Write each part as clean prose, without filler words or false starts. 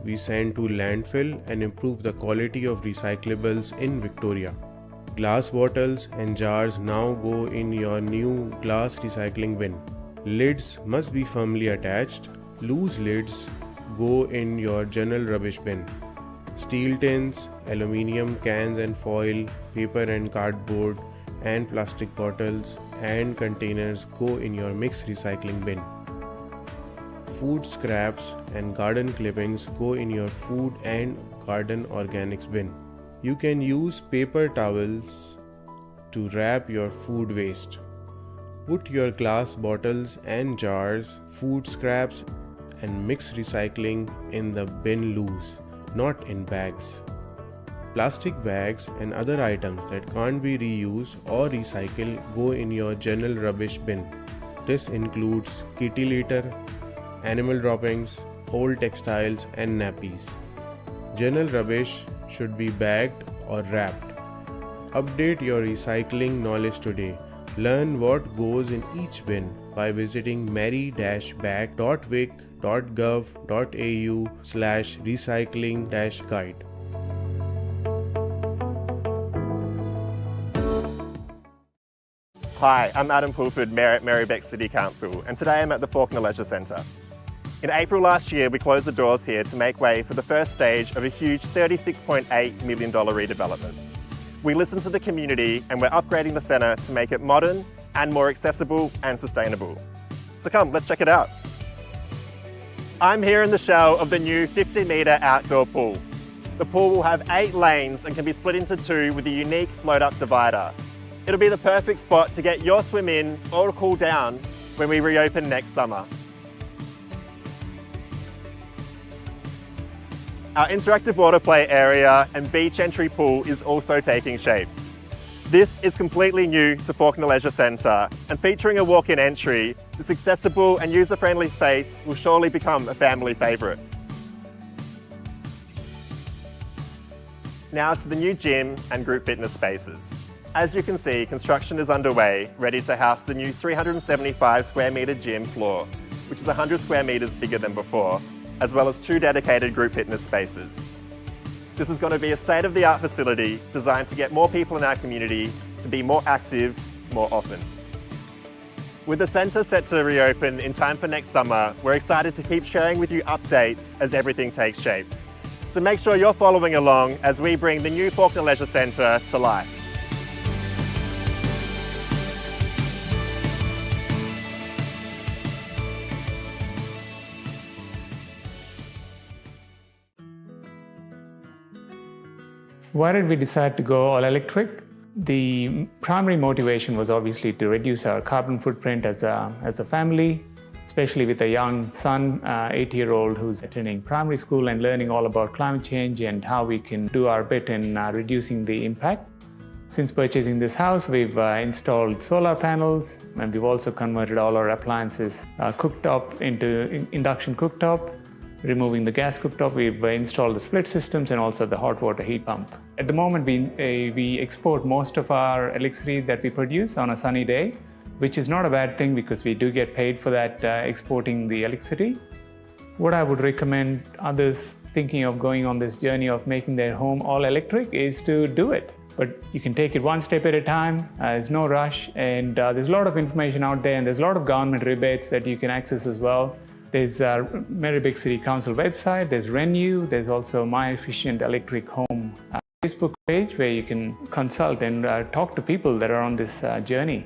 we send to landfill and improve the quality of recyclables in Victoria. Glass bottles and jars now go in your new glass recycling bin. Lids must be firmly attached. Loose lids go in your general rubbish bin. Steel tins, aluminium cans and foil, paper and cardboard, and plastic bottles and containers go in your mixed recycling bin. Food scraps and garden clippings go in your food and garden organics bin. You can use paper towels to wrap your food waste. Put your glass bottles and jars, food scraps and mixed recycling in the bin loose, not in bags. Plastic bags and other items that can't be reused or recycled go in your general rubbish bin. This includes kitty litter, animal droppings, old textiles and nappies. General rubbish should be bagged or wrapped. Update your recycling knowledge today. Learn what goes in each bin by visiting merri-bek.vic.gov.au/recycling-guide. Hi, I'm Adam Pulford, Mayor at Merri-bek City Council, and today I'm at the Fawkner Leisure Centre. In April last year, we closed the doors here to make way for the first stage of a huge $36.8 million redevelopment. We listened to the community and we're upgrading the centre to make it modern and more accessible and sustainable. So come, let's check it out. I'm here in the shell of the new 50-metre outdoor pool. The pool will have 8 lanes and can be split into 2 with a unique float-up divider. It'll be the perfect spot to get your swim in or cool down when we reopen next summer. Our interactive water play area and beach entry pool is also taking shape. This is completely new to Fawkner Leisure Centre, and featuring a walk-in entry, this accessible and user-friendly space will surely become a family favourite. Now to the new gym and group fitness spaces. As you can see, construction is underway, ready to house the new 375 square metre gym floor, which is 100 square metres bigger than before, as well as 2 dedicated group fitness spaces. This is going to be a state-of-the-art facility designed to get more people in our community to be more active more often. With the centre set to reopen in time for next summer, we're excited to keep sharing with you updates as everything takes shape. So make sure you're following along as we bring the new Fawkner Leisure Centre to life. Why did we decide to go all electric? The primary motivation was obviously to reduce our carbon footprint as a family, especially with a young son, 8-year-old, who's attending primary school and learning all about climate change and how we can do our bit in reducing the impact. Since purchasing this house, we've installed solar panels, and we've also converted all our appliances cooktop into induction cooktop. Removing the gas cooktop, we've installed the split systems and also the hot water heat pump. At the moment, we export most of our electricity that we produce on a sunny day, which is not a bad thing because we do get paid for that exporting the electricity. What I would recommend others thinking of going on this journey of making their home all electric is to do it. But you can take it one step at a time, there's no rush, and there's a lot of information out there, and there's a lot of government rebates that you can access as well. There's our Merri-bek City Council website, there's Renew, there's also My Efficient Electric Home Facebook page where you can consult and talk to people that are on this journey.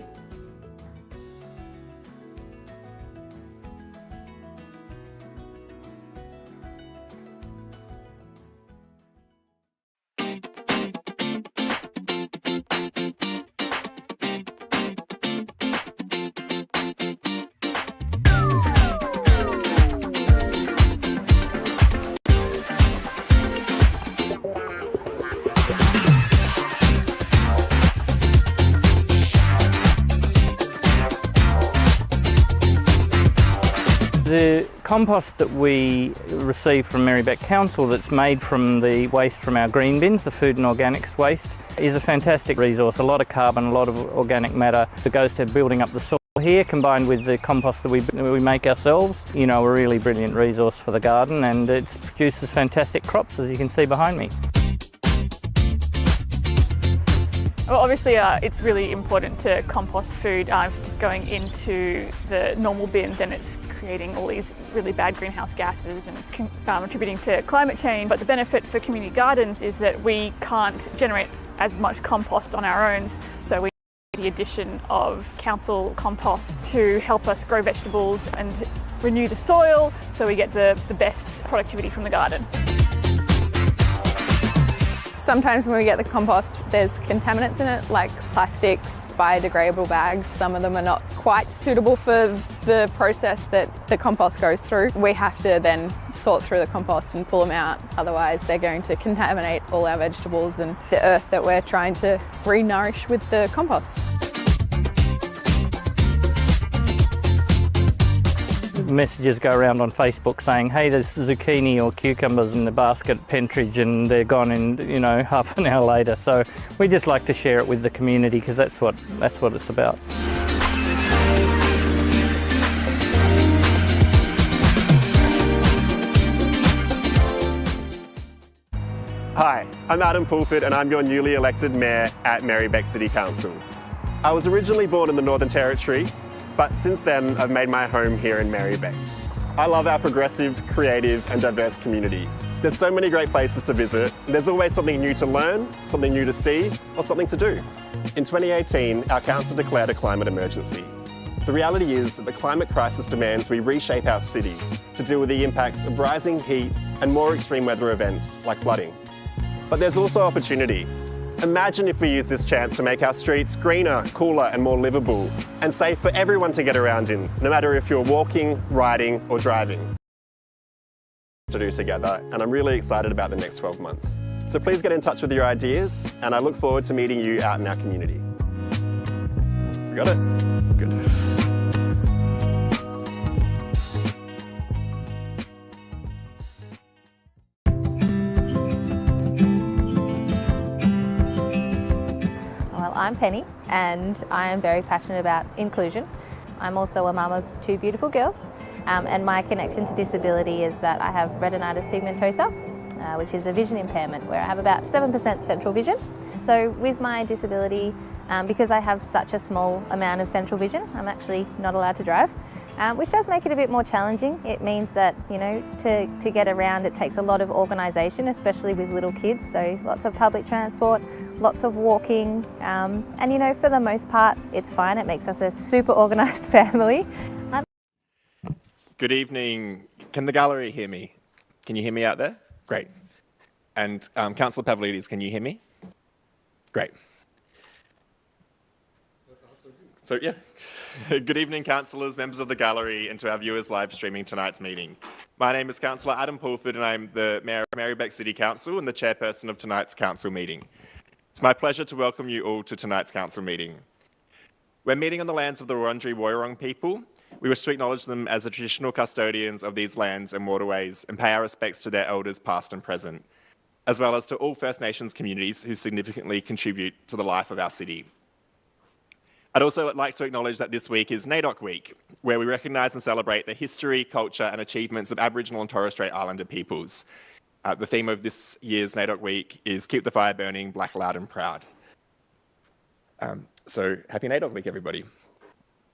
The compost that we receive from Merri-bek Council that's made from the waste from our green bins, the food and organics waste, is a fantastic resource. A lot of carbon, a lot of organic matter that goes to building up the soil. Here, combined with the compost that we make ourselves, you know, a really brilliant resource for the garden, and it produces fantastic crops, as you can see behind me. Well, obviously it's really important to compost food. If it's just going into the normal bin, then it's creating all these really bad greenhouse gases and contributing to climate change. But the benefit for community gardens is that we can't generate as much compost on our own, so we need the addition of council compost to help us grow vegetables and renew the soil, so we get the best productivity from the garden. Sometimes when we get the compost, there's contaminants in it, like plastics, biodegradable bags. Some of them are not quite suitable for the process that the compost goes through. We have to then sort through the compost and pull them out, otherwise they're going to contaminate all our vegetables and the earth that we're trying to re-nourish with the compost. Messages go around on Facebook saying, hey, there's zucchini or cucumbers in the basket at Pentridge, and they're gone in, you know, half an hour later. So we just like to share it with the community, because that's what it's about. Hi, I'm Adam Pulford and I'm your newly elected Mayor at Merri-bek City Council. I was originally born in the Northern Territory, but since then I've made my home here in Merri-bek. I love our progressive, creative and diverse community. There's so many great places to visit. There's always something new to learn, something new to see, or something to do. In 2018, our council declared a climate emergency. The reality is that the climate crisis demands we reshape our cities to deal with the impacts of rising heat and more extreme weather events like flooding. But there's also opportunity. Imagine if we use this chance to make our streets greener, cooler and more livable, and safe for everyone to get around in, no matter if you're walking, riding or driving. To do together, and I'm really excited about the next 12 months. So please get in touch with your ideas, and I look forward to meeting you out in our community. We got it? Good. I'm Penny and I am very passionate about inclusion. I'm also a mum of two beautiful girls, and my connection to disability is that I have retinitis pigmentosa, which is a vision impairment where I have about 7% central vision. So with my disability, because I have such a small amount of central vision, I'm actually not allowed to drive, which does make it a bit more challenging. It means that, you know, to get around it takes a lot of organisation, especially with little kids, so lots of public transport, lots of walking, and you know, for the most part it's fine. It makes us a super organised family. Good evening. Can the gallery hear me? Can you hear me out there? Great. And Councillor Pavlidis, can you hear me? Great. So yeah, good evening councillors, members of the gallery and to our viewers live streaming tonight's meeting. My name is Councillor Adam Pulford and I'm the Mayor of Merri-bek City Council and the chairperson of tonight's council meeting. It's my pleasure to welcome you all to tonight's council meeting. We're meeting on the lands of the Wurundjeri Woiwurrung people. We wish to acknowledge them as the traditional custodians of these lands and waterways and pay our respects to their elders past and present, as well as to all First Nations communities who significantly contribute to the life of our city. I'd also like to acknowledge that this week is NAIDOC Week, where we recognise and celebrate the history, culture and achievements of Aboriginal and Torres Strait Islander peoples. The theme of this year's NAIDOC Week is Keep the Fire Burning, Black, Loud and Proud. So happy NAIDOC Week, everybody.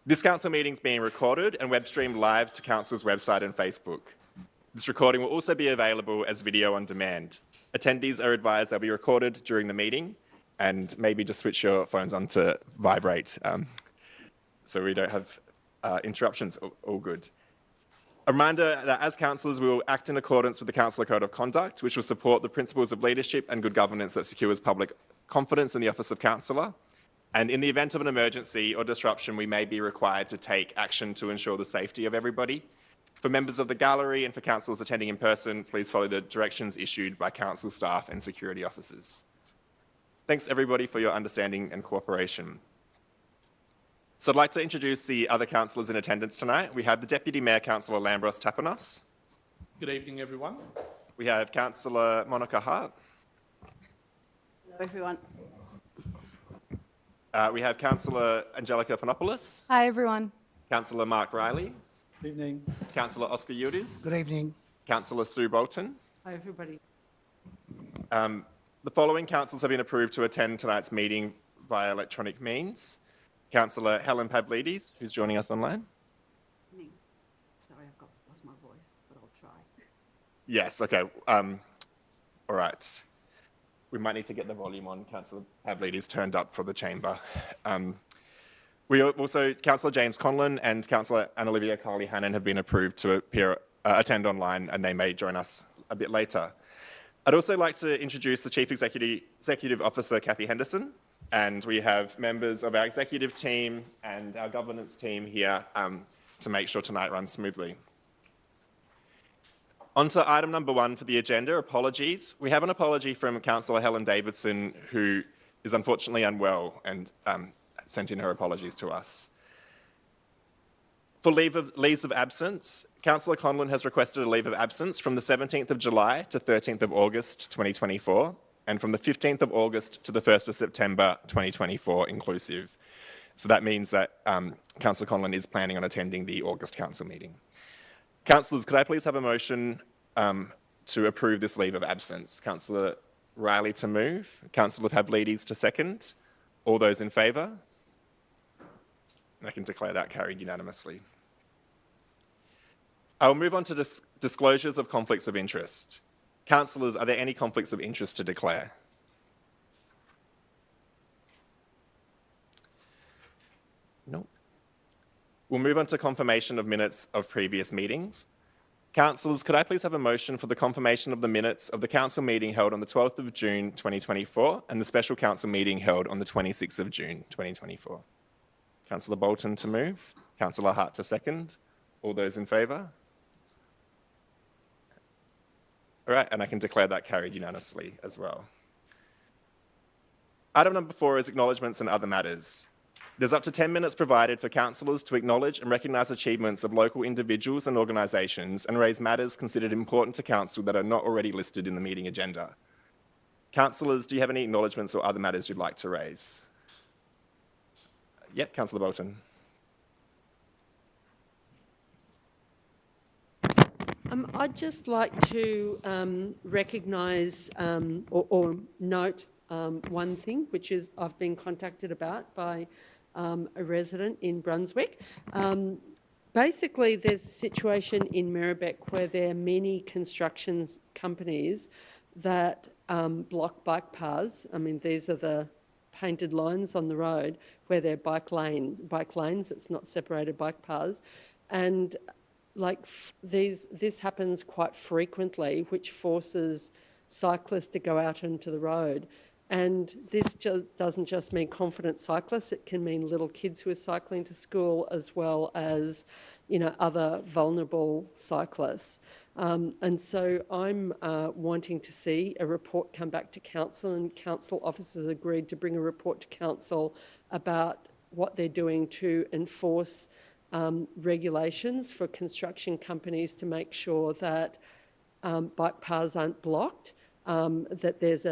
This council meeting is being recorded and web streamed live to council's website and Facebook. This recording will also be available as video on demand. Attendees are advised they'll be recorded during the meeting, and maybe just switch your phones on to vibrate so we don't have interruptions. All good. A reminder that as councillors, we will act in accordance with the Councillor Code of Conduct, which will support the principles of leadership and good governance that secures public confidence in the office of councillor. And in the event of an emergency or disruption, we may be required to take action to ensure the safety of everybody. For members of the gallery and for councillors attending in person, please follow the directions issued by council staff and security officers. Thanks everybody for your understanding and cooperation. So I'd like to introduce the other councillors in attendance tonight. We have the Deputy Mayor, Councillor Lambros Tapanos. Good evening, everyone. We have Councillor Monica Hart. Hello, everyone. We have Councillor Angelica Panopoulos. Hi, everyone. Councillor Mark Riley, Evening. Councillor Oscar Yildiz, Good evening. Councillor Sue Bolton. Hi, everybody. The following councillors have been approved to attend tonight's meeting via electronic means. Councillor Helen Pavlidis, who's joining us online. Evening. Sorry, I've lost my voice, but I'll try. Yes, okay. All right. We might need to get the volume on. Councillor Pavlidis turned up for the chamber. We also, Councillor James Conlon and Councillor Anna-Olivia Carley-Hannon have been approved to attend online, and they may join us a bit later. I'd also like to introduce the Chief Executive Officer, Kathy Henderson, and we have members of our executive team and our governance team here to make sure tonight runs smoothly. On to item number 1 for the agenda, apologies. We have an apology from Councillor Helen Davidson, who is unfortunately unwell and sent in her apologies to us. For leaves of absence, Councillor Conlon has requested a leave of absence from the 17th of July to 13th of August 2024, and from the 15th of August to the 1st of September 2024 inclusive. So that means that Councillor Conlon is planning on attending the August Council meeting. Councillors, could I please have a motion to approve this leave of absence? Councillor Riley to move, Councillor Pavlidis to second. All those in favour? And I can declare that carried unanimously. I will move on to disclosures of conflicts of interest. Councillors, are there any conflicts of interest to declare? No. We'll move on to confirmation of minutes of previous meetings. Councillors, could I please have a motion for the confirmation of the minutes of the council meeting held on the 12th of June 2024 and the special council meeting held on the 26th of June 2024? Councillor Bolton to move, Councillor Hart to second. All those in favour? All right, and I can declare that carried unanimously as well. Item number 4 is acknowledgements and other matters. There's up to 10 minutes provided for councillors to acknowledge and recognise achievements of local individuals and organisations and raise matters considered important to council that are not already listed in the meeting agenda. Councillors, do you have any acknowledgements or other matters you'd like to raise? Yeah, Councillor Bolton. I'd just like to recognise or note one thing, which is I've been contacted about by a resident in Brunswick. Basically, there's a situation in Merri-bek where there are many construction companies that block bike paths. I mean, these are the painted lines on the road where they're bike lanes. It's not separated bike paths, and like this happens quite frequently, which forces cyclists to go out into the road. And this doesn't just mean confident cyclists, it can mean little kids who are cycling to school as well as, other vulnerable cyclists. And so I'm wanting to see a report come back to council, and council officers agreed to bring a report to council about what they're doing to enforce regulations for construction companies to make sure that bike paths aren't blocked, that there's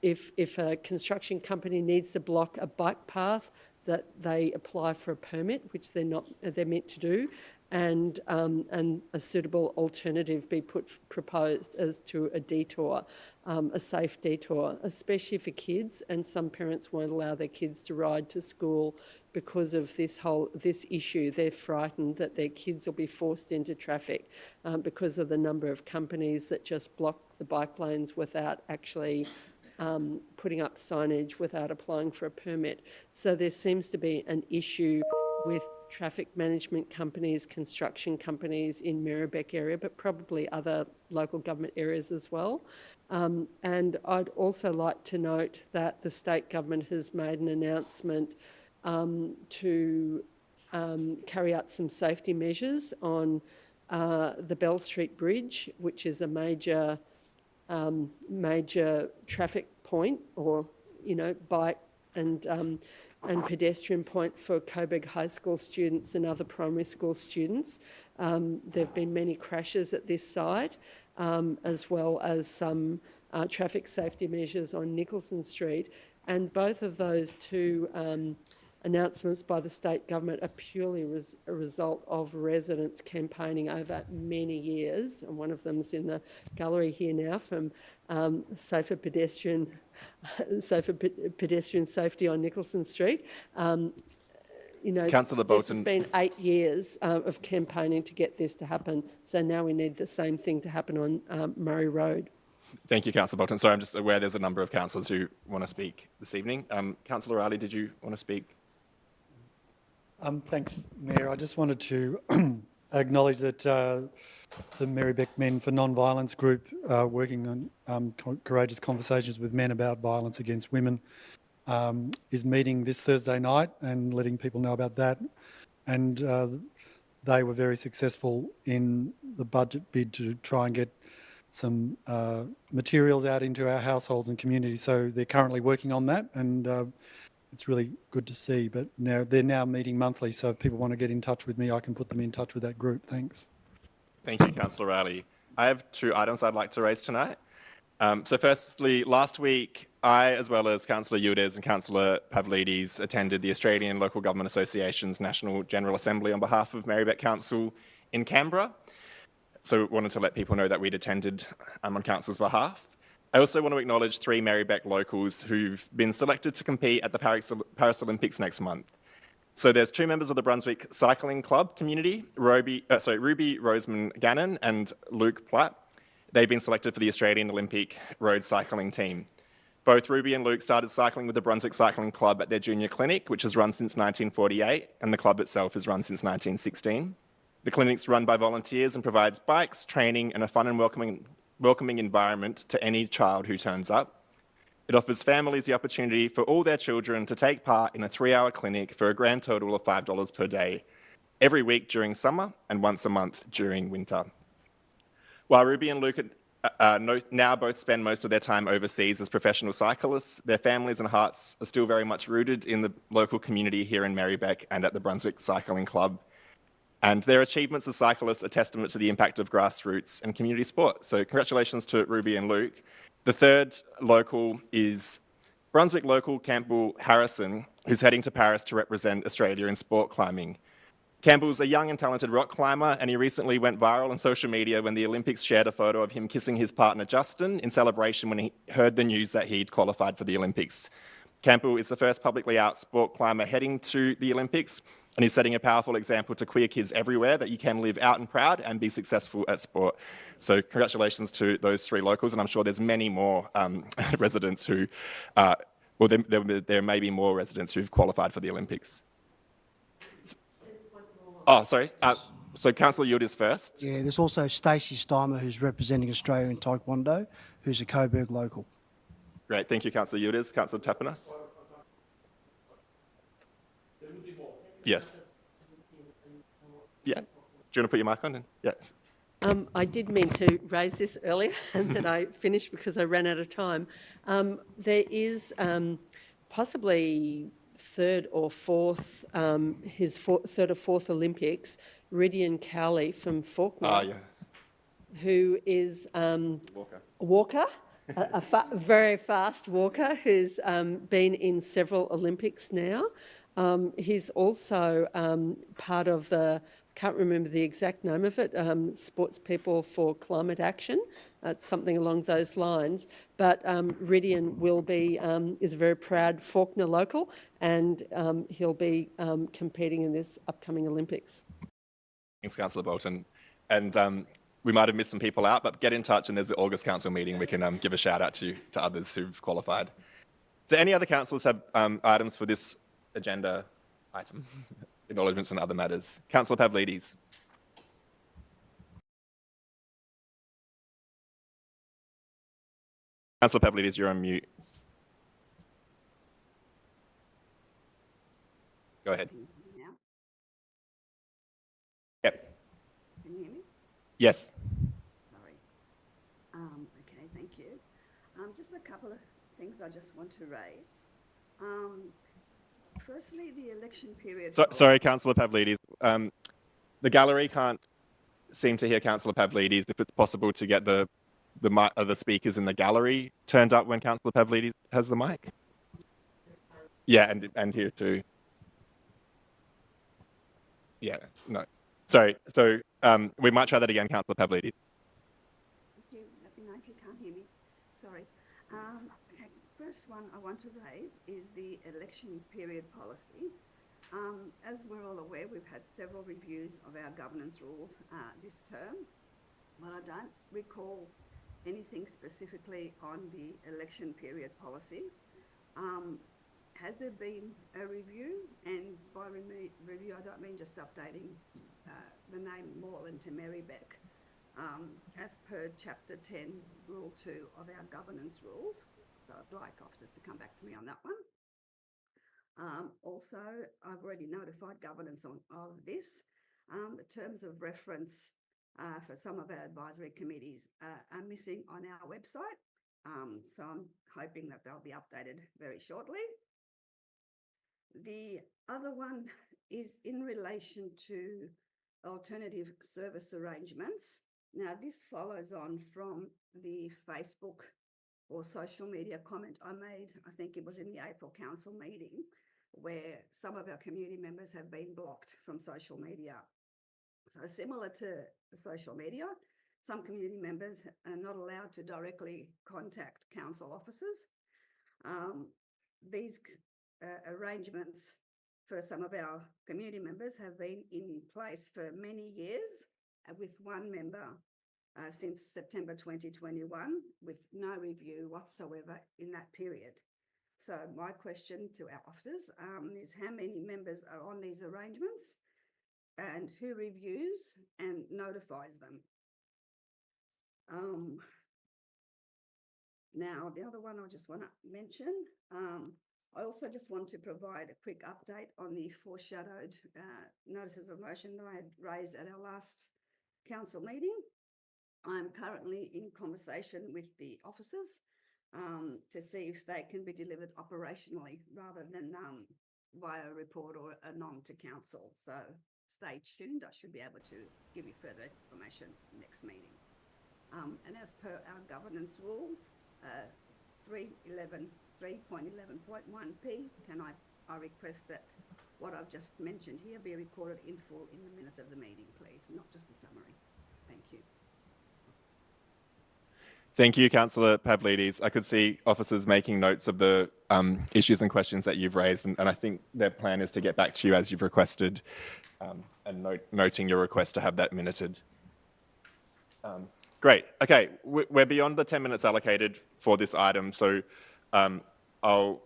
if a construction company needs to block a bike path, that they apply for a permit, which they're meant to do, and a suitable alternative be proposed as to a detour, a safe detour, especially for kids. And some parents won't allow their kids to ride to school because of this issue. They're frightened that their kids will be forced into traffic because of the number of companies that just block the bike lanes without actually putting up signage, without applying for a permit. So there seems to be an issue with traffic management companies, construction companies in Merri-bek area, but probably other local government areas as well. And I'd also like to note that the state government has made an announcement to carry out some safety measures on the Barrow Street Bridge, which is a major traffic point, or bike and pedestrian point for Coburg High School students and other primary school students. There have been many crashes at this site, as well as some traffic safety measures on Nicholson Street, and both of those two announcements by the state government are purely a result of residents campaigning over many years, and one of them's in the gallery here now, from safer pedestrian safety on Nicholson Street. Councillor Bolton. This has been 8 years of campaigning to get this to happen, so now we need the same thing to happen on Murray Road. Thank you, Councillor Bolton. Sorry, I'm just aware there's a number of councillors who want to speak this evening. Councillor Riley, did you want to speak? Thanks, Mayor. I just wanted to acknowledge that the Merri-bek Men for Non-Violence group working on courageous conversations with men about violence against women is meeting this Thursday night and letting people know about that. And they were very successful in the budget bid to try and get some materials out into our households and communities. So they're currently working on that, and it's really good to see. But now they're now meeting monthly, so if people want to get in touch with me, I can put them in touch with that group. Thanks. Thank you, Councillor Riley. I have 2 items I'd like to raise tonight. So firstly, last week, I, as well as Councillor Yildiz and Councillor Pavlidis, attended the Australian Local Government Association's National General Assembly on behalf of Merri-bek Council in Canberra. So wanted to let people know that we'd attended on Council's behalf. I also want to acknowledge 3 Merri-bek locals who've been selected to compete at the Paris Olympics next month. So there's 2 members of the Brunswick Cycling Club community, Ruby Roseman Gannon and Luke Platt. They've been selected for the Australian Olympic road cycling team. Both Ruby and Luke started cycling with the Brunswick Cycling Club at their junior clinic, which has run since 1948, and the club itself has run since 1916. The clinic's run by volunteers and provides bikes, training, and a fun and welcoming environment to any child who turns up. It offers families the opportunity for all their children to take part in a 3-hour clinic for a grand total of $5 per day, every week during summer and once a month during winter. While Ruby and Luke now both spend most of their time overseas as professional cyclists, their families and hearts are still very much rooted in the local community here in Merri-bek and at the Brunswick Cycling Club. And their achievements as cyclists are testament to the impact of grassroots and community sport. So congratulations to Ruby and Luke. The third local is Brunswick local Campbell Harrison, who's heading to Paris to represent Australia in sport climbing. Campbell's a young and talented rock climber, and he recently went viral on social media when the Olympics shared a photo of him kissing his partner Justin in celebration when he heard the news that he'd qualified for the Olympics. Campbell is the first publicly out sport climber heading to the Olympics, and he's setting a powerful example to queer kids everywhere that you can live out and proud and be successful at sport. So congratulations to those 3 locals, and I'm sure there's many more residents who, there may be more residents who've qualified for the Olympics. Oh, sorry. So Councillor Yildiz first. Yeah, there's also Stacey Steimer, who's representing Australia in Taekwondo, who's a Coburg local. Great, thank you, Councillor Yildiz. Councillor Tapanas? Yes. Yeah. Do you want to put your mic on? Then? Yes. I did mean to raise this earlier and then I finished because I ran out of time. There is possibly third or fourth Olympics, Ridian Cowley from Fawkner, who is walker, a very fast walker who's been in several Olympics now. He's also part of the, can't remember the exact name of it, Sports People for Climate Action. It's something along those lines. But Ridian will be, is a very proud Fawkner local, and he'll be competing in this upcoming Olympics. Thanks, Councillor Bolton. And we might have missed some people out, but get in touch and there's the August Council meeting. We can give a shout out to others who've qualified. Do any other councillors have items for this agenda item? Acknowledgements and other matters. Councillor Pavlidis. Councillor Pavlidis, you're on mute. Go ahead. Now? Yep. Can you hear me? Yes. Sorry. Okay, thank you. Just a couple of things I just want to raise. Firstly, the election period... Sorry, Councillor Pavlidis. The gallery can't seem to hear Councillor Pavlidis. If it's possible to get the speakers in the gallery turned up when Councillor Pavlidis has the mic. Yeah, and here too. Yeah, no. Sorry. So we might try that again, Councillor Pavlidis. Thank you. Let me know if you can't hear me. Sorry. Okay. First one I want to raise is the election period policy. As we're all aware, we've had several reviews of our governance rules this term, but I don't recall anything specifically on the election period policy. Has there been a review? And by review, I don't mean just updating the name Moreland to Merri-bek, as per Chapter 10, Rule 2 of our governance rules. So I'd like officers to come back to me on that one. Also, I've already notified governance of this. The terms of reference for some of our advisory committees are missing on our website. So I'm hoping that they'll be updated very shortly. The other one is in relation to alternative service arrangements. Now, this follows on from the Facebook or social media comment I made, I think it was in the April Council meeting, where some of our community members have been blocked from social media. So similar to social media, some community members are not allowed to directly contact council officers. These arrangements for some of our community members have been in place for many years, with one member since September 2021, with no review whatsoever in that period. So my question to our officers is how many members are on these arrangements and who reviews and notifies them? Now, the other one I just want to mention, I also just want to provide a quick update on the foreshadowed notices of motion that I had raised at our last council meeting. I'm currently in conversation with the officers to see if they can be delivered operationally rather than via a report or a nom to council. So stay tuned. I should be able to give you further information next meeting. And as per our governance rules, 3.11.1p, I request that what I've just mentioned here be recorded in full in the minutes of the meeting, please, not just a summary. Thank you. Thank you, Councillor Pavlidis. I could see officers making notes of the issues and questions that you've raised, and I think their plan is to get back to you as you've requested, and noting your request to have that minuted. Great. Okay, we're beyond the 10 minutes allocated for this item, so I'll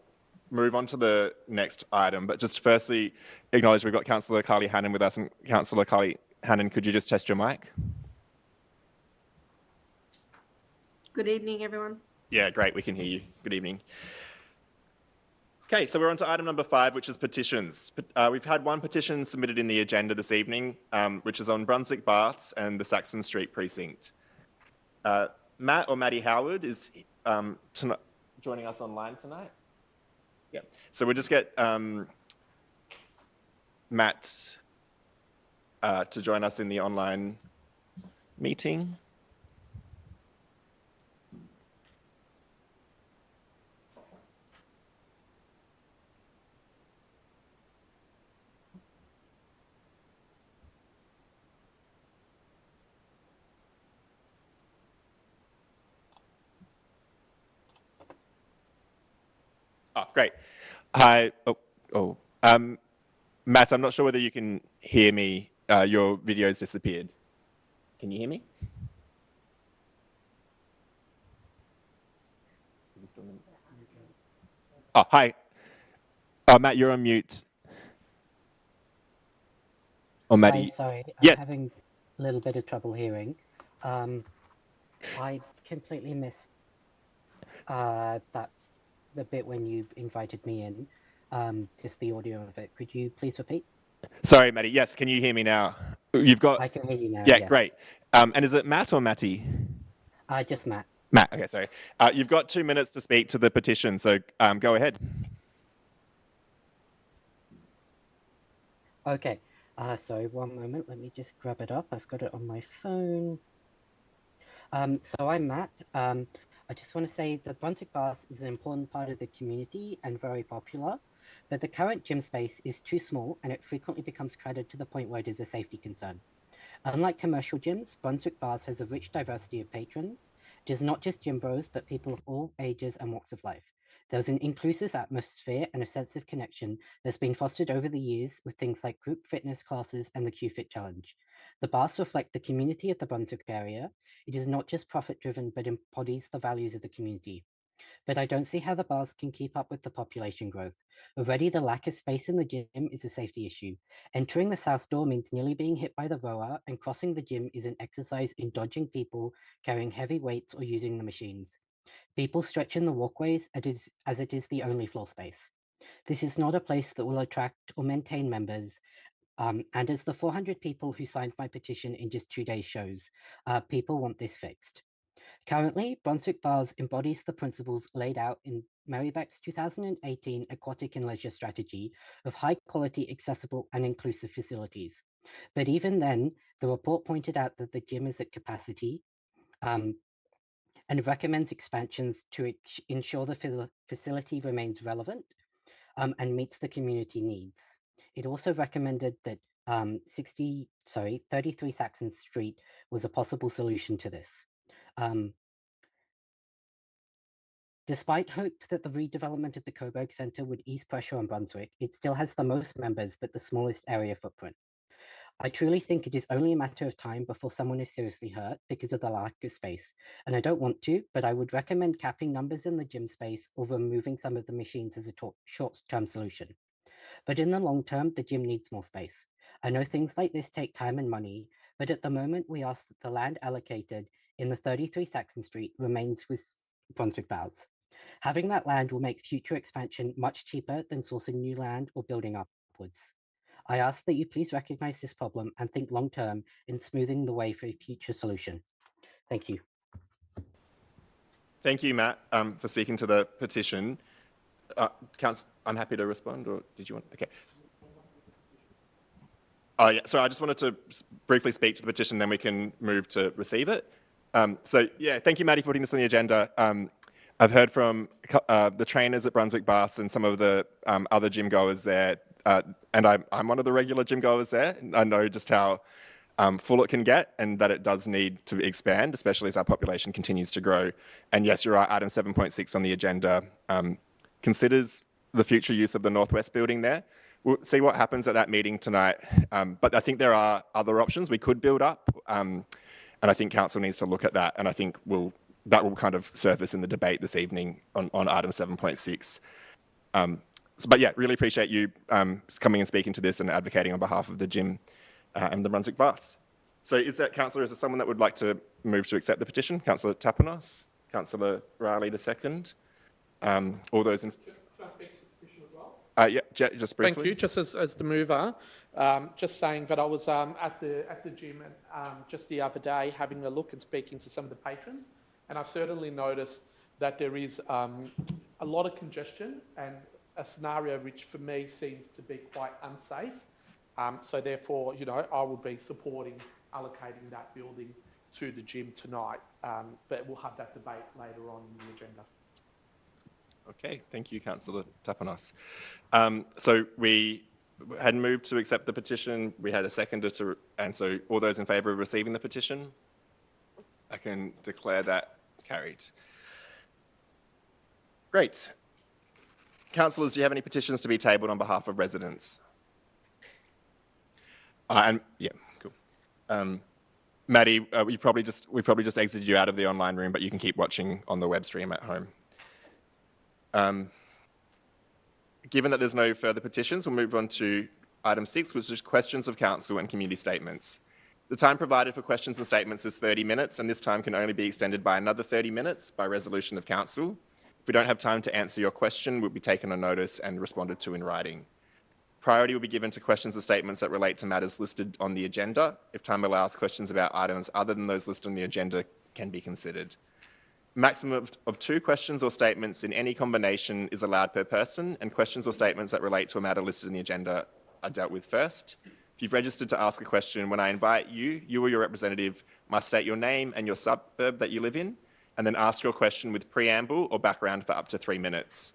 move on to the next item. But just firstly, acknowledge we've got Councillor Carly Hannon with us, and Councillor Carly Hannon, could you just test your mic? Good evening, everyone. Yeah, great, we can hear you. Good evening. Okay, so we're on to item number 5, which is petitions. We've had one petition submitted in the agenda this evening, which is on Brunswick Baths and the Saxon Street precinct. Matt or Maddie Howard is joining us online tonight. Yeah, so we'll just get Matt to join us in the online meeting. Oh, great. Hi. Matt, I'm not sure whether you can hear me. Your video's disappeared. Can you hear me? Is it still in? Oh, hi. Oh, Matt, you're on mute. Or Maddie. Hi, sorry, yes. I'm having a little bit of trouble hearing. I completely missed the bit when you invited me in, just the audio of it. Could you please repeat? Sorry, Maddie. Yes, can you hear me now? You've got. I can hear you now. Yeah, yes. Great. And is it Matt or Matty? Just Matt. Matt. Okay, sorry. You've got 2 minutes to speak to the petition, so go ahead. Okay. Sorry, one moment. Let me just grab it up. I've got it on my phone. So I'm Matt. I just want to say that Brunswick Baths is an important part of the community and very popular. but the current gym space is too small and it frequently becomes crowded to the point where it is a safety concern. Unlike commercial gyms, Brunswick Bars has a rich diversity of patrons. It is not just gym bros, but people of all ages and walks of life. There's an inclusive atmosphere and a sense of connection that's been fostered over the years with things like group fitness classes and the Q-Fit Challenge. The bars reflect the community of the Brunswick area. It is not just profit-driven, but embodies the values of the community. But I don't see how the bars can keep up with the population growth. Already the lack of space in the gym is a safety issue. Entering the south door means nearly being hit by the rower, and crossing the gym is an exercise in dodging people carrying heavy weights or using the machines. People stretch in the walkways as it is the only floor space. This is not a place that will attract or maintain members, and as the 400 people who signed my petition in just 2 days shows, people want this fixed. Currently, Brunswick Bars embodies the principles laid out in Merri-bek's 2018 Aquatic and Leisure Strategy of high-quality, accessible and inclusive facilities. But even then, the report pointed out that the gym is at capacity and recommends expansions to ensure the facility remains relevant and meets the community needs. It also recommended that 33 Saxon Street was a possible solution to this. Despite hope that the redevelopment of the Coburg Centre would ease pressure on Brunswick, it still has the most members but the smallest area footprint. I truly think it is only a matter of time before someone is seriously hurt because of the lack of space. And I don't want to, but I would recommend capping numbers in the gym space or removing some of the machines as a short-term solution. But in the long term, the gym needs more space. I know things like this take time and money, but at the moment we ask that the land allocated in the 33 Saxon Street remains with Brunswick Bars. Having that land will make future expansion much cheaper than sourcing new land or building upwards. I ask that you please recognise this problem and think long term in smoothing the way for a future solution. Thank you. Thank you, Matt, for speaking to the petition. I'm happy to respond, or did you want? Okay. Oh, yeah. So I just wanted to briefly speak to the petition, then we can move to receive it. Thank you, Maddie, for putting this on the agenda. I've heard from the trainers at Brunswick Baths and some of the other gym goers there, and I'm one of the regular gym goers there. I know just how full it can get and that it does need to expand, especially as our population continues to grow. And yes, you're right, item 7.6 on the agenda considers the future use of the Northwest building there. We'll see what happens at that meeting tonight, but I think there are other options we could build up, and I think council needs to look at that, and I think that will kind of surface in the debate this evening on item 7.6. But yeah, really appreciate you coming and speaking to this and advocating on behalf of the gym and the Brunswick Baths. So Councillor, is there someone that would like to move to accept the petition? Councillor Tapanos, Councillor Riley to second. All those in... Can I speak to the petition as well? Yeah, just briefly. Thank you. Just as the mover, just saying that I was at the gym just the other day having a look and speaking to some of the patrons, and I certainly noticed that there is a lot of congestion and a scenario which for me seems to be quite unsafe. So therefore, I will be supporting allocating that building to the gym tonight, but we'll have that debate later on in the agenda. Okay, thank you, Councillor Tapanos. So we had moved to accept the petition. We had a seconder and so all those in favour of receiving the petition, I can declare that carried. Great. Councillors, do you have any petitions to be tabled on behalf of residents? Yeah, cool. Maddie, we've probably just exited you out of the online room, but you can keep watching on the web stream at home. Given that there's no further petitions, we'll move on to item 6, which is questions of council and community statements. The time provided for questions and statements is 30 minutes, and this time can only be extended by another 30 minutes by resolution of council. If we don't have time to answer your question, we'll be taken on notice and responded to in writing. Priority will be given to questions and statements that relate to matters listed on the agenda. If time allows, questions about items other than those listed on the agenda can be considered. Maximum of 2 questions or statements in any combination is allowed per person, and questions or statements that relate to a matter listed in the agenda are dealt with first. If you've registered to ask a question, when I invite you, you or your representative must state your name and your suburb that you live in, and then ask your question with preamble or background for up to 3 minutes.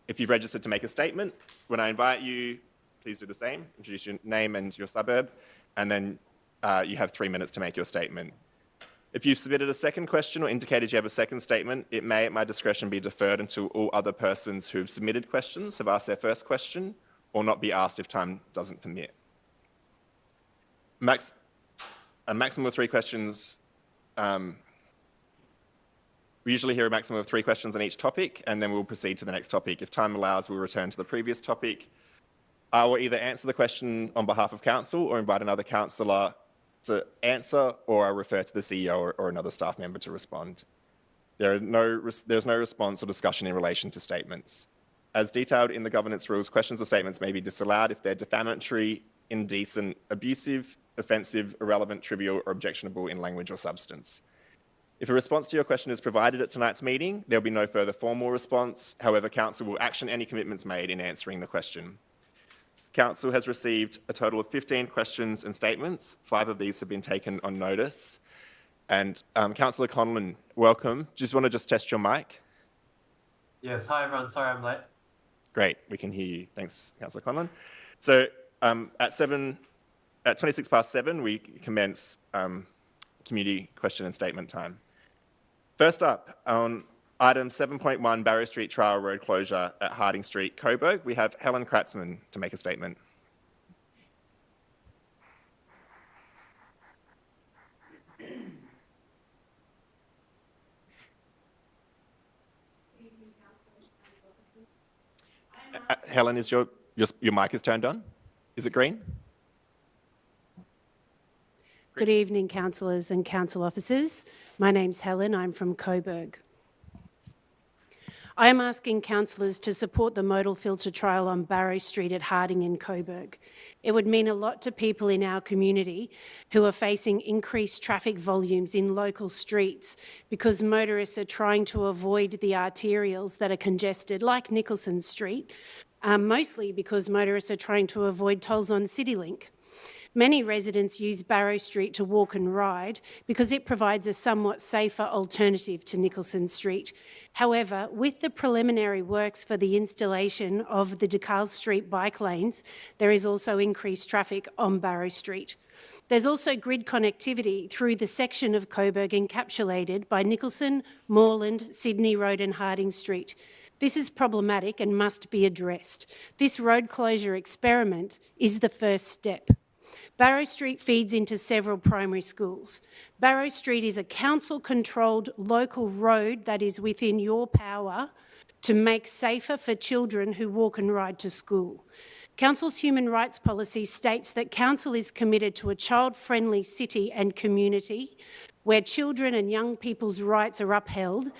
If you've registered to make a statement, when I invite you, please do the same. Introduce your name and your suburb, and then you have 3 minutes to make your statement. If you've submitted a second question or indicated you have a second statement, it may, at my discretion, be deferred until all other persons who've submitted questions have asked their first question, or not be asked if time doesn't permit. A maximum of 3 questions. We usually hear a maximum of 3 questions on each topic, and then we'll proceed to the next topic. If time allows, we'll return to the previous topic. I will either answer the question on behalf of council or invite another councillor to answer, or I'll refer to the CEO or another staff member to respond. There's no response or discussion in relation to statements. As detailed in the governance rules, questions or statements may be disallowed if they're defamatory, indecent, abusive, offensive, irrelevant, trivial, or objectionable in language or substance. If a response to your question is provided at tonight's meeting, there'll be no further formal response. However, council will action any commitments made in answering the question. Council has received a total of 15 questions and statements. 5 of these have been taken on notice. And Councillor Conlon, welcome. Just want to test your mic. Yes, hi everyone, sorry I'm late. Great, we can hear you. Thanks, Councillor Conlon. So at 26 past 7, we commence community question and statement time. First up, on item 7.1, Barrow Street Trial Road closure at Harding Street, Coburg, we have Helen Kratzman to make a statement. Helen, is your mic is turned on? Is it green? Good evening, councillors and council officers. My name's Helen. I'm from Coburg. I am asking councillors to support the modal filter trial on Barrow Street at Harding in Coburg. It would mean a lot to people in our community who are facing increased traffic volumes in local streets because motorists are trying to avoid the arterials that are congested, like Nicholson Street, mostly because motorists are trying to avoid tolls on CityLink. Many residents use Barrow Street to walk and ride because it provides a somewhat safer alternative to Nicholson Street. However, with the preliminary works for the installation of the DeKalb Street bike lanes, there is also increased traffic on Barrow Street. There's also grid connectivity through the section of Coburg encapsulated by Nicholson, Moreland, Sydney Road and Harding Street. This is problematic and must be addressed. This road closure experiment is the first step. Barrow Street feeds into several primary schools. Barrow Street is a council-controlled local road that is within your power to make safer for children who walk and ride to school. Council's human rights policy states that council is committed to a child-friendly city and community where children and young people's rights are upheld,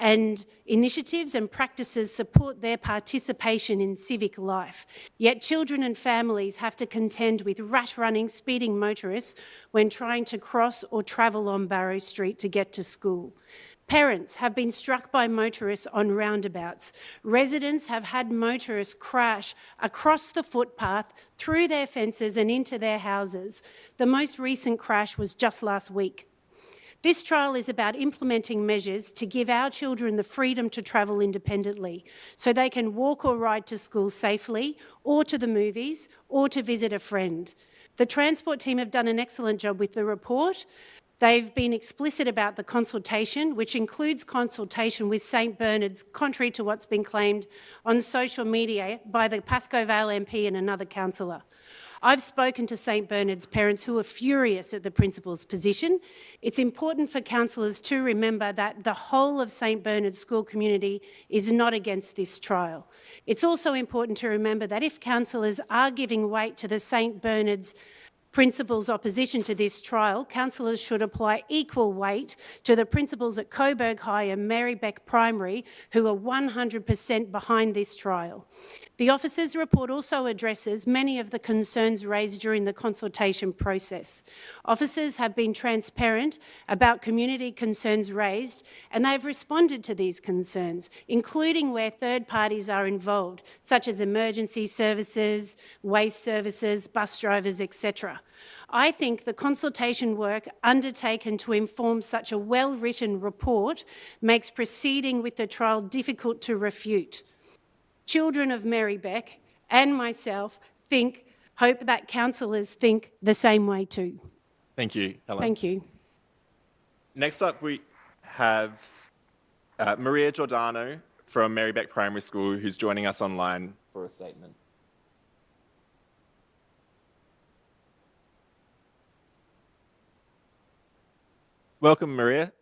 and initiatives and practices support their participation in civic life. Yet children and families have to contend with rat-running, speeding motorists when trying to cross or travel on Barrow Street to get to school. Parents have been struck by motorists on roundabouts. Residents have had motorists crash across the footpath, through their fences and into their houses. The most recent crash was just last week. This trial is about implementing measures to give our children the freedom to travel independently so they can walk or ride to school safely, or to the movies, or to visit a friend. The Transport team have done an excellent job with the report. They've been explicit about the consultation, which includes consultation with St Bernard's, contrary to what's been claimed on social media by the Pascoe Vale MP and another councillor. I've spoken to St Bernard's parents who are furious at the principal's position. It's important for councillors to remember that the whole of St Bernard's school community is not against this trial. It's also important to remember that if councillors are giving weight to the St Bernard's principal's opposition to this trial, councillors should apply equal weight to the principals at Coburg High and Merri-bek Primary who are 100% behind this trial. The officer's report also addresses many of the concerns raised during the consultation process. Officers have been transparent about community concerns raised, and they've responded to these concerns, including where third parties are involved, such as emergency services, waste services, bus drivers, etc. I think the consultation work undertaken to inform such a well-written report makes proceeding with the trial difficult to refute. children of Merri-bek and myself hope that councillors think the same way too. Thank you, Helen. Thank you. Next up, we have Maria Giordano from Merri-bek Primary School, who's joining us online for a statement. Welcome, Maria.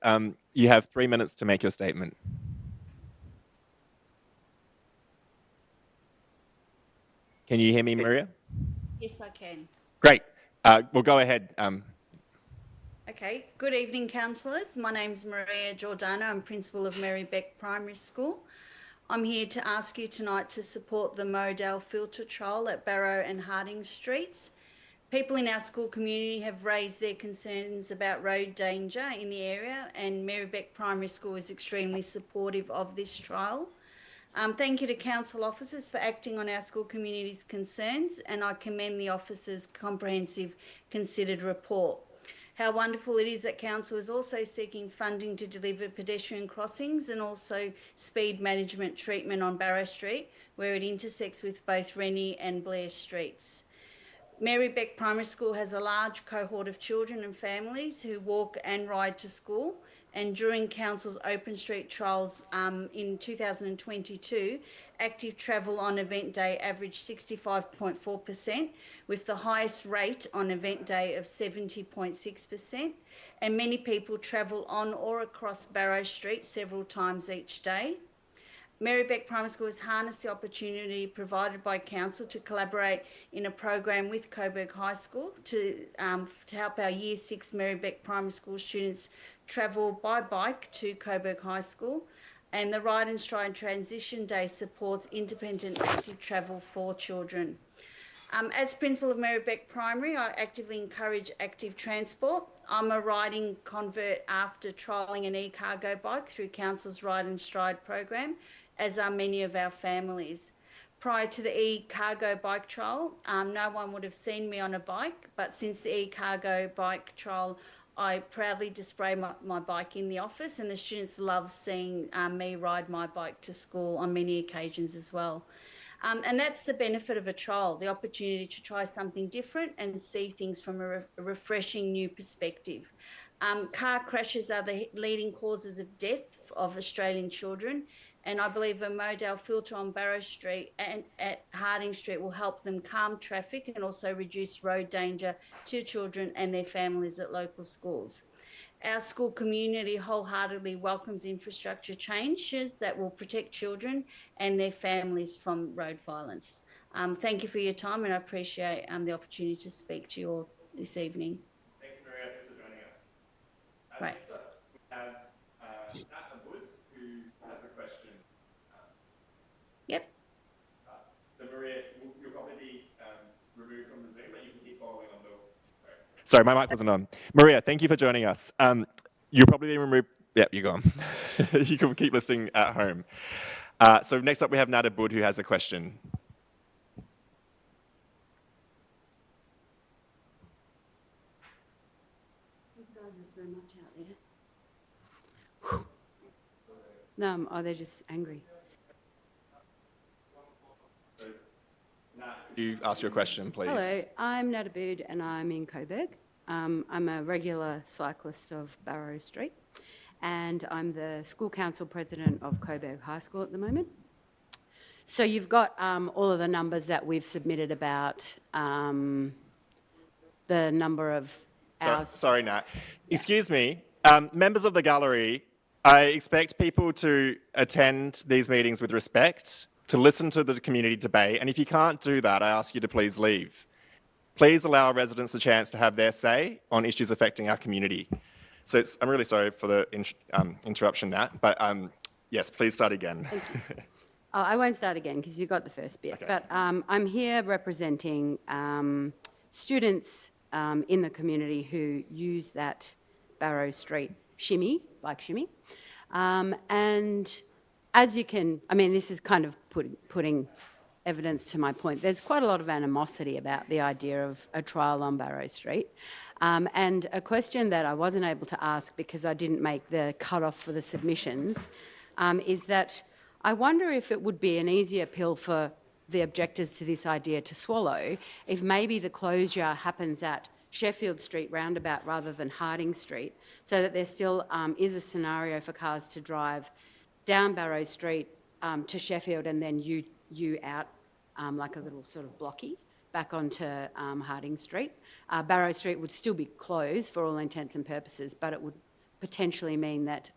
You have 3 minutes to make your statement. Can you hear me, Maria? Yes, I can. Great. Well, go ahead. Okay. Good evening, councillors. My name's Maria Giordano. I'm principal of Merri-bek Primary School. I'm here to ask you tonight to support the Mayoral filter trial at Barrow and Harding Streets. People in our school community have raised their concerns about road danger in the area, and Merri-bek Primary School is extremely supportive of this trial. Thank you to council officers for acting on our school community's concerns, and I commend the officers' comprehensive considered report. How wonderful it is that council is also seeking funding to deliver pedestrian crossings and also speed management treatment on Barrow Street, where it intersects with both Rennie and Blair Streets. Merri-bek Primary School has a large cohort of children and families who walk and ride to school, and during Council's Open Street trials in 2022, active travel on event day averaged 65.4%, with the highest rate on event day of 70.6%, and many people travel on or across Barrow Street several times each day. Merri-bek Primary School has harnessed the opportunity provided by Council to collaborate in a program with Coburg High School to help our Year 6 Merri-bek Primary School students travel by bike to Coburg High School. And the Ride and Stride Transition Day supports independent active travel for children. As principal of Merri-bek Primary, I actively encourage active transport. I'm a riding convert after trialling an e-cargo bike through Council's Ride and Stride program, as are many of our families. Prior to the e-cargo bike trial, no one would have seen me on a bike, but since the e-cargo bike trial, I proudly display my bike in the office, and the students love seeing me ride my bike to school on many occasions as well. And that's the benefit of a trial, the opportunity to try something different and see things from a refreshing new perspective. Car crashes are the leading causes of death of Australian children, and I believe a modal filter on Barrow Street and at Harding Street will help them calm traffic and also reduce road danger to children and their families at local schools. Our school community wholeheartedly welcomes infrastructure changes that will protect children and their families from road violence. Thank you for your time, and I appreciate the opportunity to speak to you all this evening. Thanks, Maria. Thanks for joining us. Right. Next up, we have Nat Woods, who has a question. Yep. So, Maria, you'll probably be removed from the Zoom, but you can keep following on the... Sorry, my mic wasn't on. Maria, thank you for joining us. You'll probably be removed... Yep, you're gone. You can keep listening at home. So next up, we have Nat Abud, who has a question. These guys are so much out there. No, oh, they're just angry. Could you ask your question, please? Hello, I'm Nat Abud and I'm in Coburg. I'm a regular cyclist of Barrow Street and I'm the school council president of Coburg High School at the moment. So you've got all of the numbers that we've submitted about the number of hours. Sorry, Nat. Excuse me. Members of the gallery, I expect people to attend these meetings with respect, to listen to the community debate, and if you can't do that, I ask you to please leave. Please allow residents a chance to have their say on issues affecting our community. So I'm really sorry for the interruption, Nat, but yes, please start again. Thank you. I won't start again because you got the first bit, okay. But I'm here representing students in the community who use that Barrow Street shimmy, bike shimmy, and as you can, I mean, this is kind of putting evidence to my point. There's quite a lot of animosity about the idea of a trial on Barrow Street. And a question that I wasn't able to ask because I didn't make the cut-off for the submissions is that I wonder if it would be an easier pill for the objectors to this idea to swallow if maybe the closure happens at Sheffield Street roundabout rather than Harding Street, so that there still is a scenario for cars to drive down Barrow Street to Sheffield and then you out like a little sort of blocky back onto Harding Street. Barrow Street would still be closed for all intents and purposes, but it would potentially mean that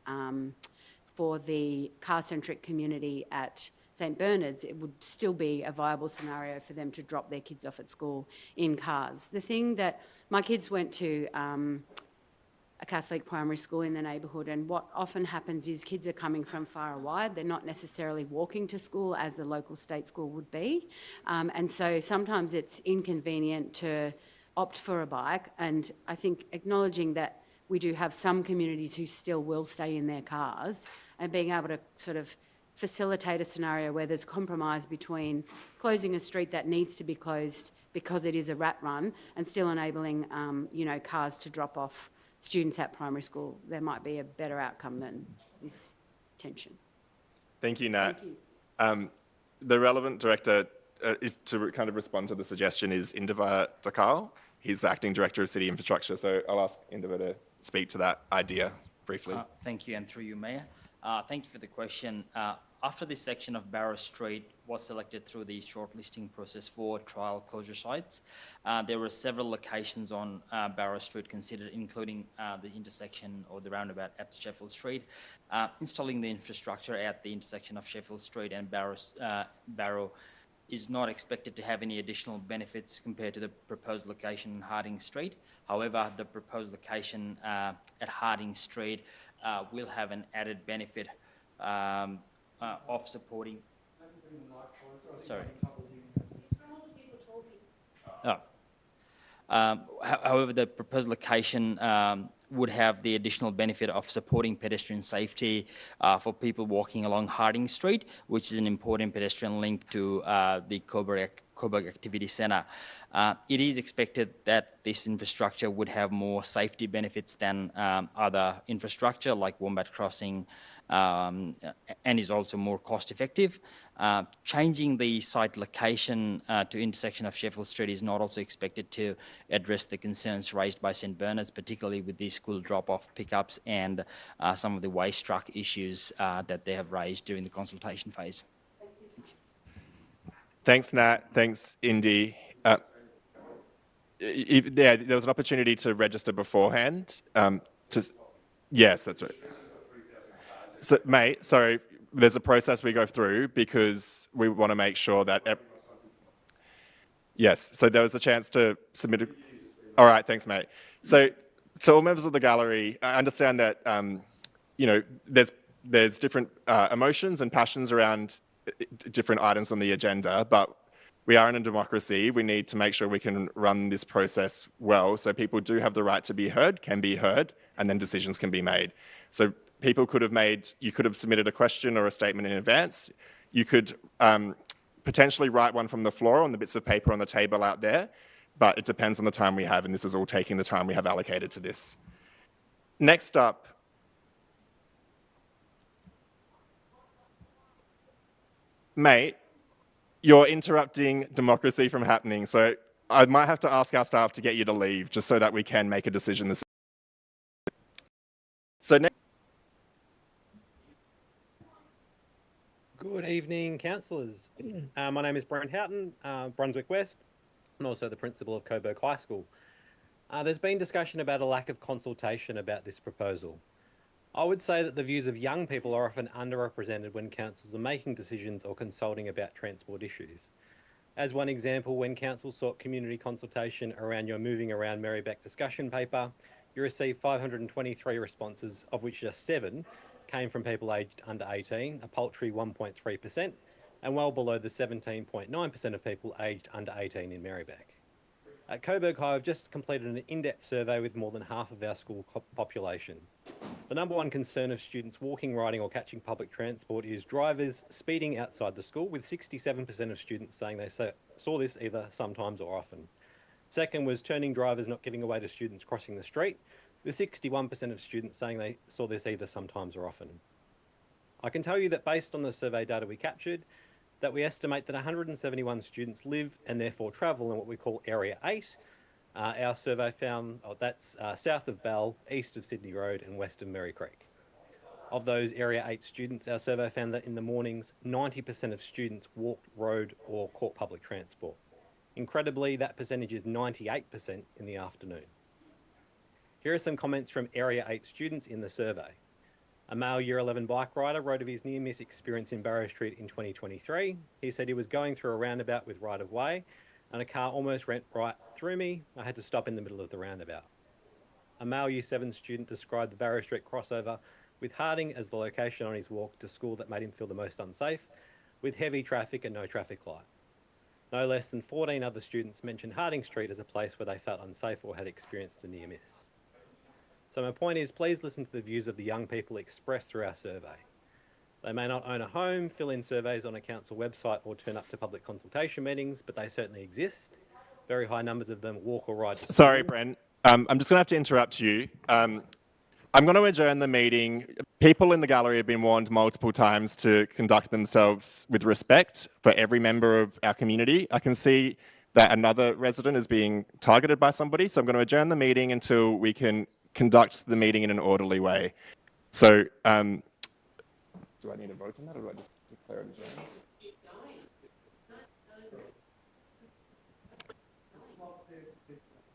for the car-centric community at St Bernard's, it would still be a viable scenario for them to drop their kids off at school in cars. The thing that my kids went to a Catholic primary school in the neighbourhood, and what often happens is kids are coming from far and wide. They're not necessarily walking to school as the local state school would be. And so sometimes it's inconvenient to opt for a bike. And I think acknowledging that we do have some communities who still will stay in their cars and being able to sort of facilitate a scenario where there's compromise between closing a street that needs to be closed because it is a rat run and still enabling, cars to drop off students at primary school. There might be a better outcome than this tension. Thank you, Nat. Thank you. The relevant director, to kind of respond to the suggestion, is Indiva Dakal. He's the Acting Director of City Infrastructure, so I'll ask Indiva to speak to that idea briefly. Thank you, and through you, Mayor. Thank you for the question. After this section of Barrow Street was selected through the shortlisting process for trial closure sites, there were several locations on Barrow Street considered, including the intersection or the roundabout at Sheffield Street. Installing the infrastructure at the intersection of Sheffield Street and Barrow is not expected to have any additional benefits compared to the proposed location in Harding Street. However, the proposed location at Harding Street will have an added benefit of supporting. Sorry. However, the proposed location would have the additional benefit of supporting pedestrian safety for people walking along Harding Street, which is an important pedestrian link to the Coburg Activity Centre. It is expected that this infrastructure would have more safety benefits than other infrastructure like Wombat Crossing, and is also more cost effective. Changing the site location to intersection of Sheffield Street is not also expected to address the concerns raised by St Bernard's, particularly with the school drop-off pickups and some of the waste truck issues that they have raised during the consultation phase. Thanks, Nat. Thanks, Indy. There was an opportunity to register beforehand. Yes, that's right. So, mate, sorry, there's a process we go through because we want to make sure that... Yes, so there was a chance to submit... All right, thanks, mate. So all members of the gallery, I understand that, there's different emotions and passions around different items on the agenda, but we are in a democracy. We need to make sure we can run this process well so people do have the right to be heard, can be heard, and then decisions can be made. So you could have submitted a question or a statement in advance. You could potentially write one from the floor on the bits of paper on the table out there, but it depends on the time we have, and this is all taking the time we have allocated to this. Next up, mate, you're interrupting democracy from happening, so I might have to ask our staff to get you to leave just so that we can make a decision this. So next. Good evening, councillors. My name is Brent Houghton, Brunswick West, and also the principal of Coburg High School. There's been discussion about a lack of consultation about this proposal. I would say that the views of young people are often underrepresented when councils are making decisions or consulting about transport issues. As one example, when council sought community consultation around your moving around Merri-bek discussion paper, you received 523 responses, of which just 7 came from people aged under 18, a paltry 1.3%, and well below the 17.9% of people aged under 18 in Merri-bek. At Coburg High, I've just completed an in-depth survey with more than half of our school population. The number one concern of students walking, riding or catching public transport is drivers speeding outside the school, with 67% of students saying they saw this either sometimes or often. Second was turning drivers not giving away to students crossing the street, with 61% of students saying they saw this either sometimes or often. I can tell you that based on the survey data we captured, that we estimate that 171 students live and therefore travel in what we call Area 8. Our survey found that's south of Bell, east of Sydney Road and west of Merri Creek. Of those Area 8 students, our survey found that in the mornings, 90% of students walked, rode or caught public transport. Incredibly, that percentage is 98% in the afternoon. Here are some comments from Area 8 students in the survey. A male Year 11 bike rider wrote of his near-miss experience in Barrow Street in 2023. He said he was going through a roundabout with right-of-way and a car almost went right through me. I had to stop in the middle of the roundabout. A male Year 7 student described the Barrow Street crossover with Harding as the location on his walk to school that made him feel the most unsafe, with heavy traffic and no traffic light. No less than 14 other students mentioned Harding Street as a place where they felt unsafe or had experienced a near miss. So my point is, please listen to the views of the young people expressed through our survey. They may not own a home, fill in surveys on a council website or turn up to public consultation meetings, but they certainly exist. Very high numbers of them walk or ride to school. Sorry, Brent. I'm just going to have to interrupt you. I'm going to adjourn the meeting. People in the gallery have been warned multiple times to conduct themselves with respect for every member of our community. I can see that another resident is being targeted by somebody, so I'm going to adjourn the meeting until we can conduct the meeting in an orderly way. So, do I need to vote on that, or do I just declare it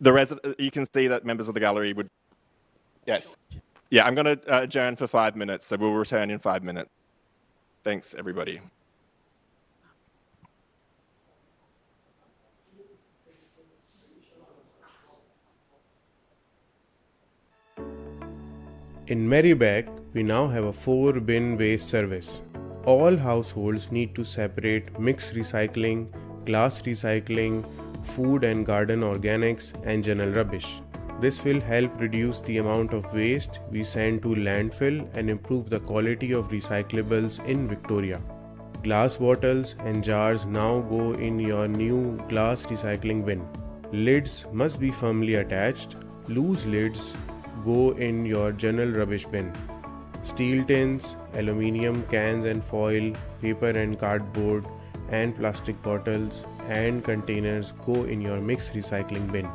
adjourned? You can see that members of the gallery would, yes. Yeah, I'm going to adjourn for 5 minutes, so we'll return in 5 minutes. Thanks, everybody. In Merri-bek, we now have a 4-bin waste service. All households need to separate mixed recycling, glass recycling, food and garden organics, and general rubbish. This will help reduce the amount of waste we send to landfill and improve the quality of recyclables in Victoria. Glass bottles and jars now go in your new glass recycling bin. Lids must be firmly attached. Loose lids go in your general rubbish bin. Steel tins, aluminium cans and foil, paper and cardboard, and plastic bottles and containers go in your mixed recycling bin.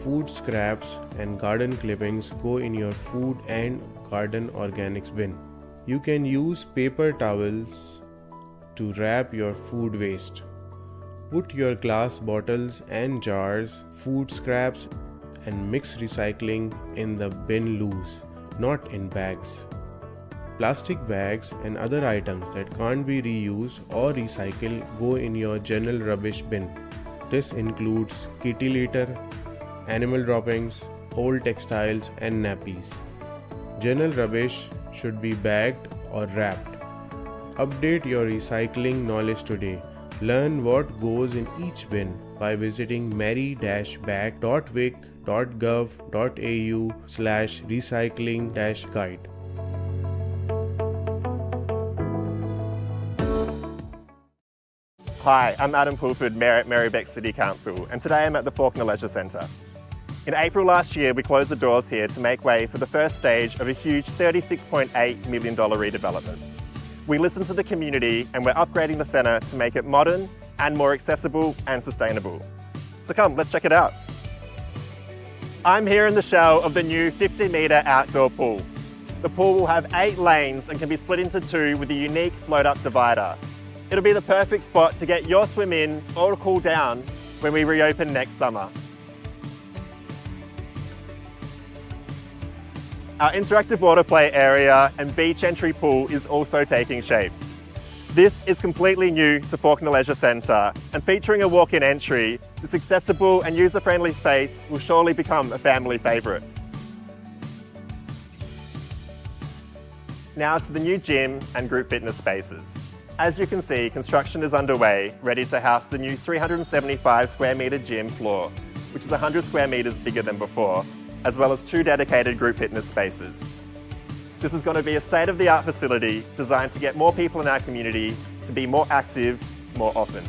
Food scraps and garden clippings go in your food and garden organics bin. You can use paper towels to wrap your food waste. Put your glass bottles and jars, food scraps and mixed recycling in the bin loose, not in bags. Plastic bags and other items that can't be reused or recycled go in your general rubbish bin. This includes kitty litter, animal droppings, old textiles and nappies. General rubbish should be bagged or wrapped. Update your recycling knowledge today. Learn what goes in each bin by visiting merri-bek.vic.gov.au/recycling-guide. Hi, I'm Adam Pulford, Mayor at Merri-bek City Council, and today I'm at the Faulkner Leisure Centre. In April last year, we closed the doors here to make way for the first stage of a huge $36.8 million redevelopment. We listened to the community and we're upgrading the centre to make it modern and more accessible and sustainable. So come, let's check it out. I'm here in the shell of the new 50-metre outdoor pool. The pool will have 8 lanes and can be split into 2 with a unique float-up divider. It'll be the perfect spot to get your swim in or to cool down when we reopen next summer. Our interactive water play area and beach entry pool is also taking shape. This is completely new to Faulkner Leisure Centre, and featuring a walk-in entry, this accessible and user-friendly space will surely become a family favourite. Now to the new gym and group fitness spaces. As you can see, construction is underway, ready to house the new 375 square metre gym floor, which is 100 square metres bigger than before, as well as 2 dedicated group fitness spaces. This is going to be a state-of-the-art facility designed to get more people in our community to be more active more often.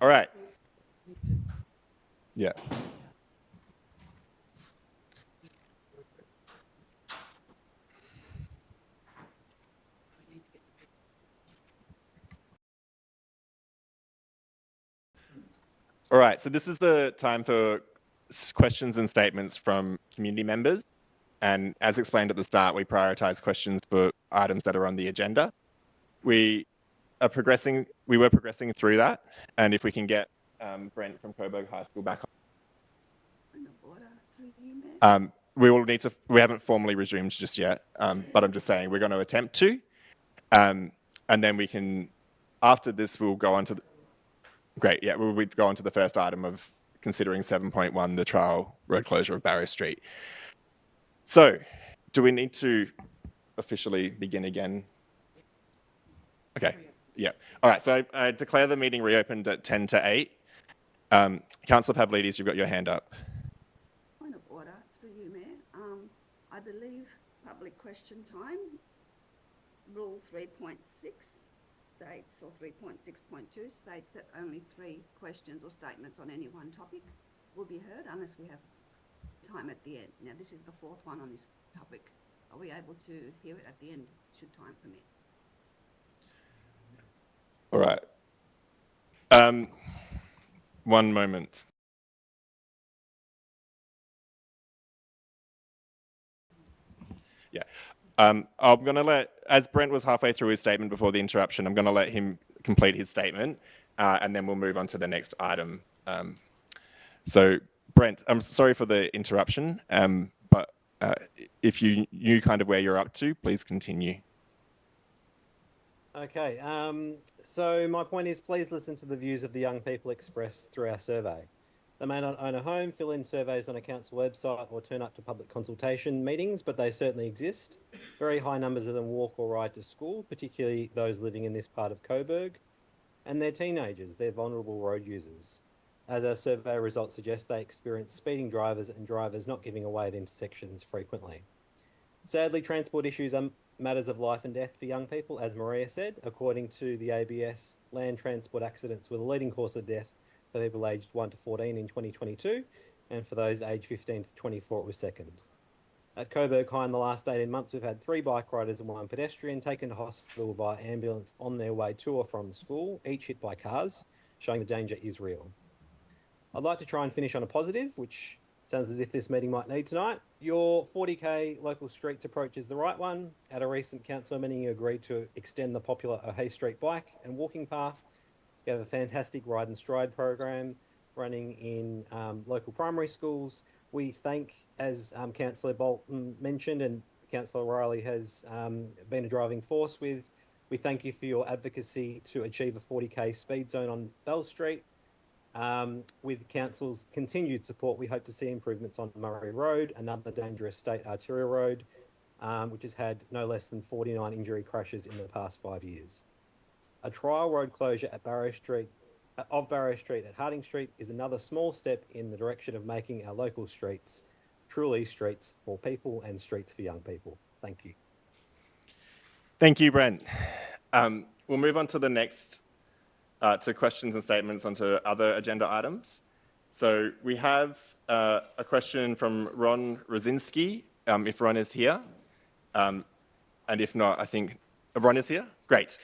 All right. Yeah. All right, so this is the time for questions and statements from community members. And as explained at the start, we prioritize questions for items that are on the agenda. We were progressing through that. And if we can get Brent from Coburg High School back on. We haven't formally resumed just yet, but I'm just saying we're going to attempt to. And then we can, after this, we'll go on to great, yeah, we'll go on to the first item of considering 7.1, the trial road closure of Barrow Street. So, do we need to officially begin again? Okay, yeah. All right, so I declare the meeting reopened at 10 to 8. Councillor Pavlidis, you've got your hand up. Point of order through you, Mayor. I believe public question time, rule 3.6 states, or 3.6.2 states that only 3 questions or statements on any one topic will be heard unless we have time at the end. Now, this is the 4th one on this topic. Are we able to hear it at the end, should time permit? All right. One moment. Yeah. I'm going to let, as Brent was halfway through his statement before the interruption, I'm going to let him complete his statement and then we'll move on to the next item. So, Brent, I'm sorry for the interruption, but if you knew kind of where you're up to, please continue. Okay, so my point is please listen to the views of the young people expressed through our survey. They may not own a home, fill in surveys on a council website or turn up to public consultation meetings, but they certainly exist. Very high numbers of them walk or ride to school, particularly those living in this part of Coburg. And they're teenagers, they're vulnerable road users. As our survey results suggest, they experience speeding drivers and drivers not giving away at intersections frequently. Sadly, transport issues are matters of life and death for young people, as Maria said. According to the ABS, land transport accidents were the leading cause of death for people aged 1 to 14 in 2022, and for those aged 15 to 24 it was second. At Coburg High in the last 18 months, we've had 3 bike riders and 1 pedestrian taken to hospital via ambulance on their way to or from school, each hit by cars, showing the danger is real. I'd like to try and finish on a positive, which sounds as if this meeting might need tonight. Your 40k local streets approach is the right one. At a recent council meeting, you agreed to extend the popular O'Hay Street bike and walking path. You have a fantastic ride and stride program running in local primary schools. We thank, as Councillor Bolton mentioned and Councillor Riley has been a driving force with, we thank you for your advocacy to achieve a 40k speed zone on Bell Street. With Council's continued support, we hope to see improvements on Murray Road, another dangerous state arterial road, which has had no less than 49 injury crashes in the past 5 years. A trial road closure at Barrow Street at Harding Street is another small step in the direction of making our local streets truly streets for people and streets for young people. Thank you. Thank you, Brent. We'll move on to the next, to questions and statements onto other agenda items. So we have a question from Ron Rosinski, if Ron is here. And if not, I think Ron is here? Great.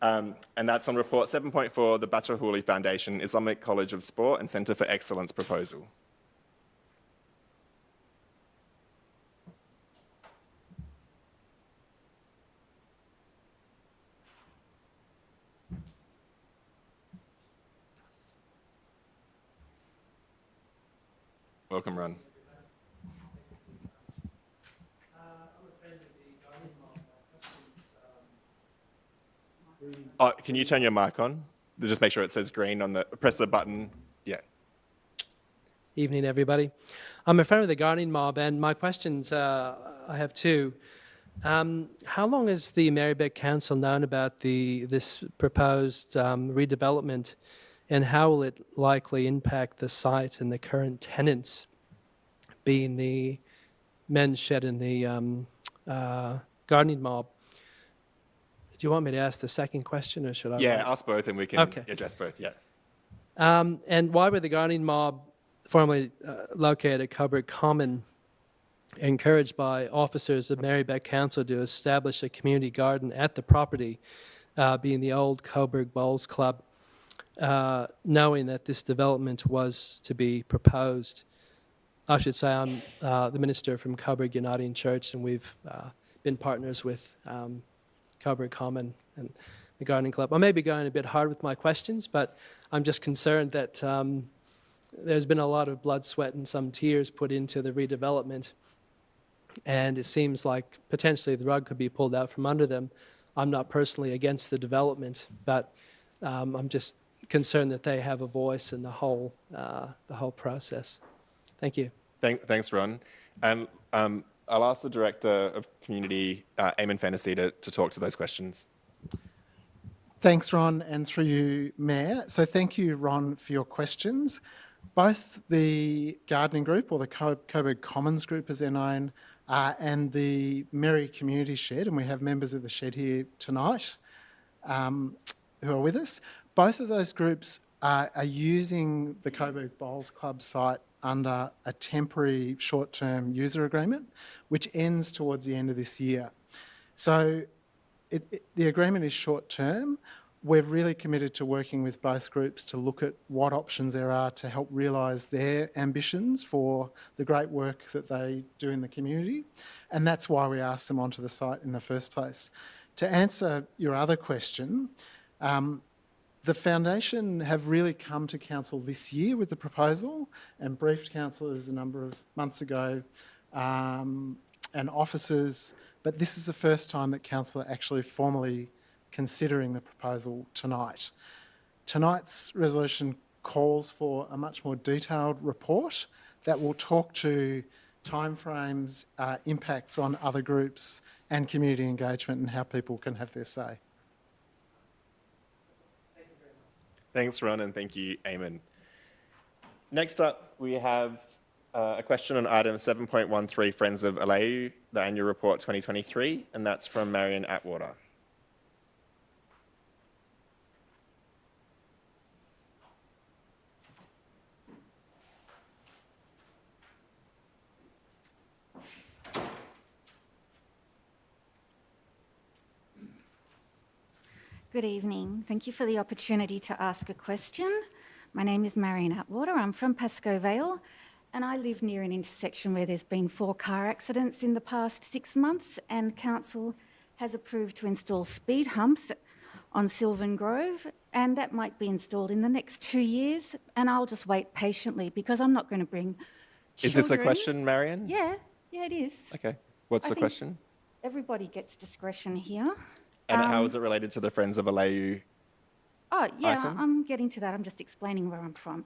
And that's on report 7.4, the Bachahuli Foundation, Islamic College of Sport and Centre for Excellence proposal. Welcome, Ron. Oh, can you turn your mic on? Just make sure it says green on the, press the button. Yeah. Evening, everybody. I'm a friend of the gardening mob, and my questions, I have 2. How long has the Merri-bek Council known about this proposed redevelopment, and how will it likely impact the site and the current tenants, being the men's shed and the gardening mob? Do you want me to ask the second question, or should I? Yeah, ask both and we can address both, yeah. And why were the gardening mob, formerly located at Coburg Common, encouraged by officers of Merri-bek Council to establish a community garden at the property, being the old Coburg Bowls Club, knowing that this development was to be proposed? I should say I'm the minister from Coburg Uniting Church, and we've been partners with Coburg Common and the Gardening Club. I may be going a bit hard with my questions, but I'm just concerned that there's been a lot of blood, sweat, and some tears put into the redevelopment, and it seems like potentially the rug could be pulled out from under them. I'm not personally against the development, but I'm just concerned that they have a voice in the whole process. Thank you. Thanks, Ron. I'll ask the Director of Community, Eamon Fennessy, to talk to those questions. Thanks, Ron, and through you, Mayor. So thank you, Ron, for your questions. Both the gardening group, or the Coburg Commons group as they're known, and the Merri Community Shed, and we have members of the shed here tonight who are with us. Both of those groups are using the Coburg Bowls Club site under a temporary short-term user agreement, which ends towards the end of this year. So the agreement is short-term. We're really committed to working with both groups to look at what options there are to help realise their ambitions for the great work that they do in the community. And that's why we asked them onto the site in the first place. To answer your other question, the Foundation have really come to Council this year with the proposal and briefed councillors a number of months ago and officers, but this is the first time that Council are actually formally considering the proposal tonight. Tonight's resolution calls for a much more detailed report that will talk to timeframes, impacts on other groups and community engagement and how people can have their say. Thanks, Ron, and thank you, Eamon. Next up, we have a question on item 7.13, Friends of Aleu, the annual report 2023, and that's from Marion Atwater. Good evening. Thank you for the opportunity to ask a question. My name is Marion Atwater. I'm from Pascoe Vale, and I live near an intersection where there's been 4 car accidents in the past 6 months, and Council has approved to install speed humps on Sylvan Grove, and that might be installed in the next 2 years, and I'll just wait patiently because I'm not going to bring children. Is this a question, Marion? Yeah, it is. Okay. What's the think question? Everybody gets discretion here. And how is it related to the Friends of Alayu? Oh, yeah, item? I'm getting to that. I'm just explaining where I'm from.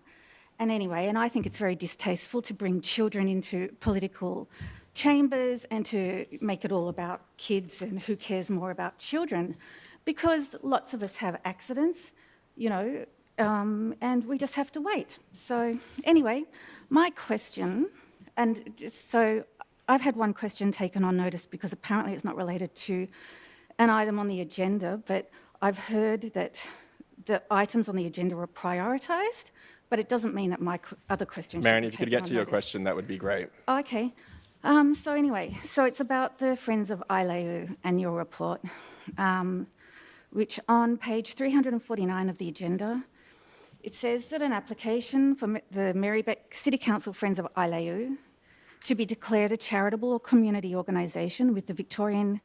And anyway, and I think it's very distasteful to bring children into political chambers and to make it all about kids and who cares more about children, because lots of us have accidents, you know, and we just have to wait. So anyway, my question, and so I've had one question taken on notice because apparently it's not related to an item on the agenda, but I've heard that the items on the agenda are prioritised, but it doesn't mean that my other question should Marion, be if you could taken get on to your notice. question, that would be great. Okay. So anyway, so it's about the Friends of Islamic and your report, which on page 349 of the agenda, it says that an application from the Merri-bek City Council Friends of Islamic to be declared a charitable or community organisation with the Victorian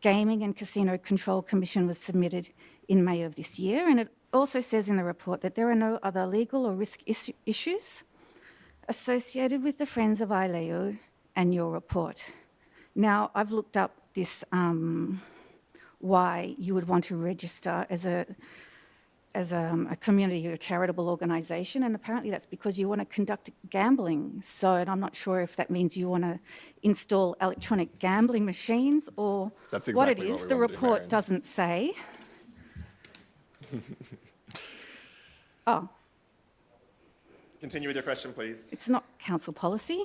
Gaming and Casino Control Commission was submitted in May of this year, and it also says in the report that there are no other legal or risk issues associated with the Friends of Islamic and your report. Now, I've looked up this, why you would want to register as a community or charitable organisation, and apparently that's because you want to conduct gambling. So, and I'm not sure if that means you want to install electronic gambling machines or That's what it exactly what is. we The want to do, report Marion. doesn't say. Oh, Continue with your question, please. it's not council policy.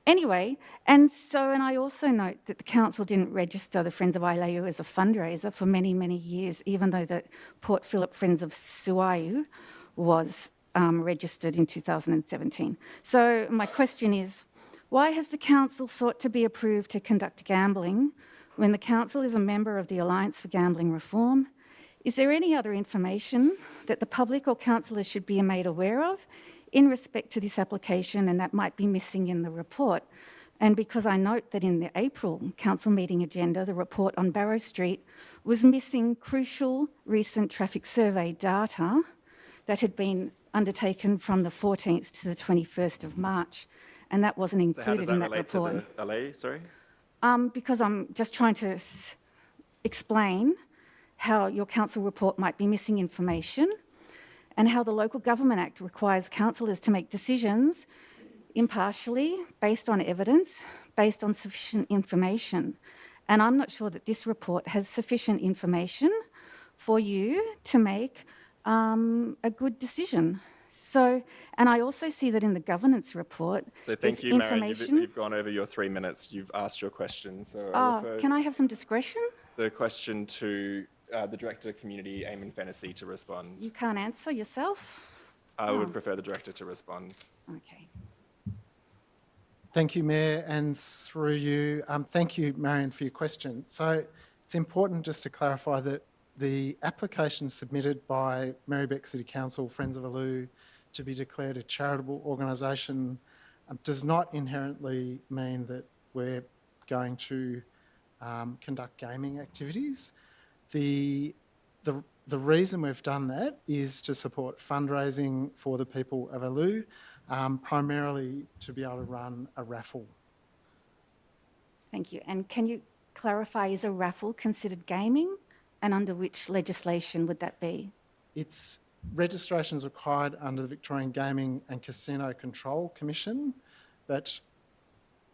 Anyway, and I also note that the council didn't register the Friends of Islamic as a fundraiser for many, many years, even though the Port Phillip Friends of Suayu was registered in 2017. So my question is, why has the council sought to be approved to conduct gambling when the council is a member of the Alliance for Gambling Reform? Is there any other information that the public or councillors should be made aware of in respect to this application and that might be missing in the report? And because I note that in the April council meeting agenda, the report on Barrow Street was missing crucial recent traffic survey data that had been undertaken from the 14th to the 21st of March, and that wasn't So how does included in that that relate report. to the LA, sorry? Because I'm just trying to explain how your council report might be missing information and how the Local Government Act requires councillors to make decisions impartially, based on evidence, based on sufficient information. And I'm not sure that this report has sufficient information for you to make a good decision. So, and I also see that in the governance report, So there's thank you, Marion. information. You've gone over your 3 minutes. You've asked your question. So I Oh, refer can I have some discretion? the question to the Director of Community, Eamon Fennessy, to respond. You can't answer yourself? I Oh. would prefer the Director to respond. Okay. Thank you, Mayor, and through you, thank you, Marion, for your question. So it's important just to clarify that the application submitted by Merri-bek City Council, Friends of Alou, to be declared a charitable organisation does not inherently mean that we're going to conduct gaming activities. The reason we've done that is to support fundraising for the people of Alou, primarily to be able to run a raffle. Thank you. And can you clarify, is a raffle considered gaming? And under which legislation would that be? Its registration is required under the Victorian Gaming and Casino Control Commission, but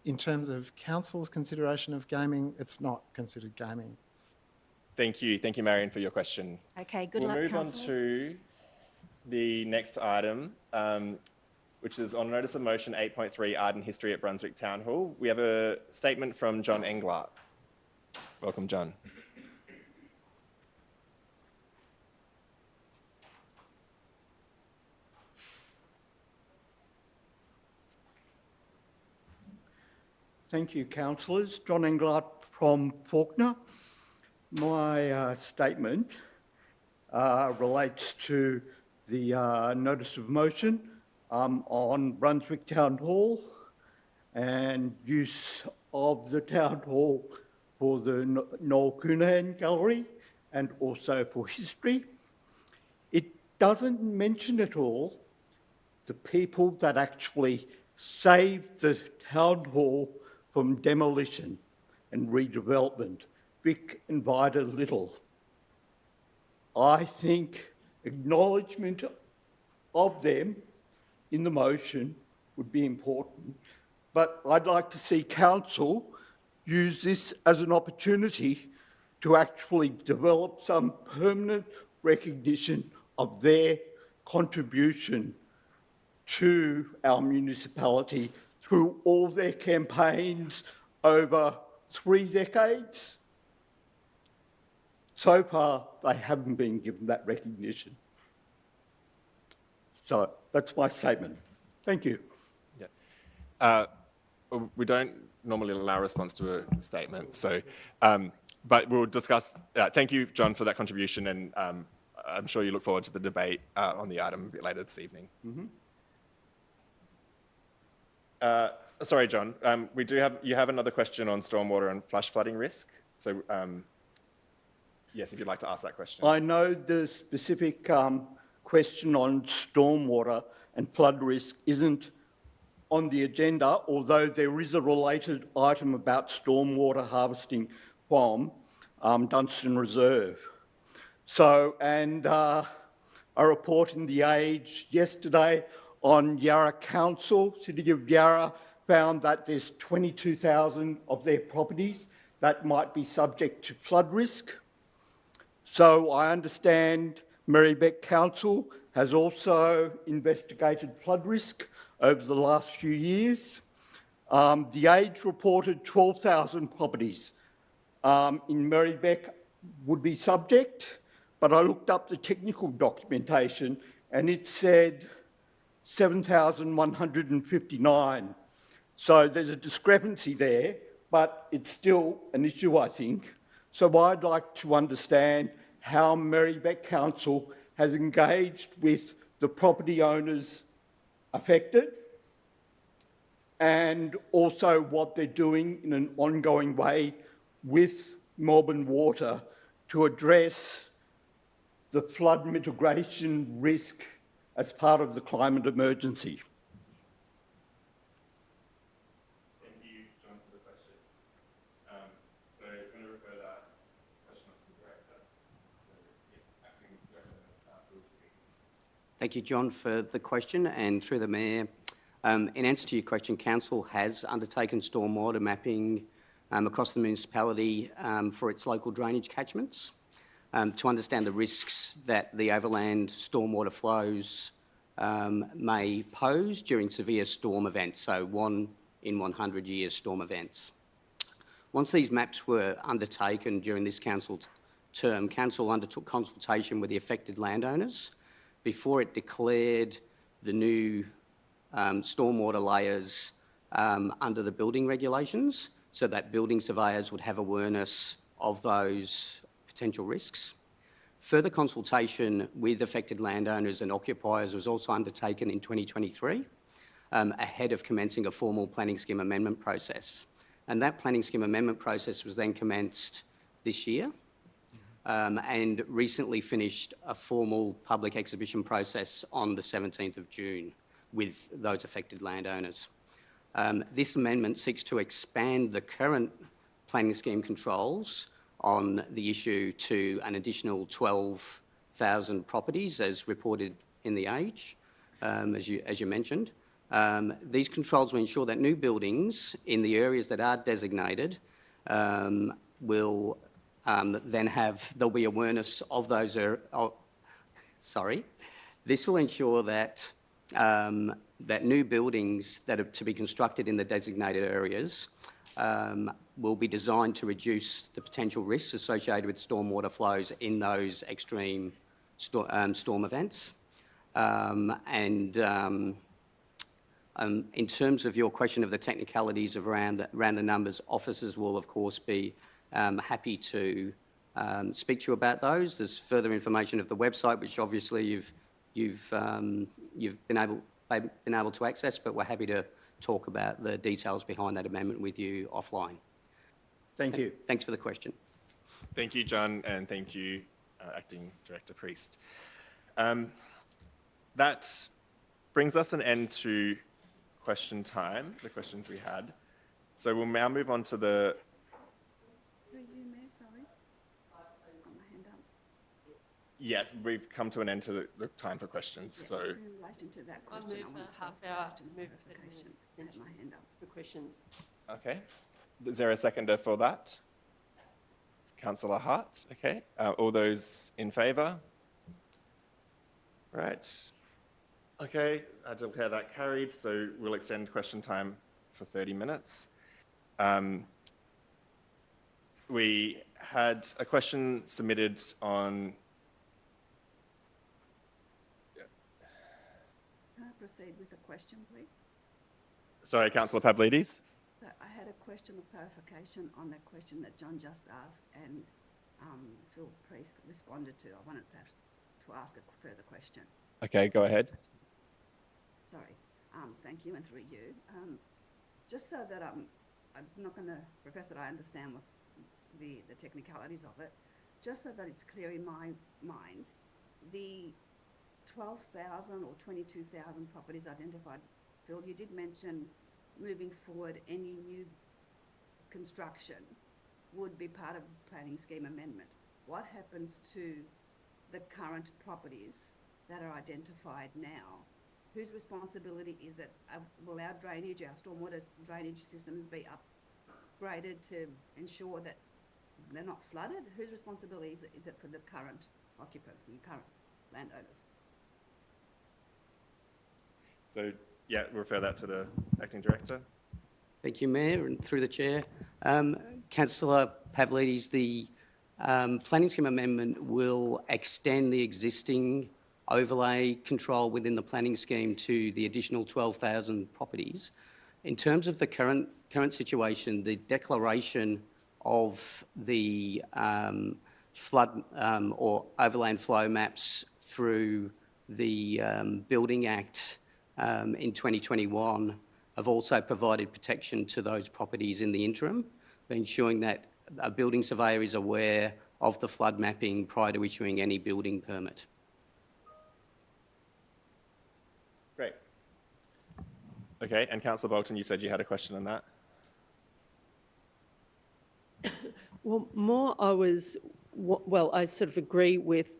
in terms of council's consideration of gaming, it's not considered gaming. Thank you, Marion, for your question. Okay, good We'll luck, move on councillor. to the next item, which is on Notice of Motion 8.3, Art and History at Brunswick Town Hall. We have a statement from John Englert. Welcome, John. Thank you, councillors. John Englert from Faulkner. My statement relates to the notice of motion on Brunswick Town Hall and use of the Town Hall for the Noel Coonahan Gallery and also for history. It doesn't mention at all the people that actually saved the Town Hall from demolition and redevelopment, Vic and Vida Little. I think acknowledgement of them in the motion would be important, but I'd like to see council use this as an opportunity to actually develop some permanent recognition of their contribution to our municipality through all their campaigns over 3 decades. So far, they haven't been given that recognition. So that's my statement. Thank you. Yeah. We don't normally allow response to a statement, so, but we'll discuss. Thank you, John, for that contribution, and I'm sure you look forward to the debate on the item a bit later this evening. Sorry, John. You have another question on stormwater and flash flooding risk. So, yes, if you'd like to ask that question. I know the specific question on stormwater and flood risk isn't on the agenda, although there is a related item about stormwater harvesting from Dunstan Reserve. So, and a report in The Age yesterday on Yarra Council, City of Yarra, found that there's 22,000 of their properties that might be subject to flood risk. So I understand Merri-bek Council has also investigated flood risk over the last few years. The Age reported 12,000 properties in Merri-bek would be subject, but I looked up the technical documentation and it said 7,159. So there's a discrepancy there, but it's still an issue, I think. So I'd like to understand how Merri-bek Council has engaged with the property owners affected and also what they're doing in an ongoing way with Melbourne Water to address the flood mitigation risk as part of the climate emergency. Thank you, John, for the question. So I'm going to refer that question on to the Director. So, yeah, Acting Director, please. Thank you, John, for the question, and through the Mayor. In answer to your question, Council has undertaken stormwater mapping across the municipality for its local drainage catchments to understand the risks that the overland stormwater flows may pose during severe storm events, so 1 in 100 year storm events. Once these maps were undertaken during this council term, Council undertook consultation with the affected landowners before it declared the new stormwater layers under the building regulations, so that building surveyors would have awareness of those potential risks. Further consultation with affected landowners and occupiers was also undertaken in 2023 ahead of commencing a formal planning scheme amendment process. And that planning scheme amendment process was then commenced this year and recently finished a formal public exhibition process on the 17th of June with those affected landowners. This amendment seeks to expand the current planning scheme controls on the issue to an additional 12,000 properties as reported in The Age, as you mentioned. These controls will ensure that new buildings in the areas that are designated will then there'll be awareness of those, This will ensure that that new buildings that are to be constructed in the designated areas will be designed to reduce the potential risks associated with stormwater flows in those extreme storm events. In terms of your question of the technicalities around the numbers, officers will of course be happy to speak to you about those. There's further information of the website, which obviously you've been able to access, but we're happy to talk about the details behind that amendment with you offline. Thank you. Thanks for the question. Thank you, John, and thank you, Acting Director Priest. That brings us an end to question time, the questions we had. So we'll now move on to the... Yes, we've come to an end to the time for questions, so... In relation to that question, move I want for half to ask hour, a question move of for clarification. I have my hand up. For questions. Okay. Is there a seconder for that? Councillor Hart, okay. All those in favour? Right. Okay, I declare that carried, so we'll extend question time for 30 minutes. We had a question submitted on... Can I proceed with a question, please? Sorry, Councillor Pavlidis? So I had a question of clarification on that question that John just asked and Phil Priest responded to. I wanted perhaps to ask a further question. Okay, go ahead. Sorry. Thank you, and through you. Just so that I'm not going to profess that I understand what's the technicalities of it, just so that it's clear in my mind, the 12,000 or 22,000 properties identified, Phil, you did mention moving forward any new construction would be part of the planning scheme amendment. What happens to the current properties that are identified now? Whose responsibility is it? Will our drainage, our stormwater drainage systems be upgraded to ensure that they're not flooded? Whose responsibility is it for the current occupants and current landowners? So, yeah, refer that to the Acting Director. Thank you, Mayor, and through the Chair. Councillor Pavlidis, the planning scheme amendment will extend the existing overlay control within the planning scheme to the additional 12,000 properties. In terms of the current situation, the declaration of the flood or overland flow maps through the Building Act in 2021 have also provided protection to those properties in the interim, ensuring that a building surveyor is aware of the flood mapping prior to issuing any building permit. Great. Okay, and Councillor Bolton, you said you had a question on that? Well, I sort of agree with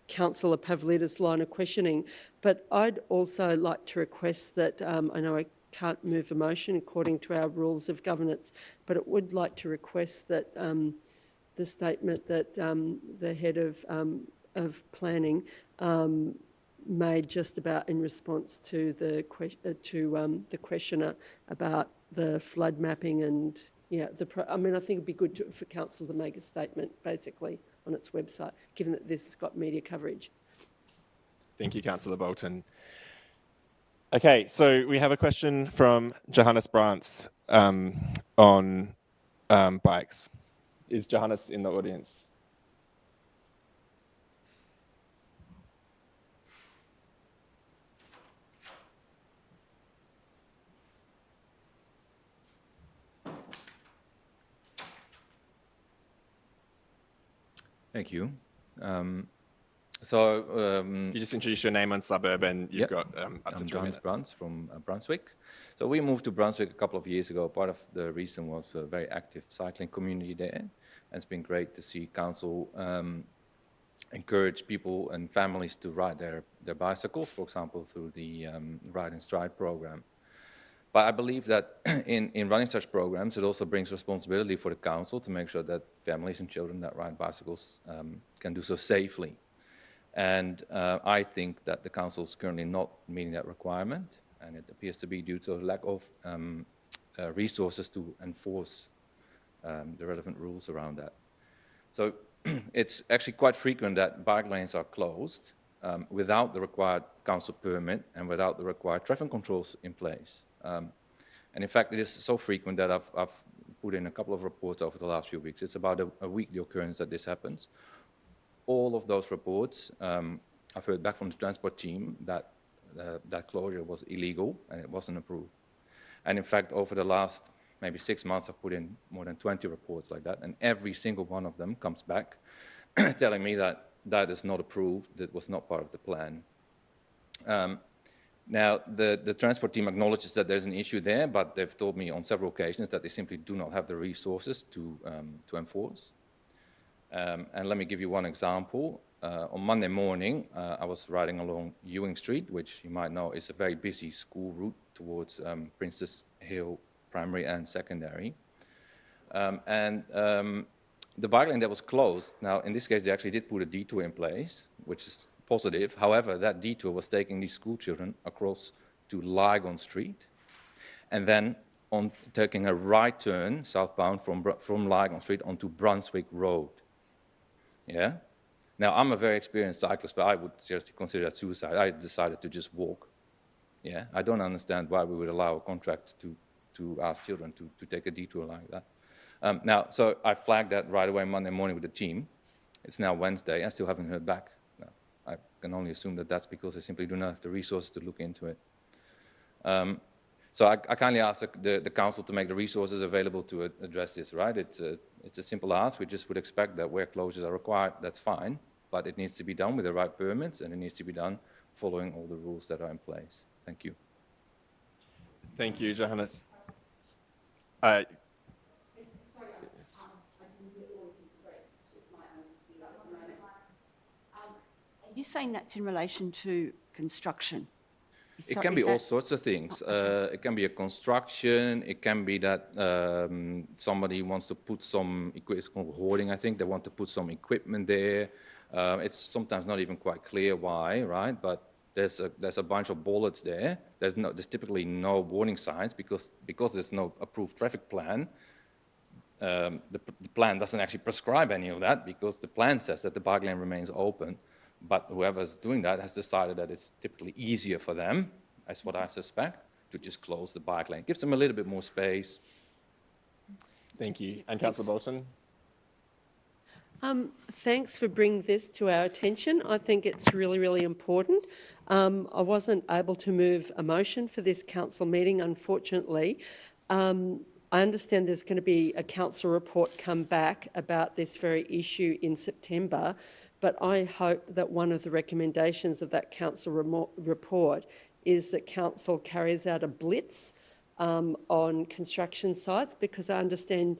Councillor Pavlidis' line of questioning, but I'd also like to request that, I know I can't move a motion according to our rules of governance, but I would like to request that the statement that the head of planning made just about in response to the questioner about the flood mapping and I think it'd be good for council to make a statement basically on its website, given that this has got media coverage. Thank you, Councillor Bolton. Okay, so we have a question from Johannes Brants on bikes. Is Johannes in the audience? Thank you. You just introduce your name and suburb, and you've got up to 3 minutes. I'm Johannes Brants from Brunswick. So we moved to Brunswick a couple of years ago. Part of the reason was a very active cycling community there. And it's been great to see council encourage people and families to ride their bicycles, for example, through the Ride and Stride program. But I believe that in running such programs, it also brings responsibility for the council to make sure that families and children that ride bicycles can do so safely. And I think that the council is currently not meeting that requirement, and it appears to be due to a lack of resources to enforce the relevant rules around that. So it's actually quite frequent that bike lanes are closed without the required council permit and without the required traffic controls in place. And in fact, it is so frequent that I've put in a couple of reports over the last few weeks. It's about a weekly occurrence that this happens. All of those reports, I've heard back from the transport team that that closure was illegal and it wasn't approved. And in fact, over the last maybe 6 months, I've put in more than 20 reports like that, and every single one of them comes back telling me that that is not approved, that was not part of the plan. Now, the transport team acknowledges that there's an issue there, but they've told me on several occasions that they simply do not have the resources to enforce. And let me give you one example. On Monday morning, I was riding along Ewing Street, which you might know is a very busy school route towards Princess Hill Primary and Secondary. The bike lane that was closed, now in this case they actually did put a detour in place, which is positive. However, that detour was taking these school children across to Lygon Street and then on taking a right turn southbound from Lygon Street onto Brunswick Road. Yeah? Now, I'm a very experienced cyclist, but I would seriously consider that suicide. I decided to just walk. Yeah? I don't understand why we would allow a contract to ask children to take a detour like that. Now, so I flagged that right away Monday morning with the team. It's now Wednesday. I still haven't heard back. No, I can only assume that that's because they simply do not have the resources to look into it. So I kindly ask the council to make the resources available to address this, right? It's a simple ask. We just would expect that where closures are required, that's fine, but it needs to be done with the right permits and it needs to be done following all the rules that are in place. Thank you. Thank you, Johannes. Are you saying that's in relation to construction? It can be all sorts of things. It can be a construction. It can be that somebody wants to put some equipment, it's called hoarding, I think. They want to put some equipment there. It's sometimes not even quite clear why, right? But there's a bunch of bullets there. There's typically no warning signs because there's no approved traffic plan. The plan doesn't actually prescribe any of that because the plan says that the bike lane remains open. But whoever's doing that has decided that it's typically easier for them, that's what I suspect, to just close the bike lane. Gives them a little bit more space. Thank you. And Councillor Bolton? Thanks for bringing this to our attention. I think it's really, really important. I wasn't able to move a motion for this council meeting, unfortunately. I understand there's going to be a council report come back about this very issue in September. But I hope that one of the recommendations of that council report is that council carries out a blitz on construction sites, because I understand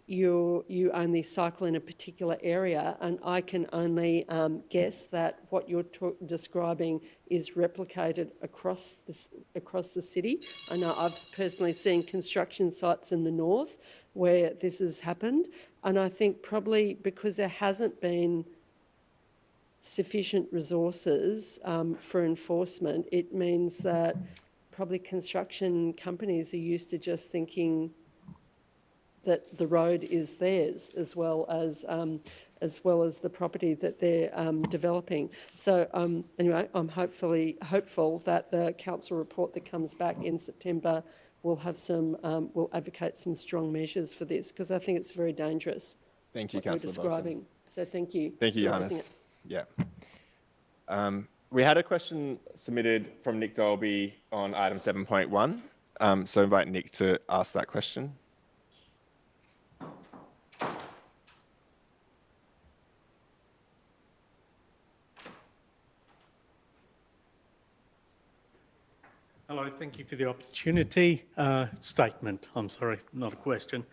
you only cycle in a particular area, and I can only guess that what you're describing is replicated across the city. I know I've personally seen construction sites in the north where this has happened, and I think probably because there hasn't been sufficient resources for enforcement, it means that probably construction companies are used to just thinking that the road is theirs as well as the property that they're developing. So anyway, I'm hopeful that the council report that comes back in September will have will advocate some strong measures for this, because I think it's very dangerous. Thank you, Councillor Councillor Bolton. describing. So thank you. Thank you, Johannes. Yeah. We had a question submitted from Nick Dolby on item 7.1. So invite Nick to ask that question. Hello, thank you for the opportunity. Statement, I'm sorry, not a question.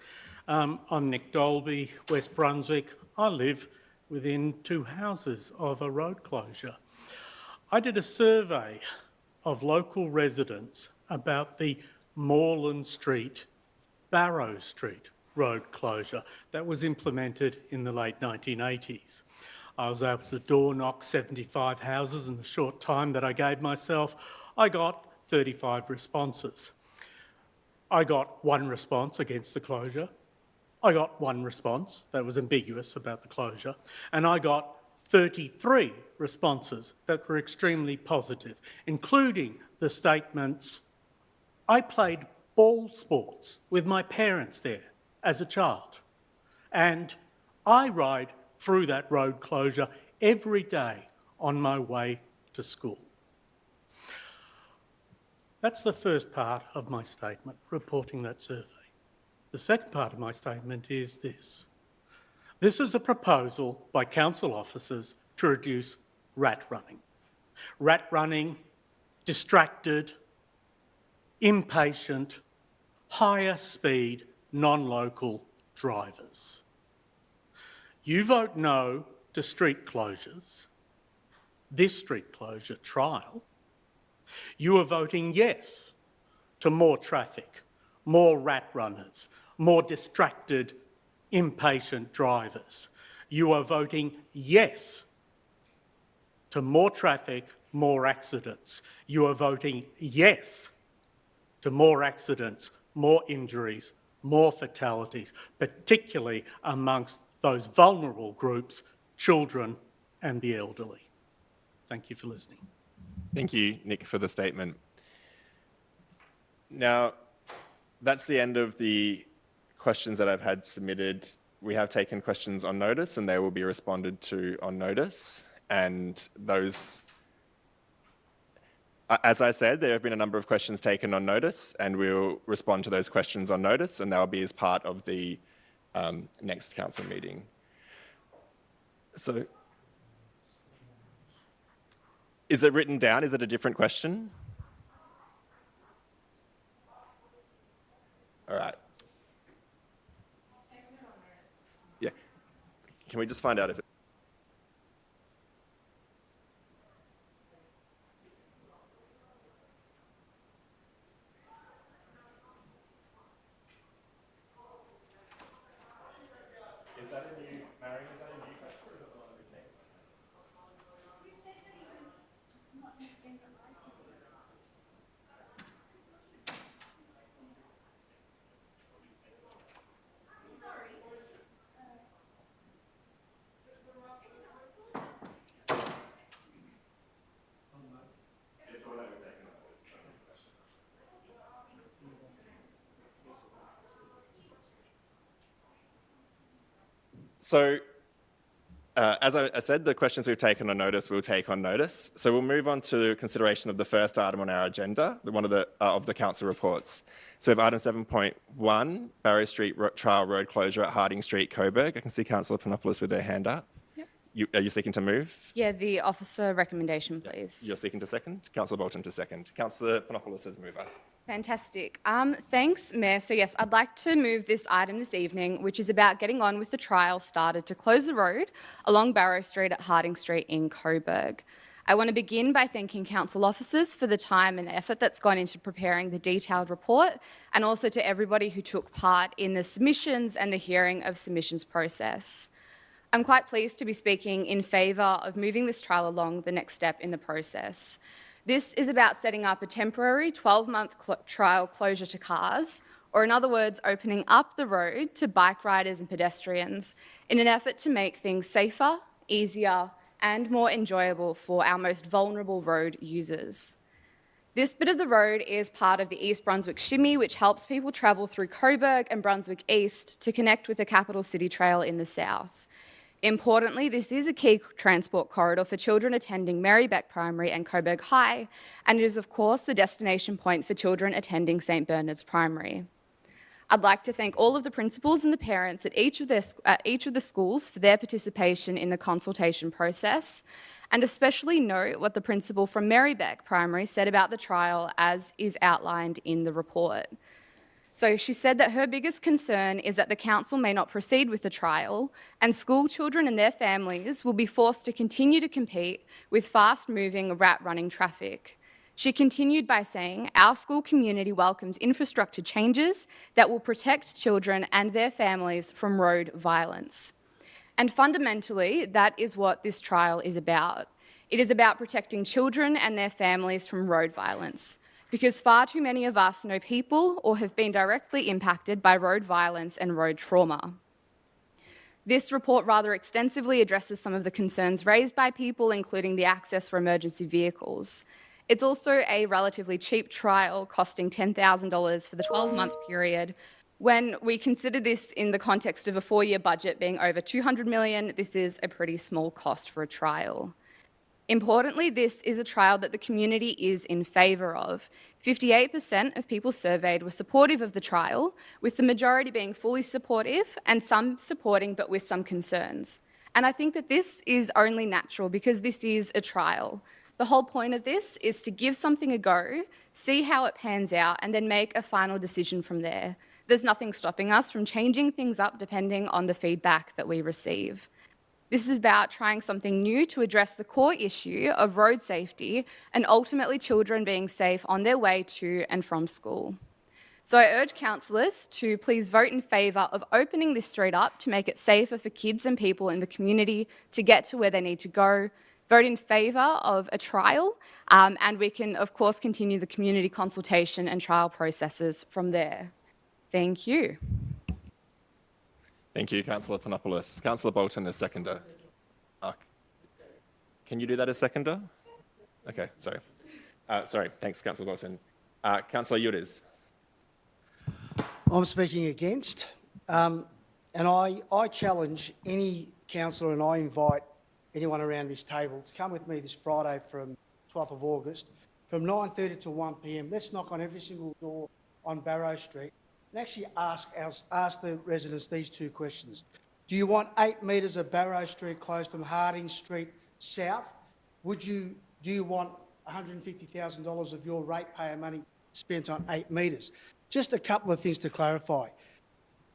I'm Nick Dolby, West Brunswick. I live within 2 houses of a road closure. I did a survey of local residents about the Moreland Street, Barrow Street road closure that was implemented in the late 1980s. I was able to door knock 75 houses in the short time that I gave myself. I got 35 responses. I got 1 response against the closure. I got 1 response that was ambiguous about the closure, and I got 33 responses that were extremely positive, including the statements, I played ball sports with my parents there. as a child. And I ride through that road closure every day on my way to school. That's the first part of my statement, reporting that survey. The second part of my statement is this. This is a proposal by council officers to reduce rat running. Rat running, distracted, impatient, higher speed, non-local drivers. You vote no to street closures, this street closure trial. You are voting yes to more traffic, more rat runners, more distracted, impatient drivers. You are voting yes to more traffic, more accidents. You are voting yes to more accidents, more injuries, more fatalities, particularly amongst those vulnerable groups, children and the elderly. Thank you for listening. Thank you, Nick, for the statement. Now, that's the end of the questions that I've had submitted. We have taken questions on notice and they will be responded to on notice. And those, as I said, there have been a number of questions taken on notice and we'll respond to those questions on notice and they'll be as part of the next council meeting. So, is it written down? Is it a different question? All right. Yeah. Can we just find out if it... Is that a new, Marion, is that a new question or is it the one that we take? So, as I said, the questions we've taken on notice, we'll take on notice. So we'll move on to consideration of the first item on our agenda, one of the council reports. So we have item 7.1, Barrow Street trial road closure at Harding Street, Coburg. I can see Councillor Panopoulos with their hand up. Yep. Are you seeking to move? Yeah, the officer recommendation, please. You're seeking to second? Councillor Bolton to second. Councillor Panopoulos as mover. Fantastic. Thanks, Mayor. So yes, I'd like to move this item this evening, which is about getting on with the trial started to close the road along Barrow Street at Harding Street in Coburg. I want to begin by thanking council officers for the time and effort that's gone into preparing the detailed report, and also to everybody who took part in the submissions and the hearing of submissions process. I'm quite pleased to be speaking in favour of moving this trial along the next step in the process. This is about setting up a temporary 12-month trial closure to cars, or in other words, opening up the road to bike riders and pedestrians in an effort to make things safer, easier and more enjoyable for our most vulnerable road users. This bit of the road is part of the East Brunswick Shimmy, which helps people travel through Coburg and Brunswick East to connect with the Capital City Trail in the south. Importantly, this is a key transport corridor for children attending Merri-bek Primary and Coburg High, and it is of course the destination point for children attending St Bernard's Primary. I'd like to thank all of the principals and the parents at each of the schools for their participation in the consultation process, and especially note what the principal from Merri-bek Primary said about the trial as is outlined in the report. So she said that her biggest concern is that the council may not proceed with the trial and school children and their families will be forced to continue to compete with fast-moving, rat-running traffic. She continued by saying, our school community welcomes infrastructure changes that will protect children and their families from road violence. And fundamentally, that is what this trial is about. It is about protecting children and their families from road violence, because far too many of us know people or have been directly impacted by road violence and road trauma. This report rather extensively addresses some of the concerns raised by people, including the access for emergency vehicles. It's also a relatively cheap trial, costing $10,000 for the 12-month period, When we consider this in the context of a 4-year budget being over $200 million, this is a pretty small cost for a trial. Importantly, this is a trial that the community is in favour of. 58% of people surveyed were supportive of the trial, with the majority being fully supportive and some supporting but with some concerns. And I think that this is only natural because this is a trial. The whole point of this is to give something a go, see how it pans out, and then make a final decision from there. There's nothing stopping us from changing things up depending on the feedback that we receive. This is about trying something new to address the core issue of road safety and ultimately children being safe on their way to and from school. So I urge councillors to please vote in favour of opening this street up to make it safer for kids and people in the community to get to where they need to go. Vote in favour of a trial, and we can, of course, continue the community consultation and trial processes from there. Thank you. Thank you, Councillor Panopoulos. Councillor Bolton as seconder. Can you do that as seconder? Okay, sorry. Sorry, thanks, Councillor Bolton. Councillor Yudis. I'm speaking against, and I challenge any councillor and I invite anyone around this table to come with me this Friday from 12th of August from 9:30 to 1 p.m. Let's knock on every single door on Barrow Street and actually ask the residents these two questions. Do you want 8 metres of Barrow Street closed from Harding Street south? Do you want $150,000 of your ratepayer money spent on 8 metres? Just a couple of things to clarify.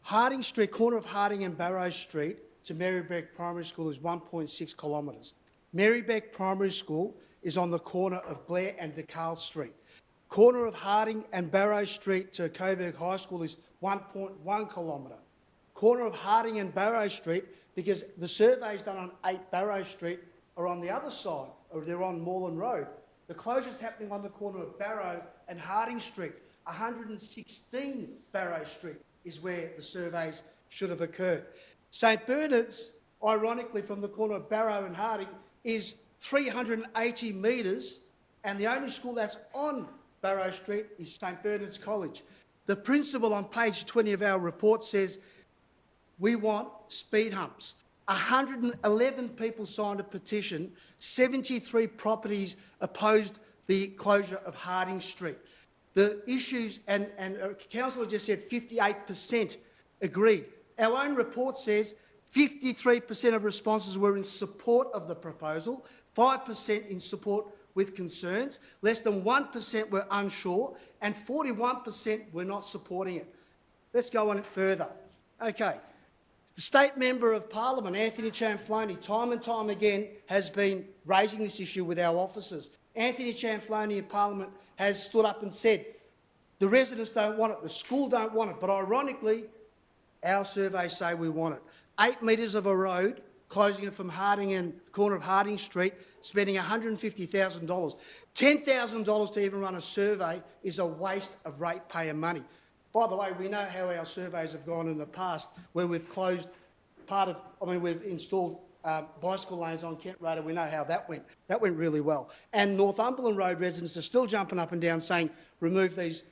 Harding Street, corner of Harding and Barrow Street to Merri-bek Primary School is 1.6 kilometres. Merri-bek Primary School is on the corner of Blair and DeCarl Street. Corner of Harding and Barrow Street to Coburg High School is 1.1 kilometre. Corner of Harding and Barrow Street, because the surveys done on 8 Barrow Street are on the other side, or they're on Moreland Road. The closure's happening on the corner of Barrow and Harding Street. 116 Barrow Street is where the surveys should have occurred. St Bernard's, ironically, from the corner of Barrow and Harding, is 380 metres, and the only school that's on Barrow Street is St Bernard's College. The principal on page 20 of our report says, we want speed humps. 111 people signed a petition, 73 properties opposed the closure of Harding Street. The issues, and Councillor just said 58% agreed. Our own report says 53% of responses were in support of the proposal, 5% in support with concerns, less than 1% were unsure, and 41% were not supporting it. Let's go on further. Okay. The State Member of Parliament, Anthony Cianfloni, time and time again has been raising this issue with our officers. Anthony Cianfloni in Parliament has stood up and said, the residents don't want it, the school don't want it, but ironically, our surveys say we want it. 8 metres of a road, closing it from Harding and corner of Harding Street, spending $150,000. $10,000 to even run a survey is a waste of ratepayer money. By the way, we know how our surveys have gone in the past, where we've closed we've installed bicycle lanes on Kent Road, and we know how that went. That went really well. And Northumberland Road residents are still jumping up and down saying, remove these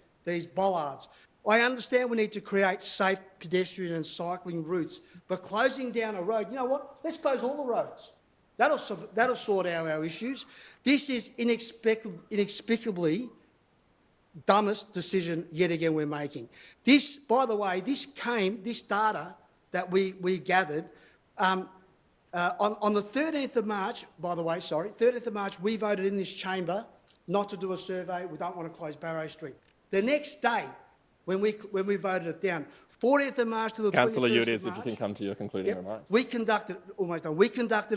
bollards. I understand we need to create safe pedestrian and cycling routes, but closing down a road, you know what? Let's close all the roads. That'll sort out our issues. This is inexplicably dumbest decision yet again we're making. This, by the way, this data that we gathered on the 13th of March, 13th of March, we voted in this chamber not to do a survey. We don't want to close Barrow Street. The next day, when we voted it down, 40th of March to the 21st Councillor of March. Yudis, if you can come to your concluding remarks. We conducted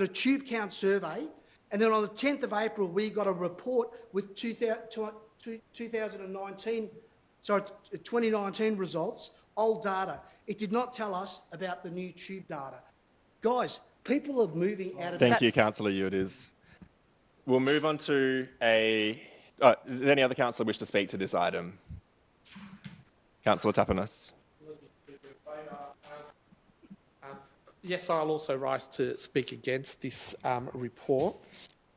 a tube count survey, and then on the 10th of April, we got a report with 2019 results, old data. It did not tell us about the new tube data. Guys, people are moving out of... Thank you, Councillor Yudis. We'll move on to does any other councillor wish to speak to this item? Councillor Tapanos. Yes, I'll also rise to speak against this report.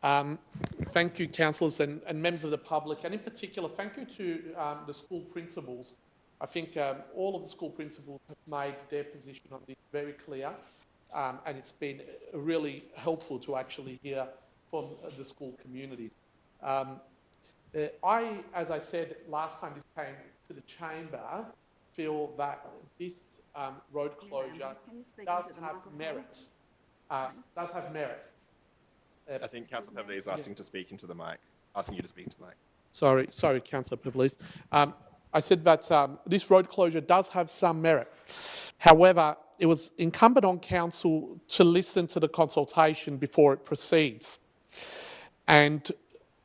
Thank you, councillors and members of the public, and in particular, thank you to the school principals I think all of the school principals have made their position on this very clear, and it's been really helpful to actually hear from the school communities. As I said last time this came to the chamber, feel that this road closure does have merit. I think Councillor Pavley is asking to speak into the mic, asking you to speak into the mic. Sorry, Councillor Pavlis. I said that this road closure does have some merit. However, it was incumbent on council to listen to the consultation before it proceeds. And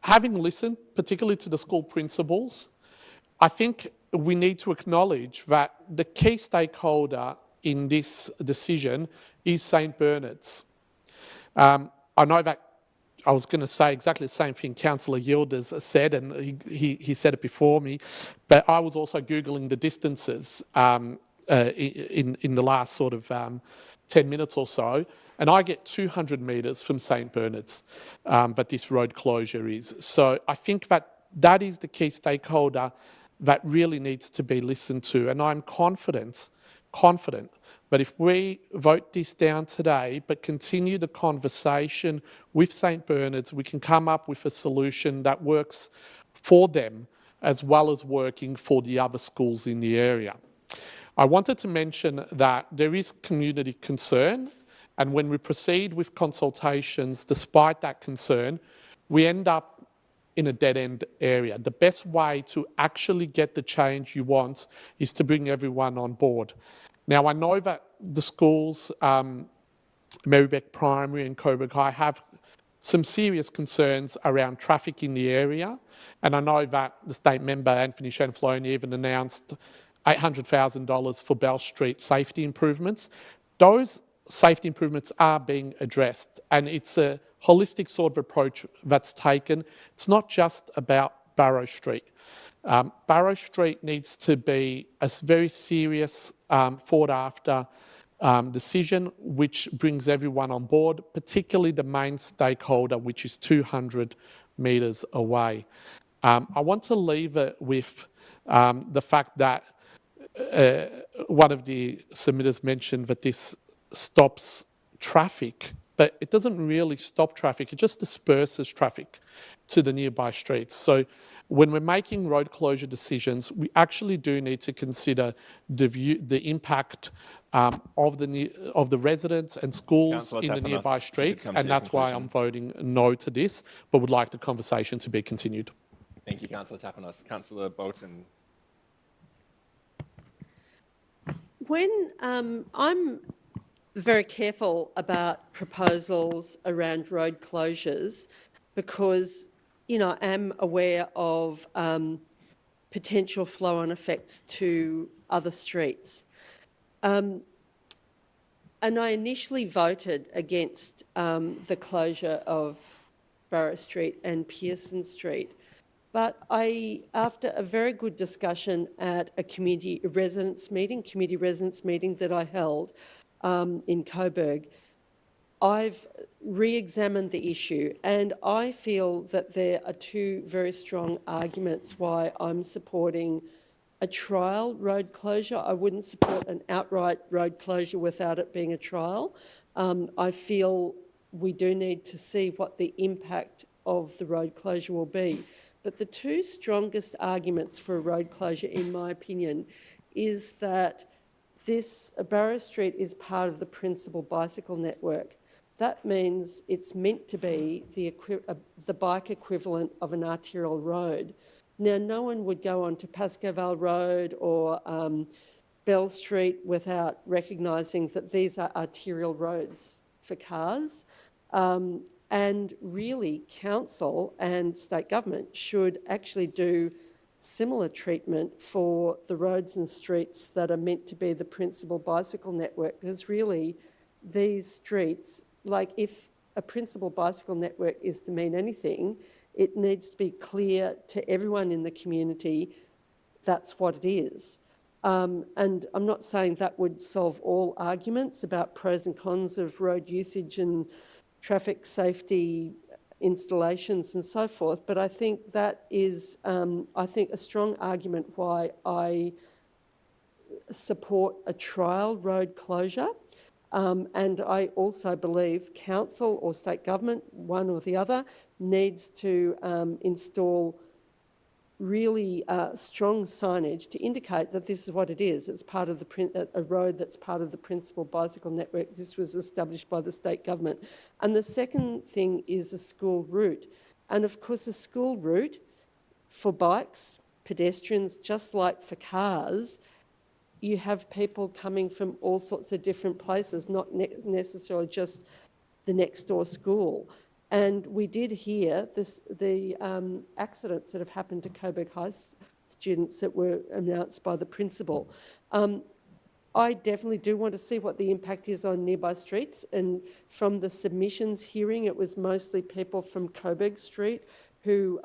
having listened, particularly to the school principals, I think we need to acknowledge that the key stakeholder in this decision is St Bernard's. I know that I was going to say exactly the same thing Councillor Yildiz said, and he said it before me, but I was also Googling the distances in the last sort of 10 minutes or so, and I get 200 metres from St Bernard's, but this road closure is. So I think that is the key stakeholder that really needs to be listened to, and I'm confident but if we vote this down today, but continue the conversation with St Bernard's, we can come up with a solution that works for them as well as working for the other schools in the area. I wanted to mention that there is community concern, and when we proceed with consultations, despite that concern, we end up in a dead-end area. The best way to actually get the change you want is to bring everyone on board. Now, I know that the schools, Merri-bek Primary and Coburg High, have some serious concerns around traffic in the area, and I know that the state member, Anthony Shanfloni, even announced $800,000 for Bell Street safety improvements. Those safety improvements are being addressed, and it's a holistic sort of approach that's taken. It's not just about Barrow Street. Barrow Street needs to be a very serious, thought-after decision which brings everyone on board, particularly the main stakeholder, which is 200 metres away. I want to leave it with the fact that one of the submitters mentioned that this stops traffic, but it doesn't really stop traffic, it just disperses traffic to the nearby streets. So when we're making road closure decisions, we actually do need to consider the impact of the residents and schools Councillor in the Tapanos, nearby streets, and that's why I'm voting no to this, but would like the conversation to be continued. Thank you, Councillor Tapanos. Councillor Bolton. When I'm very careful about proposals around road closures because, you know, I am aware of potential flow-on effects to other streets. And I initially voted against the closure of Barrow Street and Pearson Street. But after a very good discussion at a community residents meeting that I held in Coburg, I've re-examined the issue, and I feel that there are two very strong arguments why I'm supporting a trial road closure. I wouldn't support an outright road closure without it being a trial. I feel we do need to see what the impact of the road closure will be. But the two strongest arguments for a road closure, in my opinion, is that this Barrow Street is part of the principal bicycle network. That means it's meant to be the bike equivalent of an arterial road. Now, no one would go on to Pascoe Road or Bell Street without recognising that these are arterial roads for cars. And really, council and state government should actually do similar treatment for the roads and streets that are meant to be the principal bicycle network, because really these streets, like if a principal bicycle network is to mean anything, it needs to be clear to everyone in the community that's what it is. And I'm not saying that would solve all arguments about pros and cons of road usage and traffic safety installations and so forth, but I think that is, a strong argument why I support a trial road closure. And I also believe council or state government, one or the other, needs to install really strong signage to indicate that this is what it is. It's part of a road that's part of the principal bicycle network. This was established by the state government. And the second thing is a school route. And of course, a school route for bikes, pedestrians, just like for cars, you have people coming from all sorts of different places, not necessarily just the next door school. And we did hear the accidents that have happened to Coburg High students that were announced by the principal. I definitely do want to see what the impact is on nearby streets. And from the submissions hearing, it was mostly people from Coburg Street who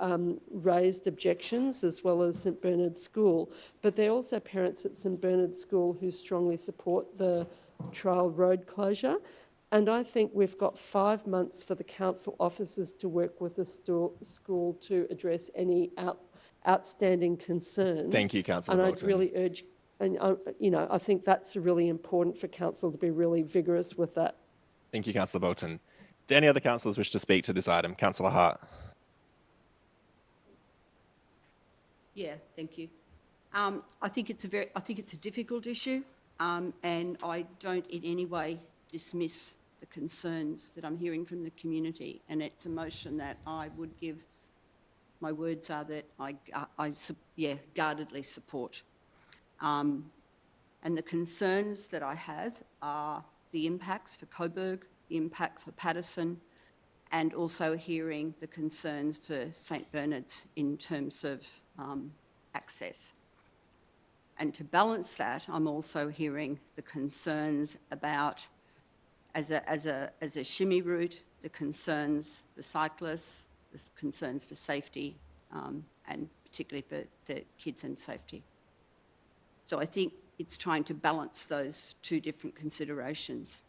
raised objections, as well as St Bernard's School. But there are also parents at St Bernard's School who strongly support the trial road closure. And I think we've got 5 months for the council officers to work with the school to address any outstanding concerns. Thank you, Councillor And Bolton. I'd really urge, and I think that's really important for council to be really vigorous with that. Thank you, Councillor Bolton. Do any other councillors wish to speak to this item? Councillor Hart. Yeah, thank you. I think it's a difficult issue, and I don't in any way dismiss the concerns that I'm hearing from the community, and it's a motion that I would give. My words are that I guardedly support. And the concerns that I have are the impacts for Coburg, the impact for Paterson, and also hearing the concerns for St Bernard's in terms of access. And to balance that, I'm also hearing the concerns about, as a shimmy route, the concerns for cyclists, the concerns for safety, and particularly for the kids and safety. So I think it's trying to balance those two different considerations.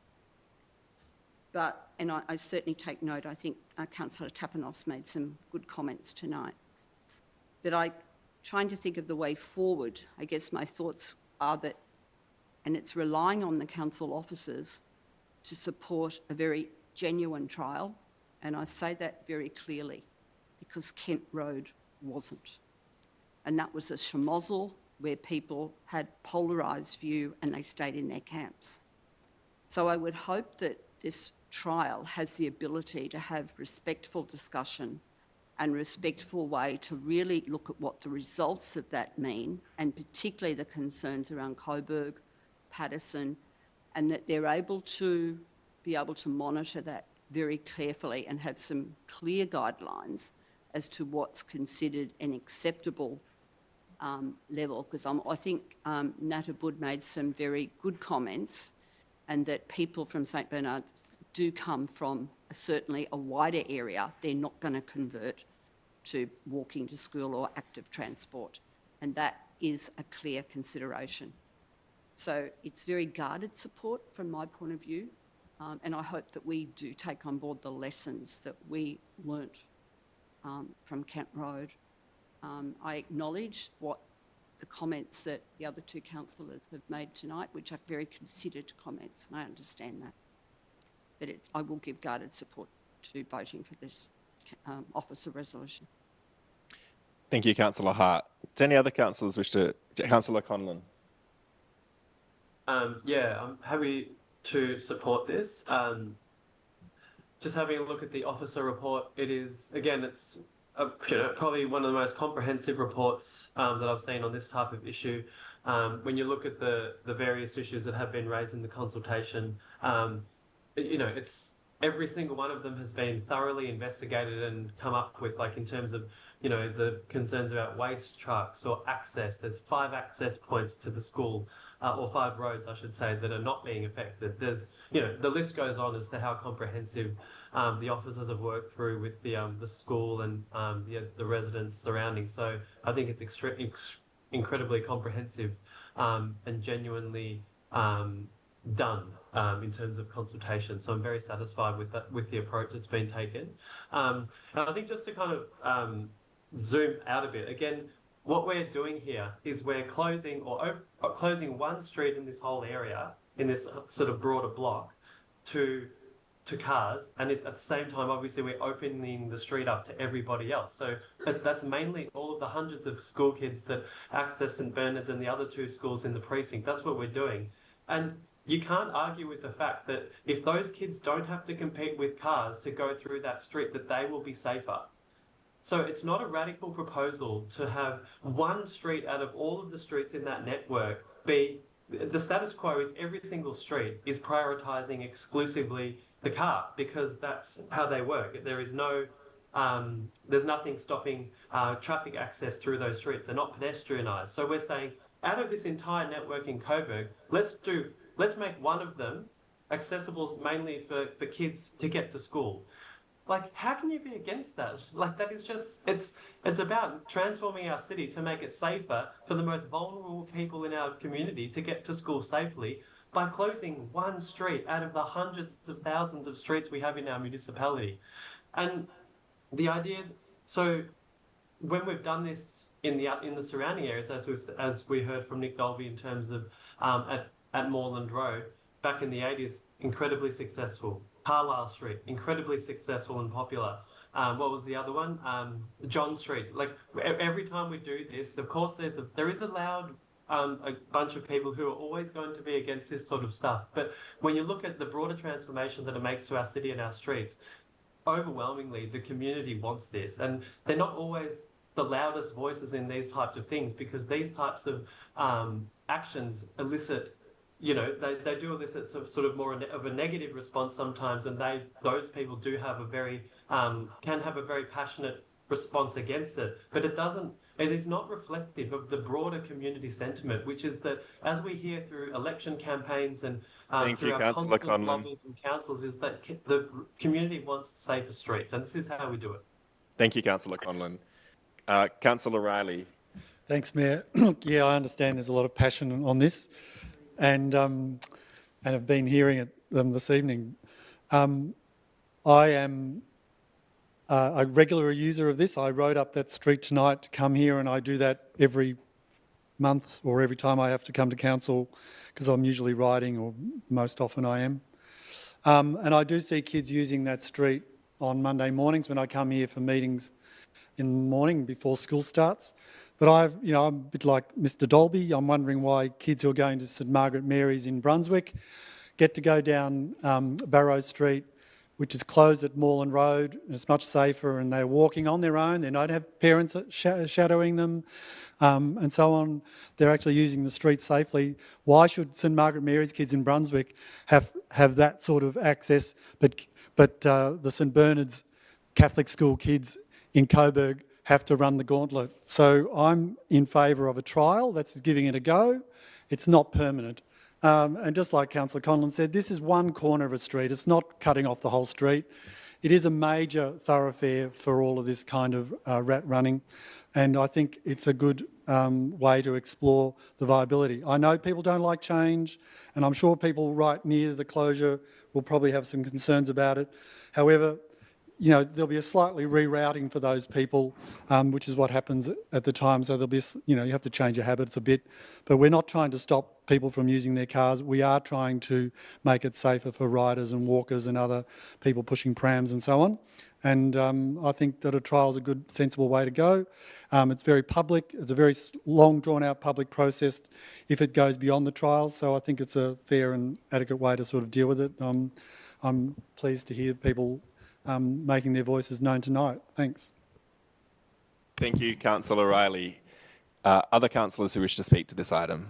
But, and I certainly take note, I think Councillor Tapanos made some good comments tonight. But trying to think of the way forward, I guess my thoughts are that, and it's relying on the council officers to support a very genuine trial, and I say that very clearly, because Kent Road wasn't. And that was a schmozzle where people had polarised view and they stayed in their camps. So I would hope that this trial has the ability to have respectful discussion and respectful way to really look at what the results of that mean, and particularly the concerns around Coburg, Paterson, and that they're able to monitor that very carefully and have some clear guidelines as to what's considered an acceptable level. Because I think Nata Bood made some very good comments, and that people from St Bernard do come from certainly a wider area. They're not going to convert to walking to school or active transport, and that is a clear consideration. So it's very guarded support from my point of view, and I hope that we do take on board the lessons that we learnt from Kent Road. I acknowledge what the comments that the other two councillors have made tonight, which are very considered comments, and I understand that. But I will give guarded support to voting for this officer resolution. Thank you, Councillor Hart. Do any other councillors wish to? Councillor Conlon. Yeah, I'm happy to support this. Just having a look at the officer report, it is, again, it's probably one of the most comprehensive reports that I've seen on this type of issue. When you look at the various issues that have been raised in the consultation, it's every single one of them has been thoroughly investigated and come up with, like, in terms of, the concerns about waste trucks or access. There's 5 access points to the school, or 5 roads, I should say, that are not being affected. There's, the list goes on as to how comprehensive the officers have worked through with the school and the residents surrounding. So I think it's incredibly comprehensive and genuinely done in terms of consultation. So I'm very satisfied with that, with the approach that's been taken. And I think just to kind of zoom out a bit, again, what we're doing here is we're closing closing one street in this whole area, in this sort of broader block, to cars, and at the same time, obviously, we're opening the street up to everybody else. So that's mainly all of the hundreds of school kids that access St Bernard's and the other two schools in the precinct. That's what we're doing. And you can't argue with the fact that if those kids don't have to compete with cars to go through that street, that they will be safer. So it's not a radical proposal to have one street out of all of the streets in that network be, the status quo is every single street is prioritising exclusively the car, because that's how they work. There is no, there's nothing stopping traffic access through those streets. They're not pedestrianised. So we're saying, out of this entire network in Coburg, let's make one of them accessible mainly for kids to get to school. Like, how can you be against that? Like, that is just, it's about transforming our city to make it safer for the most vulnerable people in our community to get to school safely by closing one street out of the hundreds of thousands of streets we have in our municipality. And the idea, so when we've done this in the surrounding areas, as we heard from Nick Dolby in terms of at Moreland Road, back in the 80s, incredibly successful. Carlisle Street, incredibly successful and popular. What was the other one? John Street. Like, every time we do this, of course, there is a loud a bunch of people who are always going to be against this sort of stuff. But when you look at the broader transformation that it makes to our city and our streets, overwhelmingly the community wants this, and they're not always the loudest voices in these types of things, because these types of actions elicit, you know, they do elicit sort of more of a negative response sometimes, and those people do have a very can have a very passionate response against it. But it is not reflective of the broader community sentiment, which is that, as we hear through election campaigns and through our constant lobbying from councils, is that the community wants safer streets, and this is how we do it. Thank you, Councillor Conlon. Councillor Riley. Thanks, Mayor. Yeah, I understand there's a lot of passion on this, and I've been hearing it this evening. I am a regular user of this. I rode up that street tonight to come here, and I do that every month or every time I have to come to council, because I'm usually riding, or most often I am. And I do see kids using that street on Monday mornings when I come here for meetings in the morning before school starts. But I'm a bit like Mr. Dolby. I'm wondering why kids who are going to St Margaret Mary's in Brunswick get to go down Barrow Street, which is closed at Moreland Road, and it's much safer, and they're walking on their own. They don't have parents shadowing them, and so on. They're actually using the street safely. Why should St Margaret Mary's kids in Brunswick have that sort of access, but the St Bernard's Catholic school kids in Coburg have to run the gauntlet? So I'm in favour of a trial. That's giving it a go. It's not permanent. And just like Councillor Conlon said, this is one corner of a street. It's not cutting off the whole street. It is a major thoroughfare for all of this kind of rat running, and I think it's a good way to explore the viability. I know people don't like change, and I'm sure people right near the closure will probably have some concerns about it. However, there'll be a slightly rerouting for those people, which is what happens at the time. So there'll be, you have to change your habits a bit. But we're not trying to stop people from using their cars. We are trying to make it safer for riders and walkers and other people pushing prams and so on. And I think that a trial is a good, sensible way to go. It's very public. It's a very long, drawn-out public process if it goes beyond the trial. So I think it's a fair and adequate way to sort of deal with it. I'm pleased to hear people making their voices known tonight. Thanks. Thank you, Councillor Riley. Other councillors who wish to speak to this item?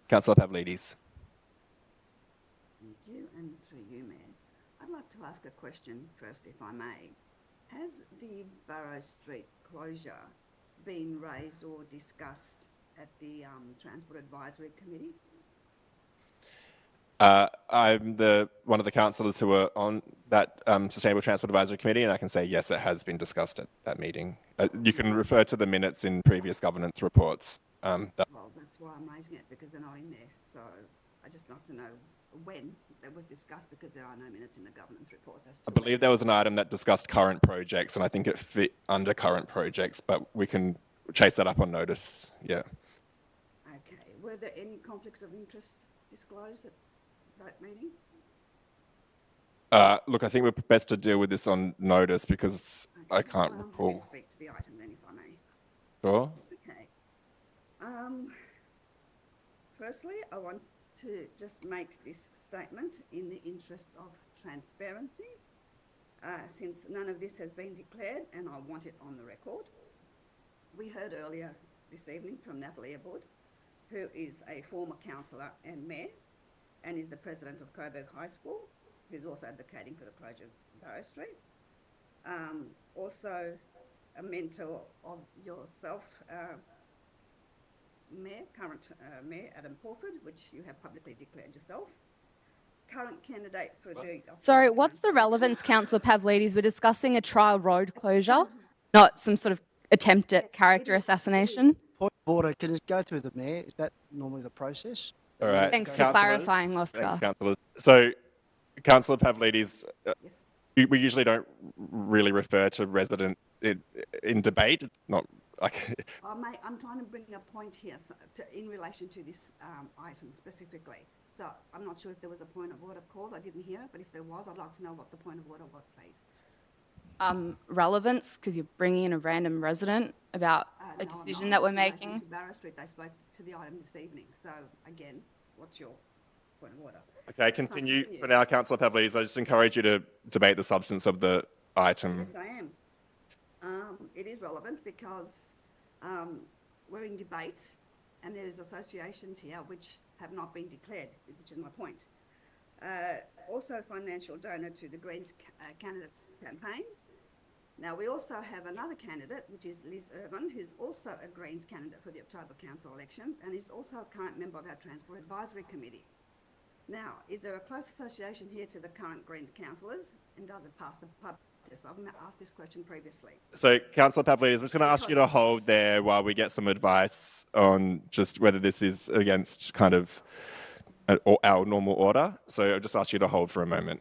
Councillor Pavlidis. Thank you, and through you, Mayor. I'd like to ask a question first, if I may. Has the Barrow Street closure been raised or discussed at the Transport Advisory Committee? I'm one of the councillors who are on that Sustainable Transport Advisory Committee, and I can say yes, it has been discussed at that meeting. You can refer to the minutes in previous governance reports. Well, that's why I'm raising it, because they're not in there. So I just like to know when that was discussed because there are no minutes in the governance report as to I believe there was an item that discussed current projects, and I think it fit under current projects, but we can chase that up on notice. Yeah. Okay. Were there any conflicts of interest disclosed at that meeting? Look, I think we're best to deal with this on notice because I can't I'm happy recall. to speak to the item then, if I may. Sure. Okay. Firstly, I want to just make this statement in the interest of transparency, since none of this has been declared and I want it on the record. We heard earlier this evening from Natalie Abboud, who is a former councillor and mayor and is the president of Coburg High School, who's also advocating for the closure of Barrow Street. Also a mentor of yourself, Mayor, current Mayor Adam Pawford, which you have publicly declared yourself. Current candidate for the... Sorry, what's the relevance, Councillor Pavlidis? We're discussing a trial road closure, not some sort of attempt at character assassination. Point of order, can it go through the Mayor? Is that normally the process? All right. Thanks for clarifying, Oscar. Thanks, councillors. So, Councillor Pavlidis, we usually don't really refer to resident in debate. It's not like... Mate, I'm trying to bring a point here in relation to this item specifically. So I'm not sure if there was a point of order called. I didn't hear it, but if there was, I'd like to know what the point of order was, please. Relevance, because you're bringing in a random resident about a decision that we're making. To Barrow Street, they spoke to the item this evening. So again, what's your point of order? Okay, continue for now, Councillor Pavlidis, but I just encourage you to debate the substance of the item. Yes, I am. It is relevant because we're in debate and there's associations here which have not been declared, which is my point. Also financial donor to the Greens candidates campaign. Now we also have another candidate, which is Liz Irvin, who's also a Greens candidate for the October council elections and is also a current member of our Transport Advisory Committee. Now, is there a close association here to the current Greens councillors and does it pass the pub test? I've asked this question previously. So, Councillor Pavlidis, I'm just going to ask you to hold there while we get some advice on just whether this is against kind of our normal order. So I'll just ask you to hold for a moment.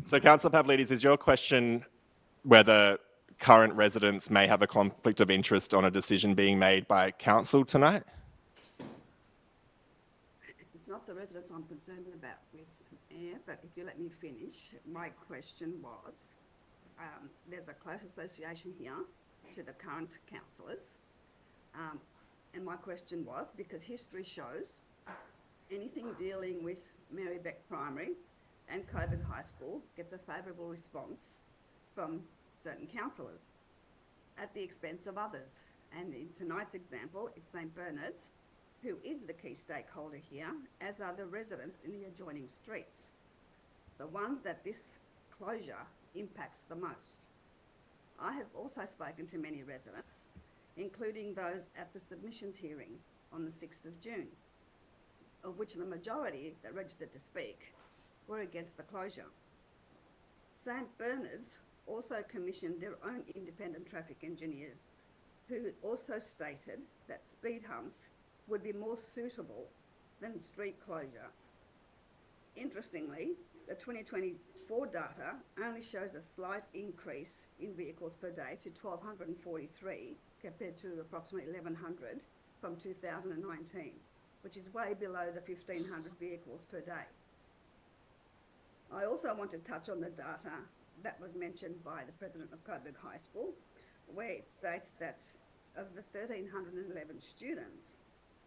So, Councillor Pavlidis, is your question whether current residents may have a conflict of interest on a decision being made by council tonight? It's not the residents I'm concerned about with air, but if you let me finish, my question was, there's a close association here to the current councillors, and my question was, because history shows anything dealing with Merri-bek Primary and Coburg High School gets a favourable response from certain councillors at the expense of others. And in tonight's example, it's St Bernard's, who is the key stakeholder here, as are the residents in the adjoining streets, the ones that this closure impacts the most. I have also spoken to many residents, including those at the submissions hearing on the 6th of June, of which the majority that registered to speak were against the closure. St Bernard's also commissioned their own independent traffic engineer, who also stated that speed humps would be more suitable than street closure. Interestingly, the 2024 data only shows a slight increase in vehicles per day to 1,243 compared to approximately 1,100 from 2019, which is way below the 1,500 vehicles per day. I also want to touch on the data that was mentioned by the president of Coburg High School, where it states that of the 1,311 students,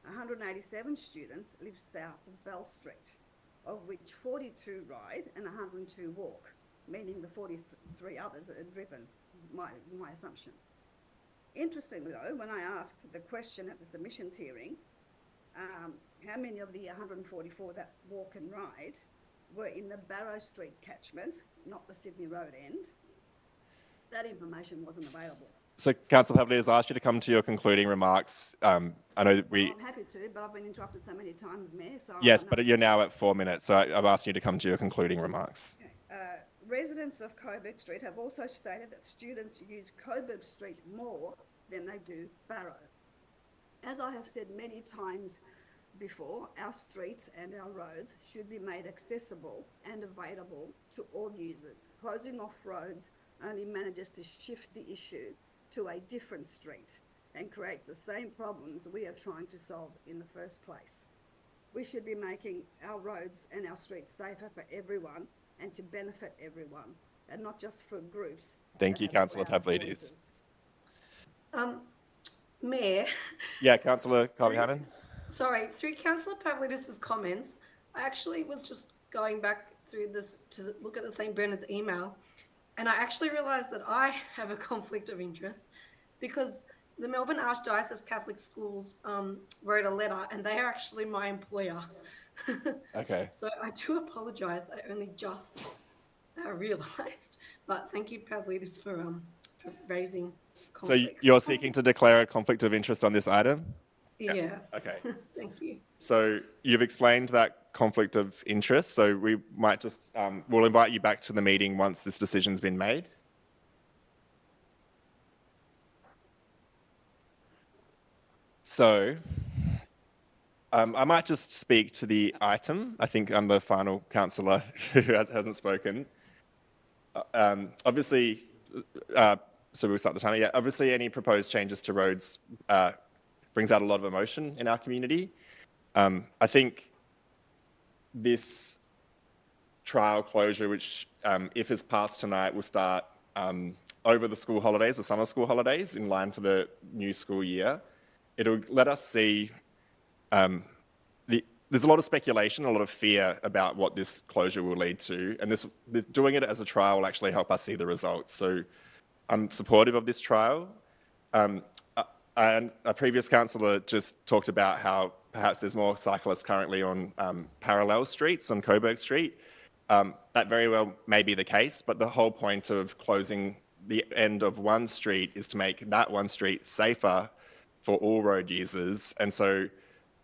187 students live south of Bell Street, of which 42 ride and 102 walk, meaning the 43 others are driven, my assumption. Interestingly though, when I asked the question at the submissions hearing, how many of the 144 that walk and ride were in the Barrow Street catchment, not the Sydney Road end, that information wasn't available. So, Councillor Pavlidis has asked you to come to your concluding remarks. I know that I'm happy to, but I've been interrupted so many times, Mayor. So Yes, but you're now at 4 minutes, so I'm asking you to come to your concluding remarks. Okay. Residents of Coburg Street have also stated that students use Coburg Street more than they do Barrow. As I have said many times before, our streets and our roads should be made accessible and available to all users. Closing off roads only manages to shift the issue to a different street and creates the same problems we are trying to solve in the first place. We should be making our roads and our streets safer for everyone and to benefit everyone, and not just for groups. Thank you, Councillor Pavlidis. Mayor. Yeah, Councillor Colley-Hannon. Sorry, through Councillor Pavlidis' comments, I actually was just going back through this to look at the St. Bernard's email, and I actually realised that I have a conflict of interest because the Melbourne Archdiocese Catholic Schools wrote a letter, and they are actually my employer. Okay. So I do apologise. I only just realised, but thank you, Pavlidis, for raising conflicts. So you're seeking to declare a conflict of interest on this item? Yeah. Okay. Thank you. So you've explained that conflict of interest, so we might just, we'll invite you back to the meeting once this decision's been made. So I might just speak to the item. I think I'm the final councillor who hasn't spoken. Obviously, so we'll start the timer. Yeah, obviously any proposed changes to roads brings out a lot of emotion in our community. I think this trial closure, which if it's passed tonight, will start over the school holidays, the summer school holidays, in line for the new school year. It'll let us see, there's a lot of speculation, a lot of fear about what this closure will lead to, and this doing it as a trial will actually help us see the results. So I'm supportive of this trial. And a previous councillor just talked about how perhaps there's more cyclists currently on parallel streets on Coburg Street. That very well may be the case, but the whole point of closing the end of one street is to make that one street safer for all road users. And so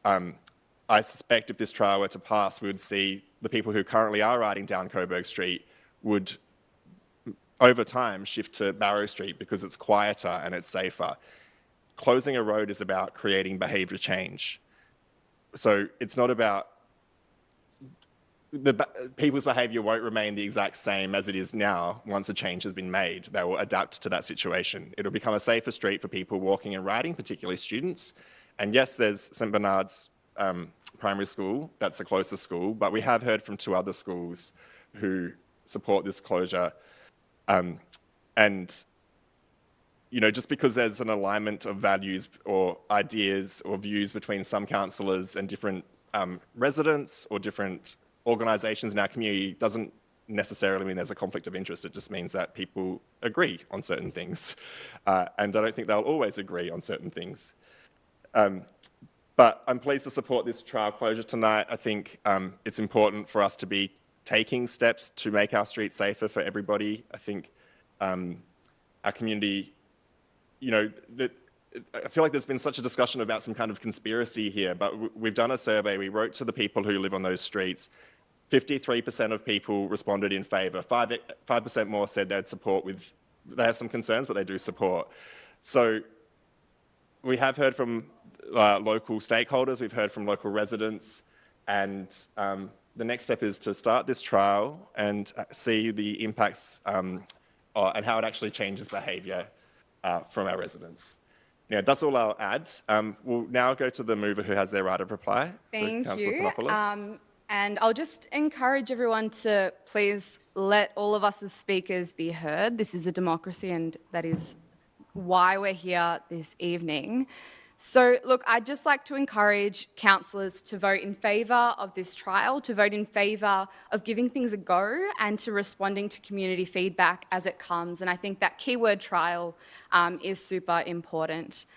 I suspect if this trial were to pass, we would see the people who currently are riding down Coburg Street would, over time, shift to Barrow Street because it's quieter and it's safer. Closing a road is about creating behaviour change. So it's not about people's behaviour won't remain the exact same as it is now. Once a change has been made, they will adapt to that situation. It'll become a safer street for people walking and riding, particularly students. And yes, there's St Bernard's Primary School, that's the closest school, but we have heard from 2 other schools who support this closure. And you know, just because there's an alignment of values or ideas or views between some councillors and different residents or different organisations in our community doesn't necessarily mean there's a conflict of interest. It just means that people agree on certain things. And I don't think they'll always agree on certain things. But I'm pleased to support this trial closure tonight. I think it's important for us to be taking steps to make our streets safer for everybody. I think our community, you know, I feel like there's been such a discussion about some kind of conspiracy here, but we've done a survey. We wrote to the people who live on those streets. 53% of people responded in favour. 5% more said they'd support with, they have some concerns, but they do support. So we have heard from local stakeholders, we've heard from local residents, and the next step is to start this trial and see the impacts and how it actually changes behaviour from our residents. Yeah, that's all I'll add. We'll now go to the mover who has their right of reply. Thank Councillor you. Panopoulos. And I'll just encourage everyone to please let all of us as speakers be heard. This is a democracy, and that is why we're here this evening. So, look, I'd just like to encourage councillors to vote in favour of this trial, to vote in favour of giving things a go and to responding to community feedback as it comes. And I think that keyword trial is super important.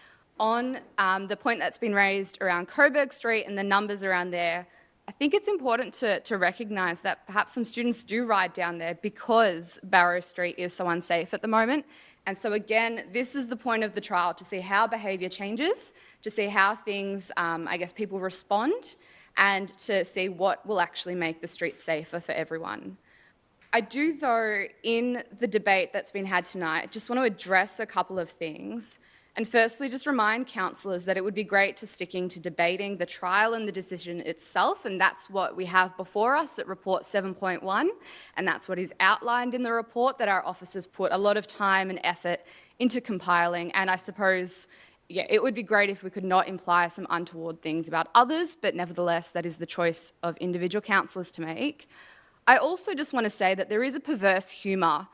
On the point that's been raised around Coburg Street and the numbers around there, I think it's important to recognise that perhaps some students do ride down there because Barrow Street is so unsafe at the moment. And so again, this is the point of the trial, to see how behaviour changes, to see how things, I guess, people respond, and to see what will actually make the streets safer for everyone. I do, though, in the debate that's been had tonight, just want to address a couple of things. And firstly, just remind councillors that it would be great to sticking to debating the trial and the decision itself, and that's what we have before us at report 7.1, and that's what is outlined in the report that our officers put a lot of time and effort into compiling. And I suppose, yeah, it would be great if we could not imply some untoward things about others, but nevertheless, that is the choice of individual councillors to make. I also just want to say that there is a perverse humour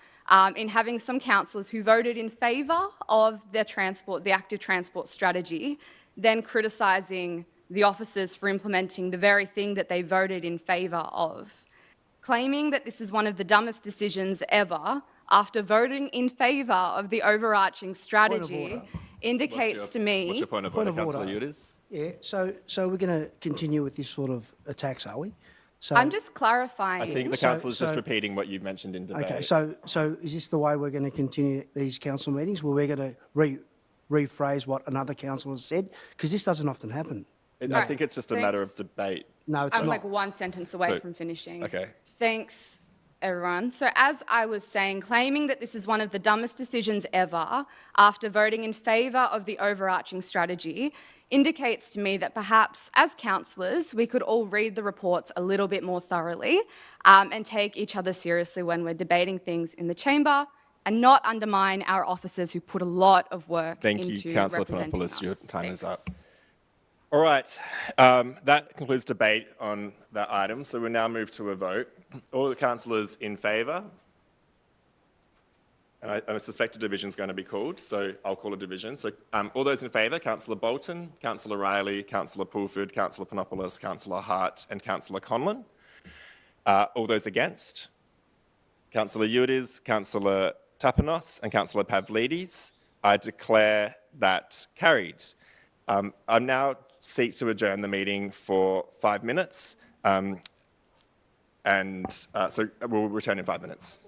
in having some councillors who voted in favour of the active transport strategy, then criticising the officers for implementing the very thing that they voted in favour of. Claiming that this is one of the dumbest decisions ever after voting in favour of the overarching strategy indicates to me... What's your point of order, Councillor Udis? Yeah, so we're going to continue with this sort of attacks, are we? So, I'm just clarifying. I think the councillor's just repeating what you've mentioned in debate. Okay, so is this the way we're going to continue these council meetings, where we're going to rephrase what another councillor has said? Because this doesn't often happen. I think it's just a matter of debate. No, it's I'm not. like one sentence away from finishing. Okay. Thanks, everyone. So as I was saying, claiming that this is one of the dumbest decisions ever after voting in favour of the overarching strategy indicates to me that perhaps as councillors we could all read the reports a little bit more thoroughly and take each other seriously when we're debating things in the chamber and not undermine our officers who put a lot of work into representing us. Thank you, Councillor Panopoulos. Your time is up. All right, that concludes debate on that item. So we'll now move to a vote. All the councillors in favour? And I suspect a division is going to be called, so I'll call a division. So all those in favour, Councillor Bolton, Councillor Riley, Councillor Pulford, Councillor Panopoulos, Councillor Hart and Councillor Conlon. All those against? Councillor Udis, Councillor Tapanos and Councillor Pavlidis. I declare that carried. I now seek to adjourn the meeting for 5 minutes, so we'll return in 5 minutes.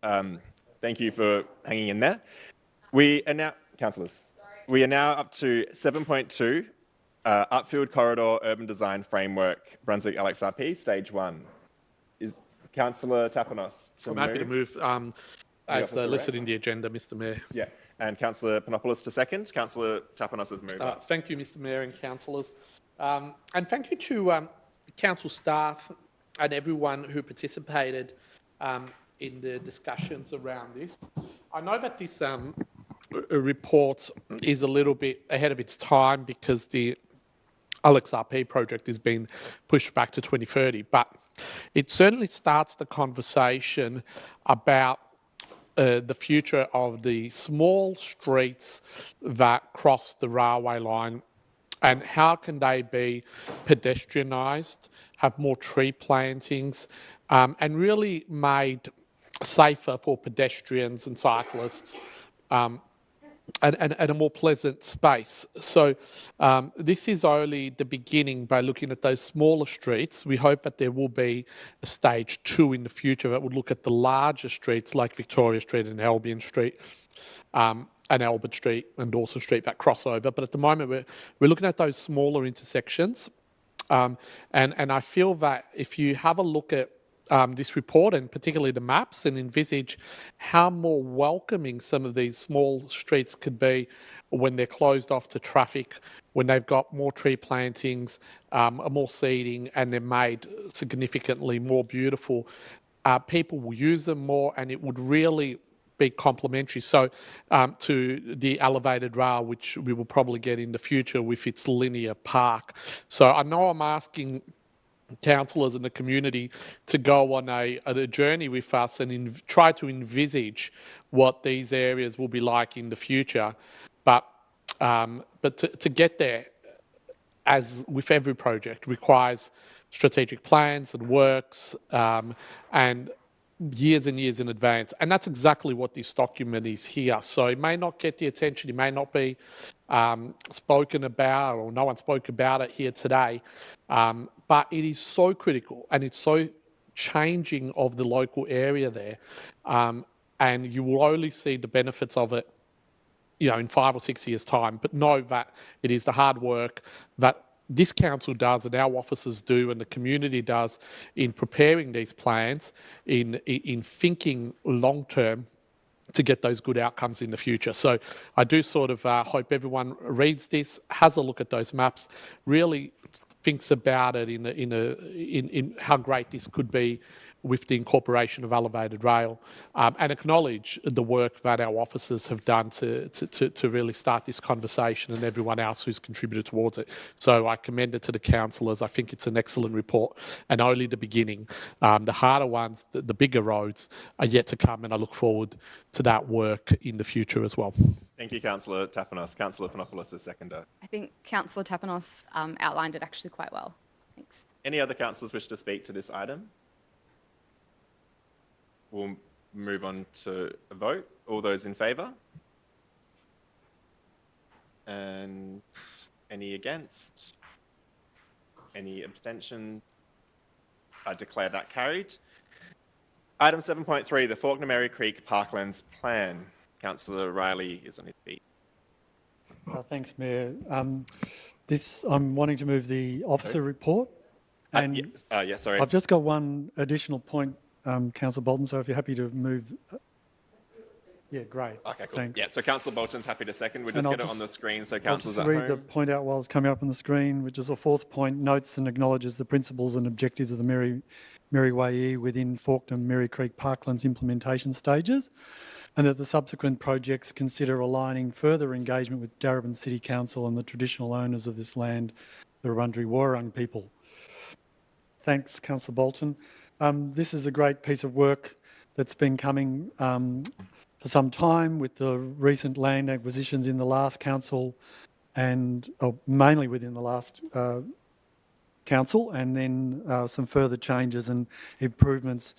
Thank you for hanging in there. We are now, councillors, we are now up to 7.2, Upfield Corridor Urban Design Framework, Brunswick LXRP, Stage 1. Is Councillor Tapanos to I'm happy to move as listed rep? in the agenda, Mr Mayor. Yeah, and Councillor Panopoulos to second. Councillor Tapanos has moved up. Thank you, Mr Mayor and councillors. And thank you to council staff and everyone who participated in the discussions around this. I know that this report is a little bit ahead of its time because the LXRP project is being pushed back to 2030, but it certainly starts the conversation about the future of the small streets that cross the railway line and how can they be pedestrianised, have more tree plantings, and really made safer for pedestrians and cyclists, and a more pleasant space. So this is only the beginning by looking at those smaller streets. We hope that there will be a stage 2 in the future that would look at the larger streets like Victoria Street and Albion Street, and Albert Street and Dawson Street that cross over. But at the moment, we're looking at those smaller intersections. And I feel that if you have a look at this report and particularly the maps and envisage how more welcoming some of these small streets could be when they're closed off to traffic, when they've got more tree plantings, more seating, and they're made significantly more beautiful, people will use them more and it would really be complementary to the elevated rail, which we will probably get in the future with its linear park. So I know I'm asking councillors in the community to go on a journey with us and try to envisage what these areas will be like in the future. But to get there, as with every project, requires strategic plans and works and years and years in advance. And that's exactly what this document is here. So it may not get the attention, it may not be spoken about, or no one spoke about it here today, but it is so critical and it's so changing of the local area there. And you will only see the benefits of it, in 5 or 6 years' time. But know that it is the hard work that this council does and our officers do and the community does in preparing these plans, in thinking long term to get those good outcomes in the future. So I do sort of hope everyone reads this, has a look at those maps, really thinks about it in how great this could be with the incorporation of elevated rail, and acknowledge the work that our officers have done to really start this conversation and everyone else who's contributed towards it. So I commend it to the councillors. I think it's an excellent report and only the beginning. The harder ones, the bigger roads are yet to come, and I look forward to that work in the future as well. Thank you, Councillor Tapanos. Councillor Panopoulos is seconder. I think Councillor Tapanos outlined it actually quite well. Thanks. Any other councillors wish to speak to this item? We'll move on to a vote. All those in favour? And any against? Any abstention? I declare that carried. Item 7.3, the Fawkner-Merri Creek Parklands Plan. Councillor Riley is on his feet. Thanks, Mayor. I'm wanting to move the officer report. And yes, sorry. I've just got one additional point, Councillor Bolton, so if you're happy to move... Yeah, great. Okay, cool. Thanks. Yeah, so Councillor Bolton's happy to second. We'll just get it on the screen so councillors at I'll just home. read the point out while it's coming up on the screen, which is the fourth point, notes and acknowledges the principles and objectives of the Merri-bek within Fawkner-Merri Creek Parklands implementation stages, and that the subsequent projects consider aligning further engagement with Darebin City Council and the traditional owners of this land, the Wurundjeri-Wurrung people. Thanks, Councillor Bolton. This is a great piece of work that's been coming for some time with the recent land acquisitions in the last council and mainly within the last council, and then some further changes and improvements,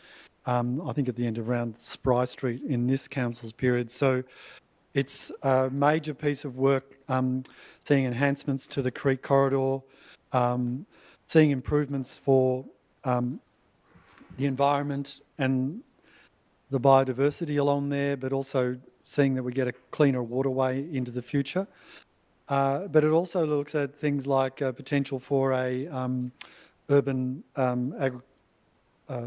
I think at the end of around Spry Street in this council's period. So it's a major piece of work, seeing enhancements to the creek corridor, seeing improvements for the environment and the biodiversity along there, but also seeing that we get a cleaner waterway into the future. But it also looks at things like potential for a urban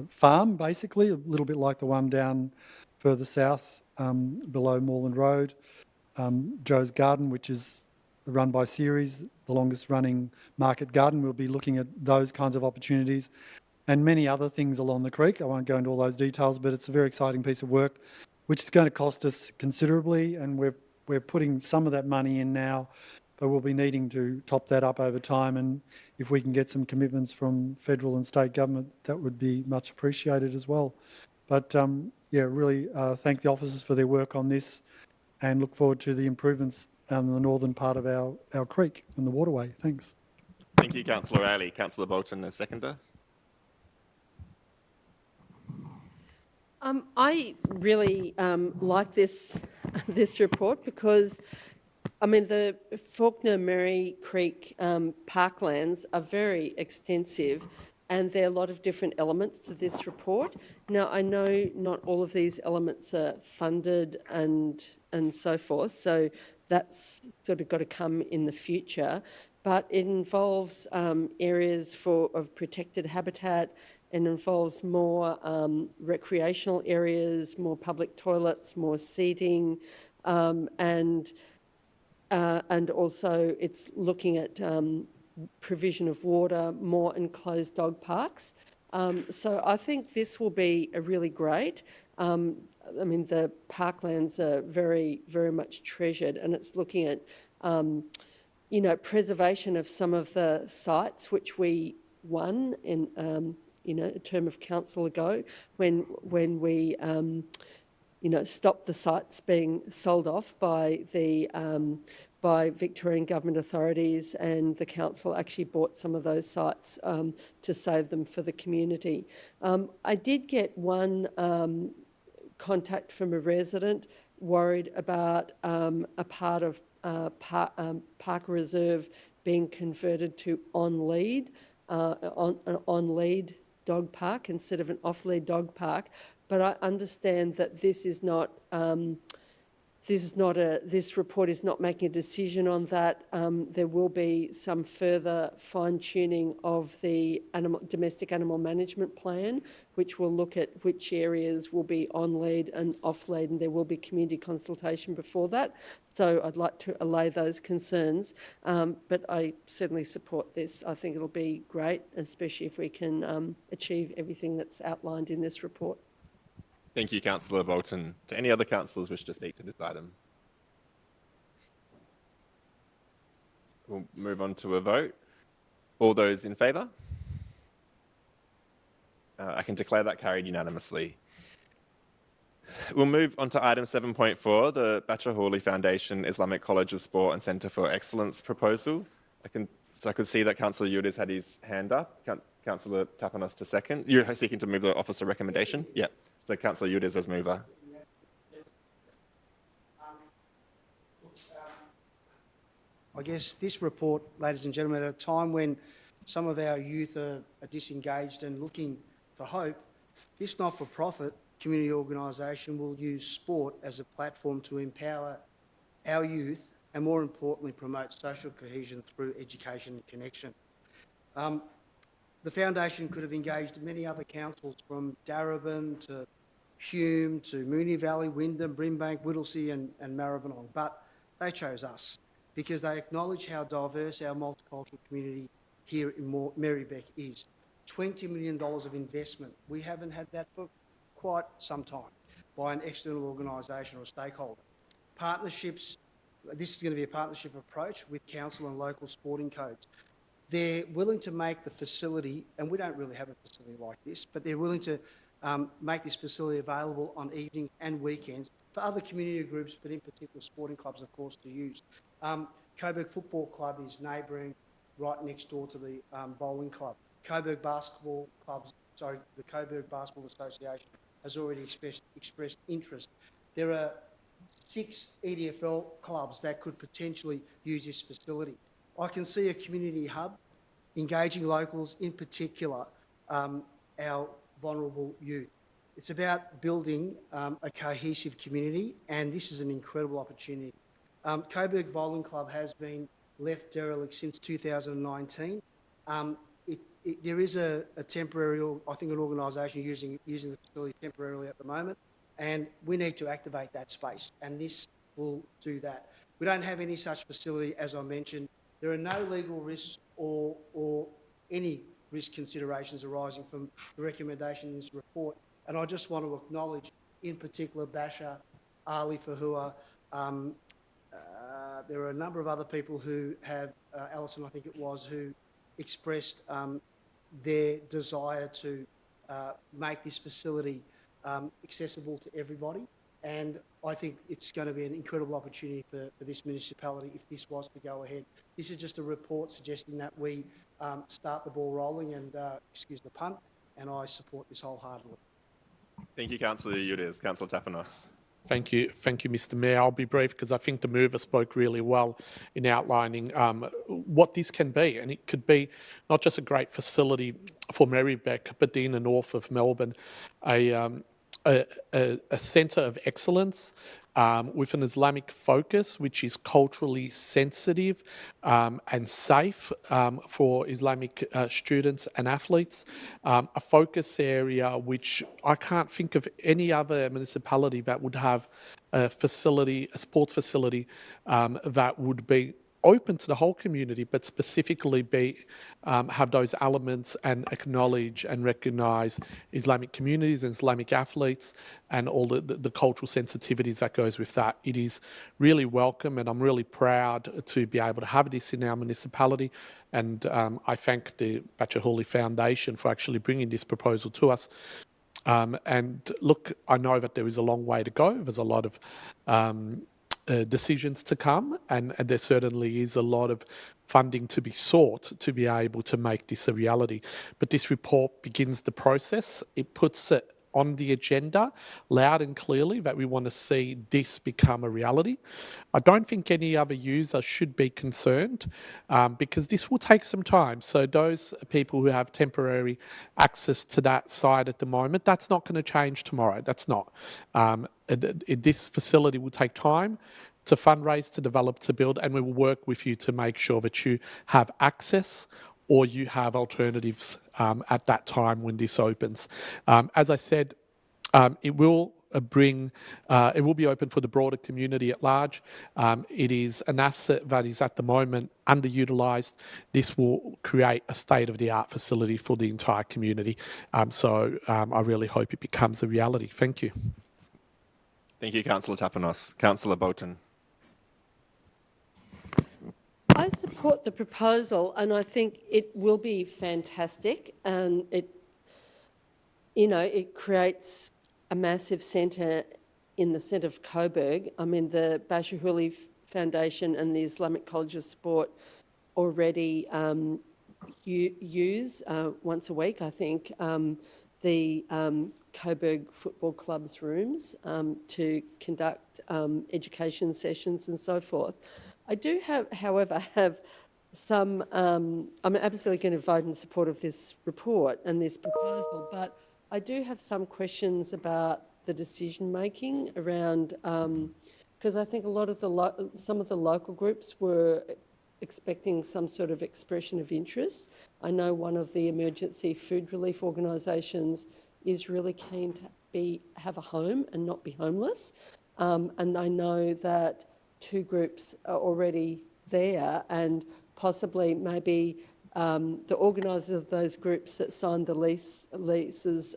farm, basically, a little bit like the one down further south below Moreland Road. Joe's Garden, which is run by Ceres, the longest running market garden. We'll be looking at those kinds of opportunities and many other things along the creek. I won't go into all those details, but it's a very exciting piece of work, which is going to cost us considerably, and we're putting some of that money in now, but we'll be needing to top that up over time. And if we can get some commitments from federal and state government, that would be much appreciated as well. But yeah, really thank the officers for their work on this and look forward to the improvements in the northern part of our creek and the waterway. Thanks. Thank you, Councillor Ailey. Councillor Bolton, as seconder. I really like this report because, I mean, the Fawkner-Merri Creek parklands are very extensive, and there are a lot of different elements to this report. Now, I know not all of these elements are funded and so forth, so that's sort of got to come in the future, but it involves areas of protected habitat, and involves more recreational areas, more public toilets, more seating, and also it's looking at provision of water, more enclosed dog parks. So I think this will be a really great. I mean, the parklands are very, very much treasured, and it's looking at, you know, preservation of some of the sites which we won in, you know, a term of council ago when we, you know, stopped the sites being sold off by the by Victorian government authorities, and the council actually bought some of those sites to save them for the community. I did get one contact from a resident worried about a part of Park Reserve being converted to on-lead dog park instead of an off-lead dog park, but I understand that this report is not making a decision on that. There will be some further fine-tuning of the domestic animal management plan, which will look at which areas will be on-lead and off-lead, and there will be community consultation before that. So I'd like to allay those concerns, but I certainly support this. I think it'll be great, especially if we can achieve everything that's outlined in this report. Thank you, Councillor Bolton. Do any other councillors wish to speak to this item? We'll move on to a vote. All those in favour? I can declare that carried unanimously. We'll move on to item 7.4, the Batra Hawley Foundation Islamic College of Sport and Centre for Excellence proposal. I could see that Councillor Yildiz had his hand up. Councillor Tapanos to second. You're seeking to move the officer recommendation? Yeah. So Councillor Yildiz as mover. I guess this report, ladies and gentlemen, at a time when some of our youth are disengaged and looking for hope, this not-for-profit community organisation will use sport as a platform to empower our youth and, more importantly, promote social cohesion through education and connection. The foundation could have engaged many other councils from Darebin to Hume to Moonee Valley, Wyndham, Brimbank, Whittlesea and Maribyrnong, but they chose us because they acknowledge how diverse our multicultural community here in Merri-bek is. $20 million of investment. We haven't had that for quite some time by an external organisation or stakeholder. Partnerships, this is going to be a partnership approach with council and local sporting codes. They're willing to make the facility, and we don't really have a facility like this, but they're willing to make this facility available on evenings and weekends for other community groups, but in particular sporting clubs, of course, to use. Coburg Football Club is neighbouring right next door to the bowling club. Coburg Basketball Clubs, sorry, the Coburg Basketball Association has already expressed interest. There are 6 EDFL clubs that could potentially use this facility. I can see a community hub engaging locals, in particular our vulnerable youth. It's about building a cohesive community, and this is an incredible opportunity. Coburg Bowling Club has been left derelict since 2019. There is a temporary, I think, an organisation using the facility temporarily at the moment, and we need to activate that space, and this will do that. We don't have any such facility, as I mentioned. There are no legal risks or any risk considerations arising from the recommendation in this report. And I just want to acknowledge, in particular, Basha, Ali Fahua. There are a number of other people who have, Alison, I think it was, who expressed their desire to make this facility accessible to everybody. And I think it's going to be an incredible opportunity for this municipality if this was to go ahead. This is just a report suggesting that we start the ball rolling and, excuse the pun, and I support this wholeheartedly. Thank you, Councillor Udis. Councillor Tapanos. Thank you, Mr. Mayor. I'll be brief because I think the mover spoke really well in outlining what this can be, and it could be not just a great facility for Merri-bek, but in the north of Melbourne, a centre of excellence with an Islamic focus, which is culturally sensitive and safe for Islamic students and athletes. A focus area which I can't think of any other municipality that would have a facility, a sports facility that would be open to the whole community, but specifically have those elements and acknowledge and recognise Islamic communities and Islamic athletes and all the cultural sensitivities that goes with that. It is really welcome, and I'm really proud to be able to have this in our municipality. And I thank the Bachahuli Foundation for actually bringing this proposal to us. And look, I know that there is a long way to go. There's a lot of decisions to come, and there certainly is a lot of funding to be sought to be able to make this a reality. But this report begins the process. It puts it on the agenda loud and clearly that we want to see this become a reality. I don't think any other user should be concerned because this will take some time. So those people who have temporary access to that site at the moment, that's not going to change tomorrow. That's not. This facility will take time to fundraise, to develop, to build, and we will work with you to make sure that you have access or you have alternatives at that time when this opens. As I said, it will be open for the broader community at large. It is an asset that is at the moment underutilised. This will create a state-of-the-art facility for the entire community. So I really hope it becomes a reality. Thank you. Thank you, Councillor Tapanos. Councillor Bolton. I support the proposal, and I think it will be fantastic, and it creates a massive centre in the centre of Coburg. I mean, the Bachahuli Foundation and the Islamic College of Sport already use once a week, I think, the Coburg Football Club's rooms to conduct education sessions and so forth. I do however, have some, I'm absolutely going to vote in support of this report and this proposal, but I do have some questions about the decision-making around, because I think a lot of some of the local groups were expecting some sort of expression of interest. I know one of the emergency food relief organisations is really keen to have a home and not be homeless. And I know that two groups are already there, and possibly maybe the organisers of those groups that signed the leases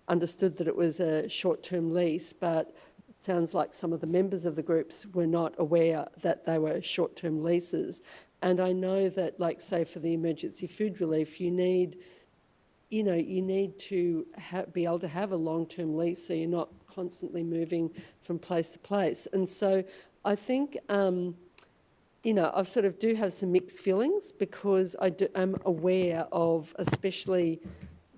understood that it was a short-term lease, but it sounds like some of the members of the groups were not aware that they were short-term leases. And I know that, like, say, for the emergency food relief, you need to be able to have a long-term lease so you're not constantly moving from place to place. And so I think, I sort of do have some mixed feelings because I'm aware of especially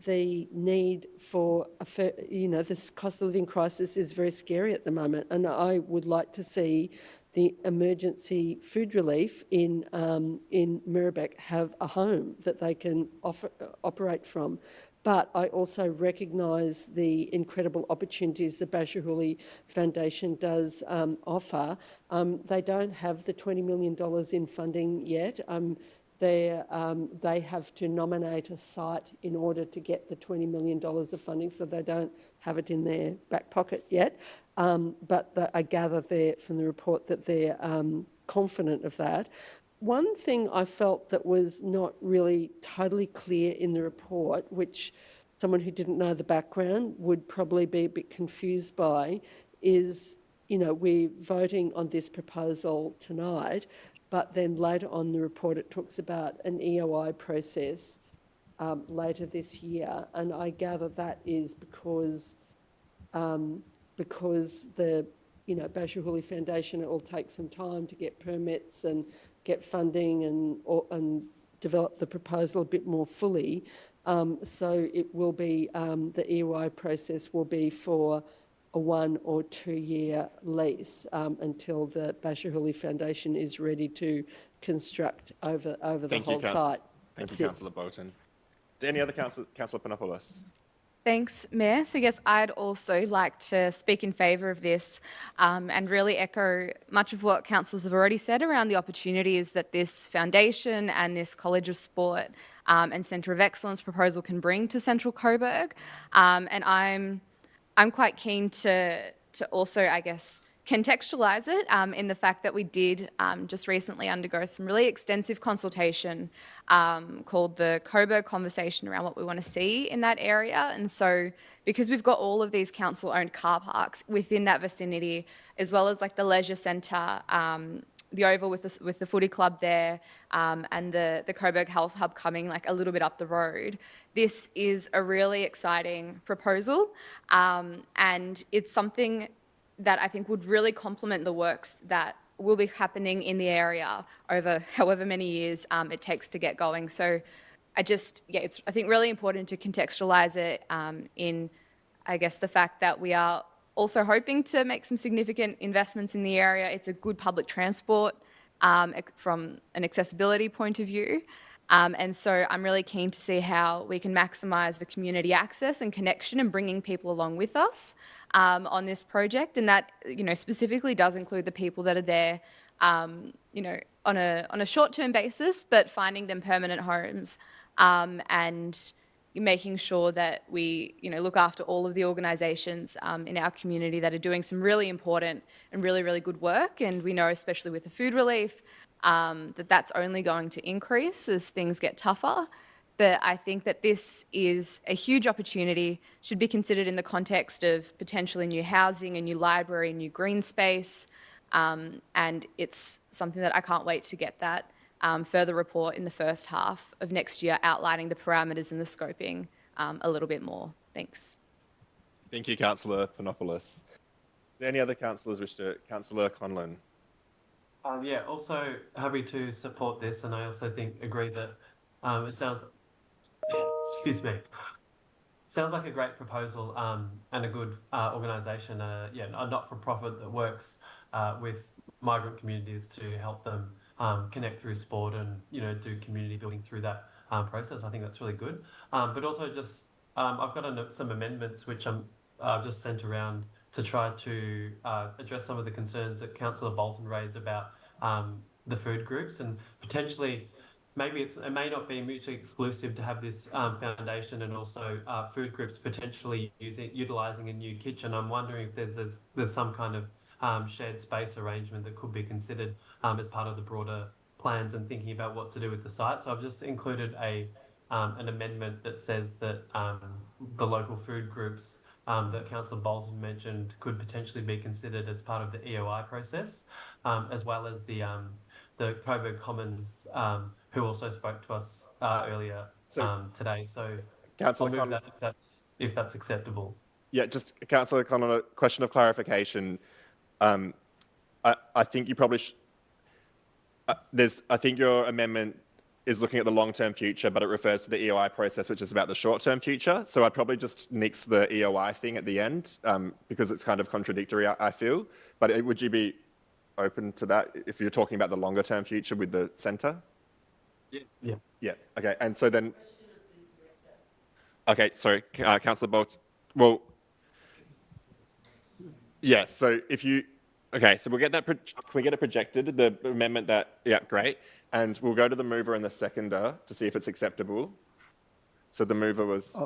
the need for, this cost of living crisis is very scary at the moment, and I would like to see the emergency food relief in Merri-bek have a home that they can operate from. But I also recognise the incredible opportunities the Bashahuli Foundation does offer. They don't have the $20 million in funding yet. They have to nominate a site in order to get the $20 million of funding, so they don't have it in their back pocket yet. But I gather from the report that they're confident of that. One thing I felt that was not really totally clear in the report, which someone who didn't know the background would probably be a bit confused by, is, we're voting on this proposal tonight, but then later on in the report it talks about an EOI process later this year, and I gather that is because the Bashahuli Foundation, it will take some time to get permits and get funding and develop the proposal a bit more fully. So it will be, the EOI process will be for a 1 or 2 year lease until the Bashahuli Foundation is ready to construct over the whole site. Thank you, Councillor Bolton. Any other Councillor Panopoulos? Thanks, Mayor. So yes, I'd also like to speak in favour of this and really echo much of what councillors have already said around the opportunities that this foundation and this College of Sport and Centre of Excellence proposal can bring to Central Coburg. And I'm quite keen to also, I guess, contextualise it in the fact that we did just recently undergo some really extensive consultation called the Coburg Conversation around what we want to see in that area. And so because we've got all of these council-owned car parks within that vicinity, as well as like the leisure centre, the Oval with the footy club there, and the Coburg Health Hub coming like a little bit up the road, this is a really exciting proposal, and it's something that I think would really complement the works that will be happening in the area over however many years it takes to get going. So it's I think really important to contextualise it in, I guess, the fact that we are also hoping to make some significant investments in the area. It's a good public transport from an accessibility point of view. And so I'm really keen to see how we can maximise the community access and connection and bringing people along with us on this project. And that, specifically does include the people that are there, on a short-term basis, but finding them permanent homes and making sure that we, look after all of the organisations in our community that are doing some really important and really, really good work. And we know, especially with the food relief, that's only going to increase as things get tougher. But I think that this is a huge opportunity, should be considered in the context of potentially new housing, a new library, new green space. And it's something that I can't wait to get that further report in the first half of next year outlining the parameters and the scoping a little bit more. Thanks. Thank you, Councillor Panopoulos. Any other councillors wish to? Councillor Conlon. Yeah, also happy to support this, and I also agree that it sounds, excuse me, sounds like a great proposal and a good organisation, a not-for-profit that works with migrant communities to help them connect through sport and do community building through that process. I think that's really good. But also just I've got some amendments which I've just sent around to try to address some of the concerns that Councillor Bolton raised about the food groups, and potentially maybe it may not be mutually exclusive to have this foundation and also food groups potentially utilising a new kitchen. I'm wondering if there's some kind of shared space arrangement that could be considered as part of the broader plans and thinking about what to do with the site. So I've just included an amendment that says that the local food groups that Councillor Bolton mentioned could potentially be considered as part of the EOI process, as well as the Coburg Commons, who also spoke to us earlier today. So Councillor I'll move that if that's acceptable. Yeah, just Councillor Conlon, a question of clarification. I think you probably I think your amendment is looking at the long-term future, but it refers to the EOI process, which is about the short-term future. So I'd probably just nix the EOI thing at the end because it's kind of contradictory, I feel. But would you be open to that if you're talking about the longer term future with the centre? Yeah. Yeah, okay, and so then... Okay, sorry, Councillor Bolt. Well, yeah, so if you... Okay, so we'll get that, can we get it projected, the amendment that, yeah, great. And we'll go to the mover and the seconder to see if it's acceptable. So the mover was...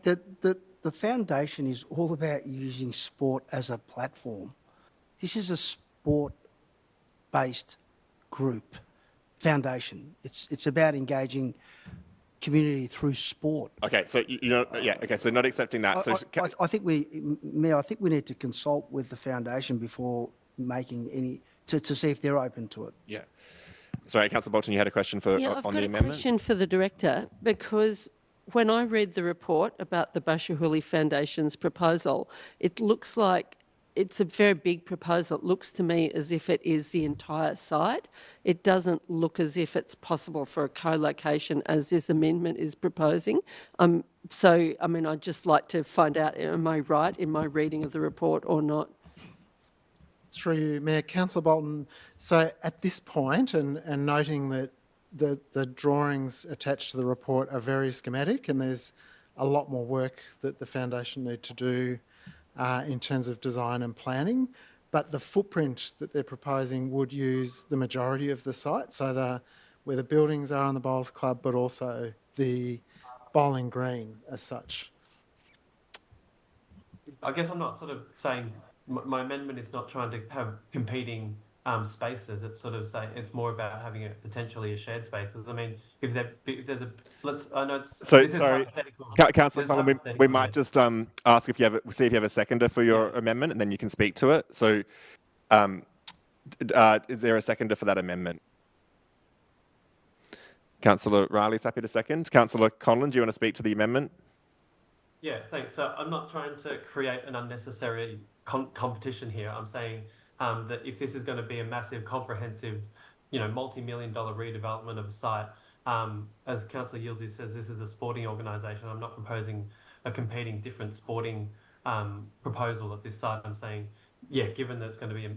The foundation is all about using sport as a platform. This is a sport-based group, foundation. It's about engaging community through sport. Okay, so so not accepting that. So I think Mayor, I think we need to consult with the foundation before making any, to see if they're open to it. Yeah. Sorry, Councillor Bolton, you had a question for I've on the got a amendment? question for the director, because when I read the report about the Bashahuli Foundation's proposal, it looks like it's a very big proposal. It looks to me as if it is the entire site. It doesn't look as if it's possible for a co-location as this amendment is proposing. So, I mean, I'd just like to find out, am I right in my reading of the report or not? Through you, Mayor, Councillor Bolton. So at this point, and noting that the drawings attached to the report are very schematic, and there's a lot more work that the foundation need to do in terms of design and planning, but the footprint that they're proposing would use the majority of the site, so where the buildings are on the Bowls Club, but also the bowling green as such. I guess I'm not sort of saying, my amendment is not trying to have competing spaces. It's sort of saying it's more about having it potentially a shared spaces. I mean, if there's a, I know it's... So, sorry, Councillor Collin, we might just ask if you have, see if you have a seconder for your amendment, and then you can speak to it. So, is there a seconder for that amendment? Councillor Riley's happy to second. Councillor Conlon, do you want to speak to the amendment? Yeah, thanks. So I'm not trying to create an unnecessary competition here. I'm saying that if this is going to be a massive, comprehensive, multi-million-dollar redevelopment of a site, as Councillor Yildiz says, this is a sporting organisation. I'm not proposing a competing different sporting proposal at this site. I'm saying, yeah, given that it's going to be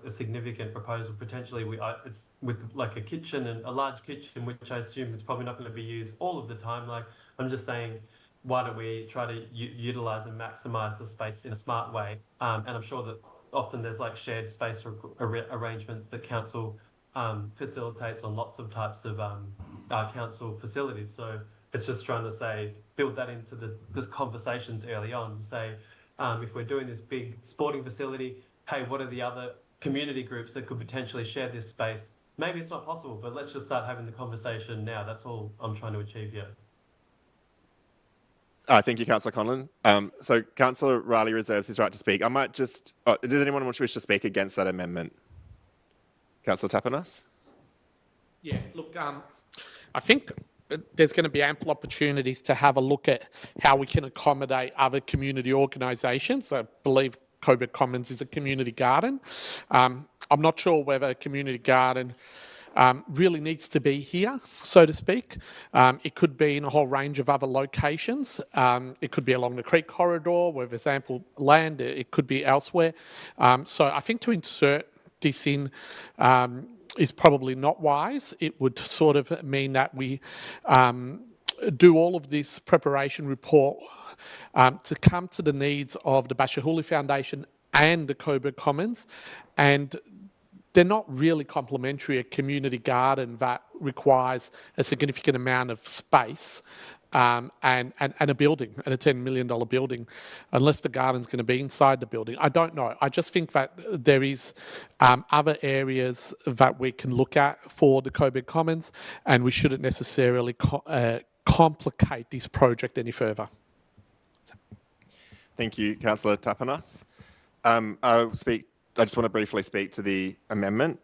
a significant proposal, potentially it's with like a kitchen and a large kitchen, which I assume is probably not going to be used all of the time. Like, I'm just saying, why don't we try to utilise and maximise the space in a smart way? And I'm sure that often there's like shared space arrangements that council facilitates on lots of types of council facilities. So it's just trying to say, build that into the conversations early on to say, if we're doing this big sporting facility, hey, what are the other community groups that could potentially share this space? Maybe it's not possible, but let's just start having the conversation now. That's all I'm trying to achieve here. Thank you, Councillor Conlon. So Councillor Riley reserves his right to speak. I might just... does anyone wish to speak against that amendment? Councillor Tapanos? Yeah, look, I think there's going to be ample opportunities to have a look at how we can accommodate other community organisations. I believe Coburg Commons is a community garden. I'm not sure whether a community garden really needs to be here, so to speak. It could be in a whole range of other locations. It could be along the creek corridor where there's ample land. It could be elsewhere. So I think to insert this in is probably not wise. It would sort of mean that we do all of this preparation report to come to the needs of the Bashahuli Foundation and the Coburg Commons, and they're not really complementary. A community garden that requires a significant amount of space and a building, and a $10 million building, unless the garden's going to be inside the building. I don't know. I just think that there is other areas that we can look at for the Coburg Commons, and we shouldn't necessarily complicate this project any further. Thank you, Councillor Tapanos. I just want to briefly speak to the amendment.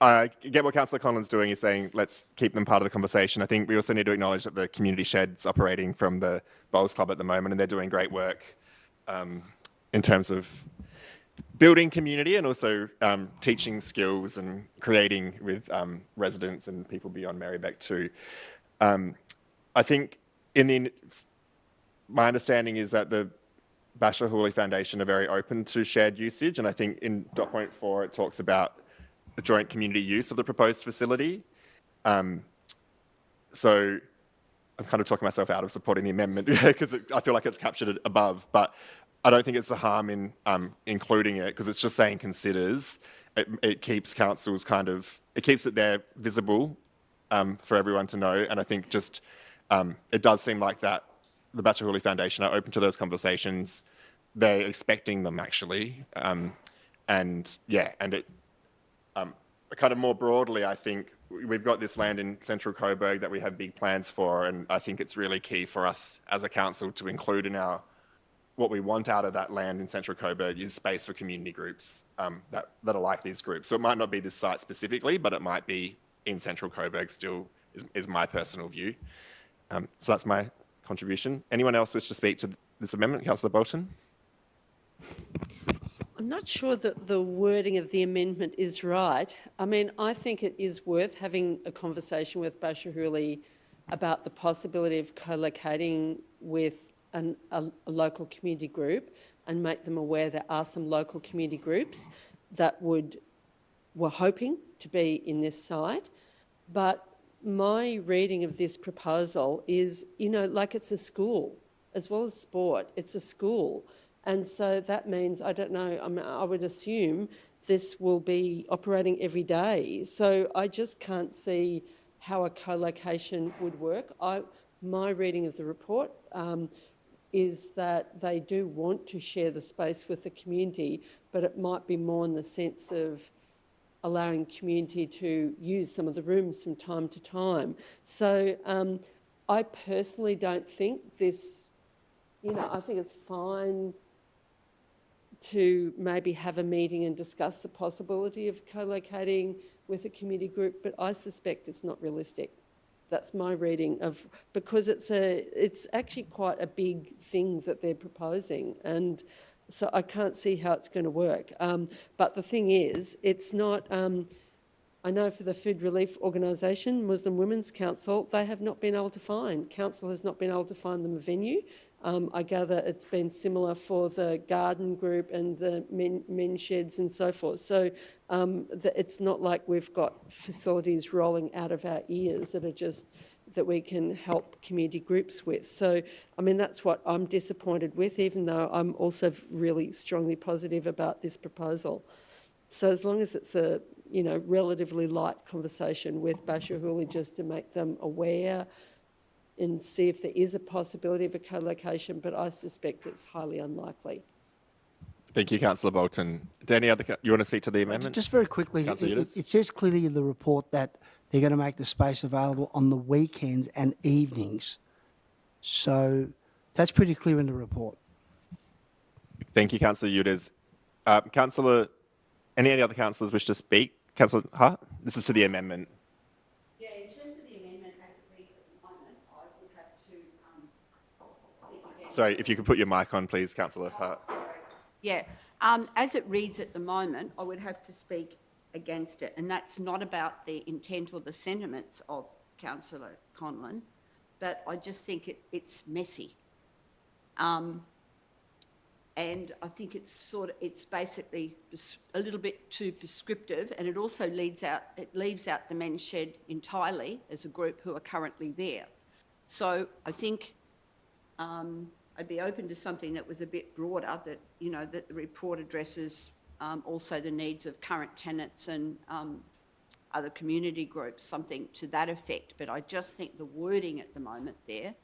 I get what Councillor Conlon's doing. He's saying, let's keep them part of the conversation. I think we also need to acknowledge that the community shed's operating from the Bowls Club at the moment, and they're doing great work in terms of building community and also teaching skills and creating with residents and people beyond Merri-bek too. I think my understanding is that Bachelor Hawley Foundation are very open to shared usage, and I think in dot point 4 it talks about a joint community use of the proposed facility. So I'm kind of talking myself out of supporting the amendment because I feel like it's captured it above, but I don't think it's a harm in including it because it's just saying considers. It keeps councils it keeps it there visible for everyone to know, and I think just it does seem like that the Bachelor Hawley Foundation are open to those conversations. They're expecting them actually, and it kind of more broadly, I think we've got this land in central Coburg that we have big plans for, and I think it's really key for us as a council to include in what we want out of that land in central Coburg is space for community groups that are like these groups. So it might not be this site specifically, but it might be in central Coburg still, is my personal view. So that's my contribution. Anyone else wish to speak to this amendment? Councillor Bolton? I'm not sure that the wording of the amendment is right. I mean, I think it is worth having a conversation with Bachelor Hawley about the possibility of co-locating with a local community group and make them aware there are some local community groups that were hoping to be in this site. But my reading of this proposal is, like it's a school, as well as sport, it's a school. And so that means, I don't know, I would assume this will be operating every day. So I just can't see how a co-location would work. My reading of the report is that they do want to share the space with the community, but it might be more in the sense of allowing community to use some of the rooms from time to time. So I personally don't think this, I think it's fine to maybe have a meeting and discuss the possibility of co-locating with a community group, but I suspect it's not realistic. That's my reading because it's actually quite a big thing that they're proposing, and so I can't see how it's going to work. But the thing is, it's not. I know for the Food Relief Organisation, Muslim Women's Council, they have not been able to find. Council has not been able to find them a venue. I gather it's been similar for the garden group and the men's sheds and so forth. So it's not like we've got facilities rolling out of our ears that we can help community groups with. So, I mean, that's what I'm disappointed with, even though I'm also really strongly positive about this proposal. So as long as it's a, relatively light conversation with Bachelor Hawley just to make them aware and see if there is a possibility of a co-location, but I suspect it's highly unlikely. Thank you, Councillor Bolton. Do any other, you want to speak to the amendment? Just very quickly, it says clearly in the report that they're going to make the space available on the weekends and evenings. So that's pretty clear in the report. Thank you, Councillor Udez. Councillor, any other councillors wish to speak? Councillor Hart, this is to the amendment. Yeah, in terms of the amendment as it reads at the moment, I would have to speak again. Sorry, if you could put your mic on, please, Councillor Hart. Yeah, as it reads at the moment, I would have to speak against it, and that's not about the intent or the sentiments of Councillor Conlon, but I just think it's messy. And I think it's basically a little bit too prescriptive, and it also leaves out the men's shed entirely as a group who are currently there. So I think I'd be open to something that was a bit broader, that that the report addresses also the needs of current tenants and other community groups, something to that effect. But I just think the wording at the moment there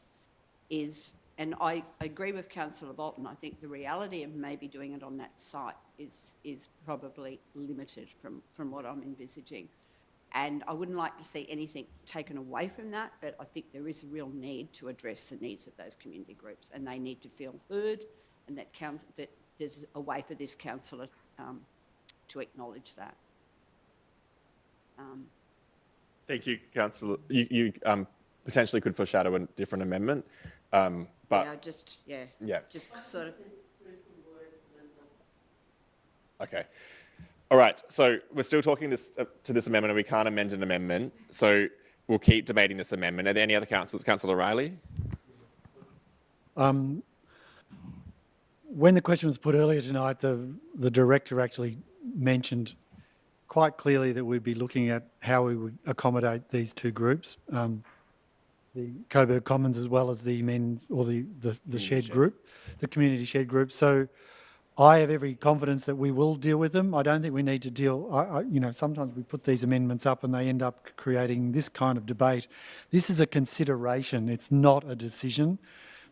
is. And I agree with Councillor Bolton. I think the reality of maybe doing it on that site is probably limited from what I'm envisaging. And I wouldn't like to see anything taken away from that, but I think there is a real need to address the needs of those community groups, and they need to feel heard, and that there's a way for this councillor to acknowledge that. Thank you, Councillor. You potentially could foreshadow a different amendment. But just sort of. Okay. All right. So we're still talking to this amendment, and we can't amend an amendment. So we'll keep debating this amendment. Are there any other councillors? Councillor Riley? when the question was put earlier tonight, the director actually mentioned quite clearly that we'd be looking at how we would accommodate these two groups, the Coburg Commons as well as the men's or the shed group, the community shed group. So I have every confidence that we will deal with them. I don't think we need to deal, you know, sometimes we put these amendments up and they end up creating this kind of debate. This is a consideration, it's not a decision.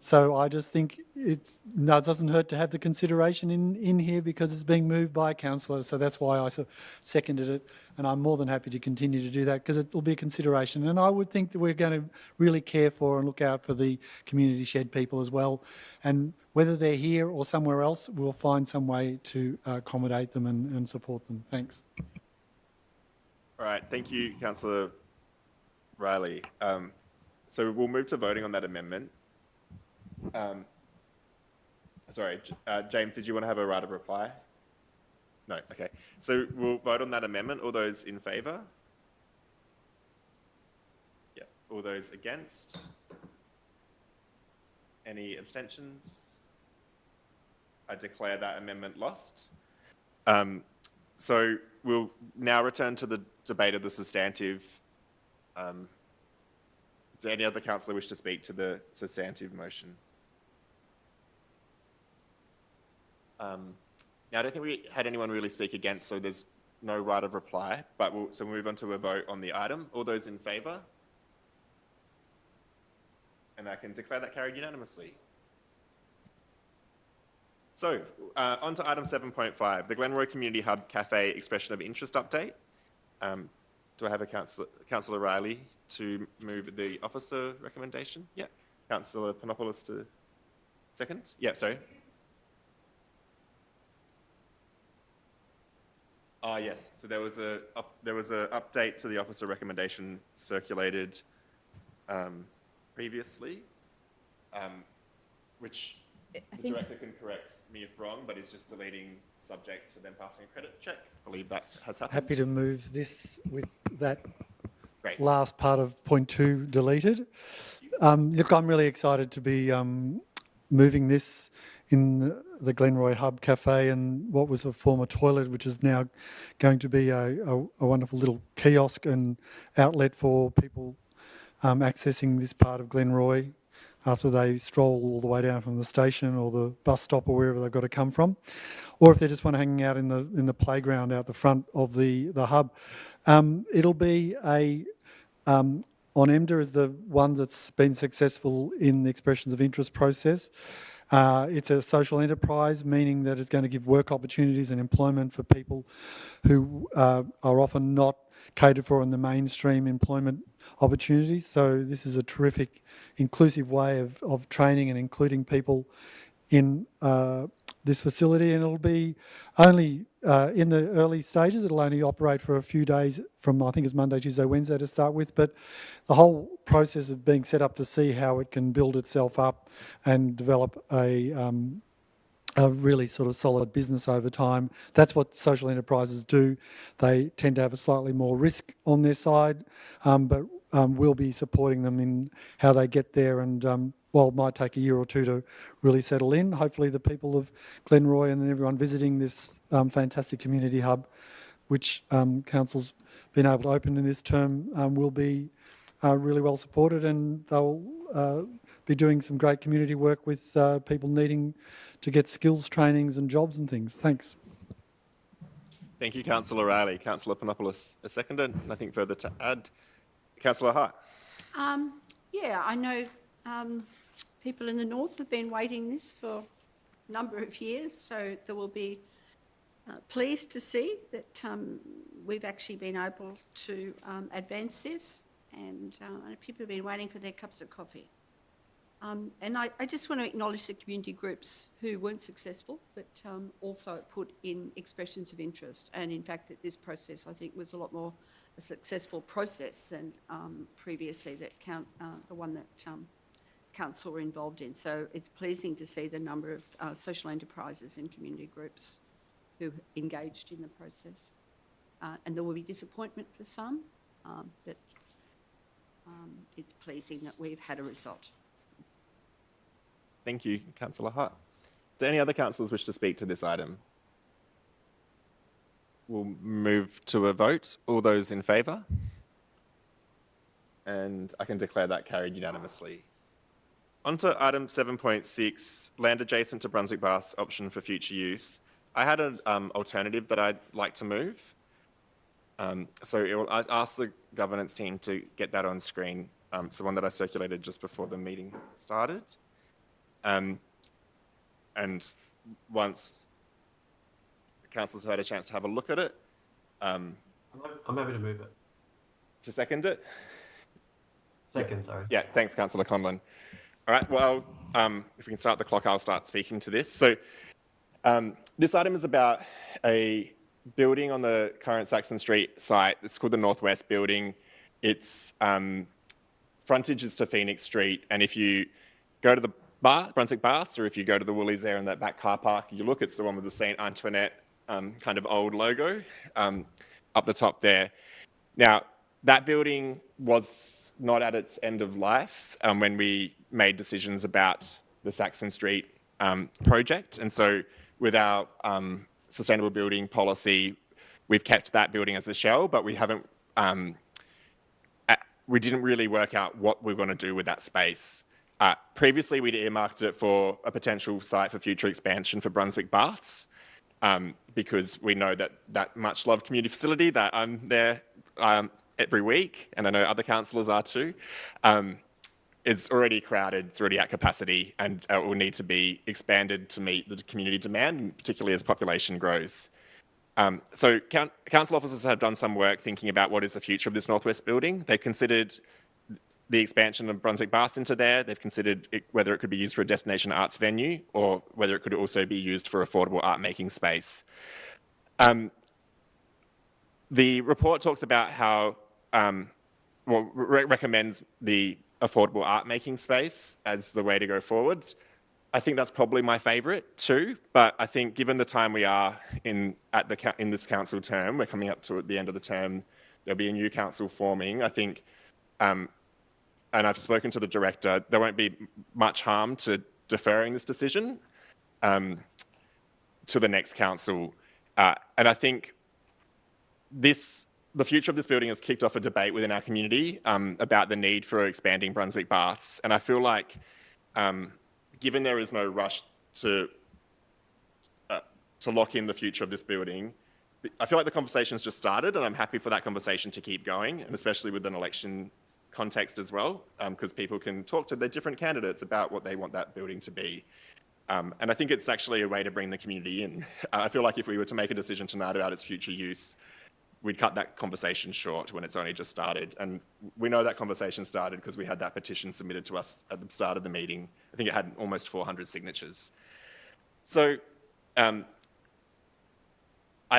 So I just think it doesn't hurt to have the consideration in here because it's being moved by a councillor. So that's why I seconded it, and I'm more than happy to continue to do that because it will be a consideration. And I would think that we're going to really care for and look out for the community shed people as well. And whether they're here or somewhere else, we'll find some way to accommodate them and support them. Thanks. All right, thank you, Councillor Riley. So we'll move to voting on that amendment. Sorry, James, did you want to have a right of reply? No, okay. So we'll vote on that amendment. All those in favour? Yeah. All those against? Any abstentions? I declare that amendment lost. So we'll now return to the debate of the substantive. Does any other councillor wish to speak to the substantive motion? Now, I don't think we had anyone really speak against, so there's no right of reply, but so we'll move on to a vote on the item. All those in favour? And I can declare that carried unanimously. So, on to item 7.5, the Glenroy Community Hub Cafe Expression of Interest Update. Do I have a Councillor Riley to move the officer recommendation? Yeah. Councillor Panopoulos to second? Yeah, sorry. Yes. So there was a update to the officer recommendation circulated previously, which the director can correct me if wrong, but is just deleting subject to then passing a credit check. I believe that has happened. Happy to move this with that Great. last part of point 2 deleted. Look, I'm really excited to be moving this in the Glenroy Hub Cafe and what was a former toilet, which is now going to be a wonderful little kiosk and outlet for people accessing this part of Glenroy after they stroll all the way down from the station or the bus stop or wherever they've got to come from, or if they just want to hang out in the playground out the front of the hub. It'll be on EMDA is the one that's been successful in the expressions of interest process. It's a social enterprise, meaning that it's going to give work opportunities and employment for people who are often not catered for in the mainstream employment opportunities. So this is a terrific, inclusive way of training and including people in this facility, and it'll be only in the early stages. It'll only operate for a few days from, I think it's Monday, Tuesday, Wednesday to start with, but the whole process of being set up to see how it can build itself up and develop a really sort of solid business over time. That's what social enterprises do. They tend to have a slightly more risk on their side, but we'll be supporting them in how they get there, and while it might take a year or two to really settle in, hopefully the people of Glenroy and everyone visiting this fantastic community hub, which council's been able to open in this term, will be really well supported, and they'll be doing some great community work with people needing to get skills trainings and jobs and things. Thanks. Thank you, Councillor Riley. Councillor Panopoulos, a seconder. Nothing further to add. Councillor Hart. Yeah, I know people in the north have been waiting this for a number of years, so they will be pleased to see that we've actually been able to advance this, and people have been waiting for their cups of coffee. And I just want to acknowledge the community groups who weren't successful, but also put in expressions of interest. And in fact, that this process, I think, was a lot more a successful process than previously the one that council were involved in. So it's pleasing to see the number of social enterprises and community groups who engaged in the process. And there will be disappointment for some, but it's pleasing that we've had a result. Thank you, Councillor Hart. Do any other councillors wish to speak to this item? We'll move to a vote. All those in favour? And I can declare that carried unanimously. On to item 7.6, land adjacent to Brunswick Baths option for future use. I had an alternative that I'd like to move. So I asked the governance team to get that on screen. It's the one that I circulated just before the meeting started. And once the councillors had a chance to have a look at it. I'm happy to move it. To second it? Second, sorry. Yeah, thanks, Councillor Conlon. All right, well, if we can start the clock, I'll start speaking to this. So this item is about a building on the current Saxon Street site. It's called the Northwest Building. Its frontage is to Phoenix Street, and if you go to the Brunswick Baths, or if you go to the Woolies there in that back car park, you look, it's the one with the St. Antoinette kind of old logo up the top there. Now, that building was not at its end of life when we made decisions about the Saxon Street project. And so with our sustainable building policy, we've kept that building as a shell, but we haven't, we didn't really work out what we're going to do with that space. Previously, we'd earmarked it for a potential site for future expansion for Brunswick Baths, because we know that that much loved community facility that I'm there every week, and I know other councillors are too, it's already crowded, it's already at capacity, and it will need to be expanded to meet the community demand, particularly as population grows. So council officers have done some work thinking about what is the future of this Northwest building. They've considered the expansion of Brunswick Baths into there. They've considered whether it could be used for a destination arts venue or whether it could also be used for affordable art making space. The report talks about how, recommends the affordable art making space as the way to go forward. I think that's probably my favourite too, but I think given the time we are in this council term, we're coming up to the end of the term, there'll be a new council forming. I think, and I've spoken to the director, there won't be much harm to deferring this decision to the next council. And I think the future of this building has kicked off a debate within our community about the need for expanding Brunswick Baths. And I feel like, given there is no rush to lock in the future of this building, I feel like the conversation's just started, and I'm happy for that conversation to keep going, and especially with an election context as well, because people can talk to their different candidates about what they want that building to be. And I think it's actually a way to bring the community in. I feel like if we were to make a decision tonight about its future use, we'd cut that conversation short when it's only just started. And we know that conversation started because we had that petition submitted to us at the start of the meeting. I think it had almost 400 signatures. So I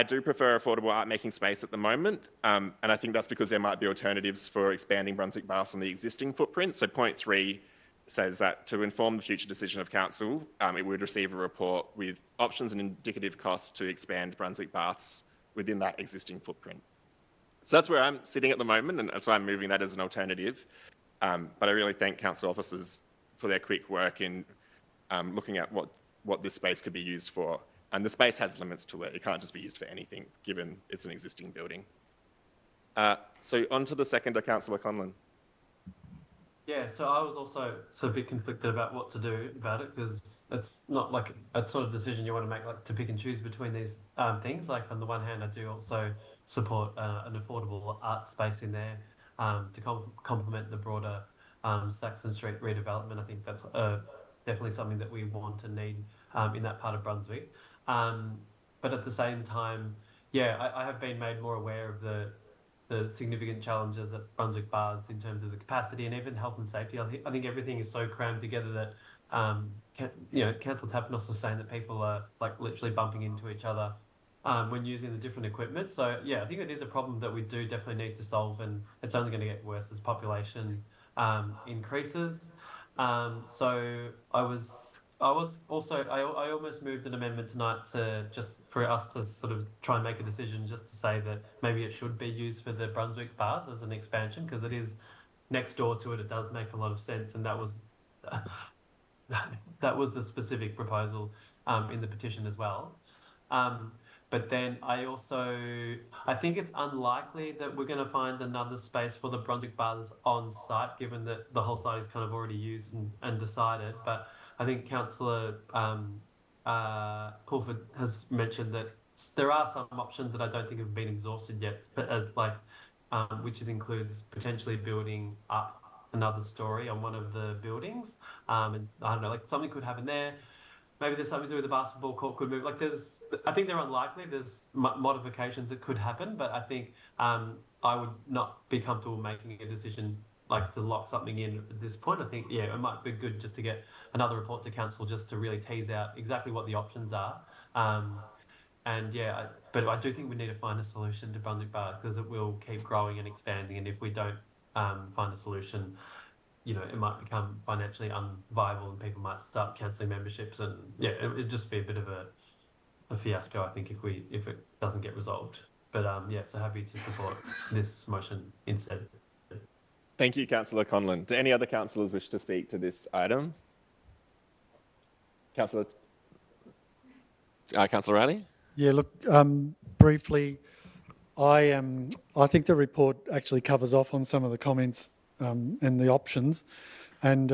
do prefer affordable art making space at the moment. And I think that's because there might be alternatives for expanding Brunswick Baths on the existing footprint. So point 3 says that to inform the future decision of council, it would receive a report with options and indicative costs to expand Brunswick Baths within that existing footprint. So that's where I'm sitting at the moment, and that's why I'm moving that as an alternative. But I really thank council officers for their quick work in looking at what this space could be used for. And the space has limits to it. It can't just be used for anything, given it's an existing building. So on to the seconder, Councillor Conlon. Yeah, so I was also a bit conflicted about what to do about it, because it's not a decision you want to make, like to pick and choose between these things. Like on the one hand, I do also support an affordable art space in there to complement the broader Saxon Street redevelopment. I think that's definitely something that we want and need in that part of Brunswick. But at the same time, yeah, I have been made more aware of the significant challenges at Brunswick Baths in terms of the capacity and even health and safety. I think everything is so crammed together that, Councillor Tapnos was saying that people are like literally bumping into each other when using the different equipment. So yeah, I think it is a problem that we do definitely need to solve, and it's only going to get worse as population increases. So I almost moved an amendment tonight to just for us to sort of try and make a decision just to say that maybe it should be used for the Brunswick Baths as an expansion, because it is next door to it. It does make a lot of sense, and that was that was the specific proposal in the petition as well. But then I think it's unlikely that we're going to find another space for the Brunswick bars on site, given that the whole site is kind of already used and decided. But I think Councillor Pulford has mentioned that there are some options that I don't think have been exhausted yet, but which includes potentially building up another story on one of the buildings. And I don't know, like something could happen there. Maybe there's something to do with the basketball court could move. I think they're unlikely. There's modifications that could happen, but I think I would not be comfortable making a decision to lock something in at this point. I think, it might be good just to get another report to council just to really tease out exactly what the options are. But I do think we need to find a solution to Brunswick Bar because it will keep growing and expanding. And if we don't find a solution, it might become financially unviable and people might start cancelling memberships. And it'd just be a bit of a fiasco, I think, if it doesn't get resolved. But so happy to support this motion instead. Thank you, Councillor Conlon. Do any other councillors wish to speak to this item? Councillor Riley? Yeah, look, briefly, I think the report actually covers off on some of the comments and the options, and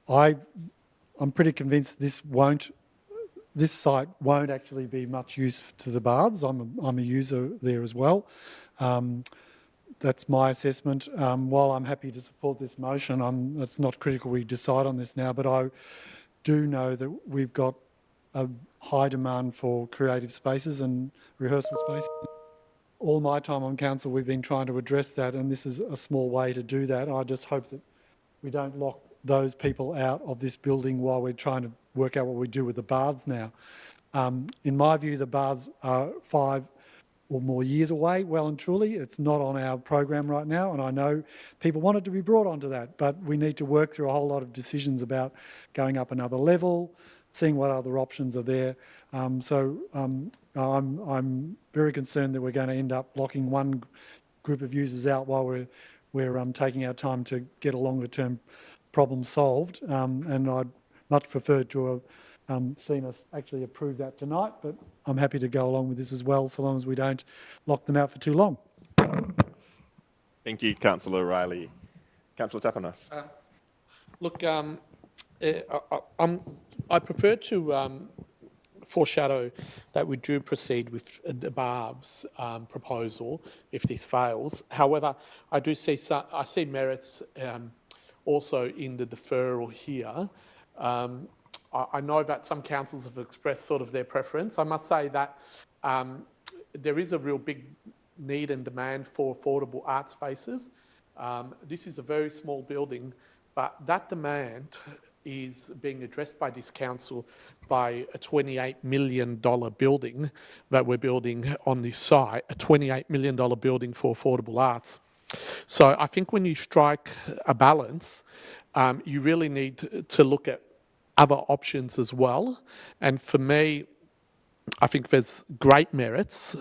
I'm pretty convinced this site won't actually be much use to the baths. I'm a user there as well. That's my assessment. While I'm happy to support this motion, it's not critical we decide on this now, but I do know that we've got a high demand for creative spaces and rehearsal spaces. All my time on council, we've been trying to address that, and this is a small way to do that. I just hope that we don't lock those people out of this building while we're trying to work out what we do with the baths now. In my view, the baths are 5 or more years away, well and truly. It's not on our program right now, and I know people want it to be brought onto that, but we need to work through a whole lot of decisions about going up another level, seeing what other options are there. I'm very concerned that we're going to end up locking one group of users out while we're taking our time to get a longer term problem solved. And I'd much prefer to have seen us actually approve that tonight, but I'm happy to go along with this as well, so long as we don't lock them out for too long. Thank you, Councillor Riley. Councillor Tapanos. Look, I prefer to foreshadow that we do proceed with the Barb's proposal if this fails. However, I see merits also in the deferral here. I know that some councils have expressed sort of their preference. I must say that there is a real big need and demand for affordable art spaces. This is a very small building, but that demand is being addressed by this council by a $28 million building that we're building on this site, a $28 million building for affordable arts. So I think when you strike a balance, you really need to look at other options as well. And for me, I think there's great merits,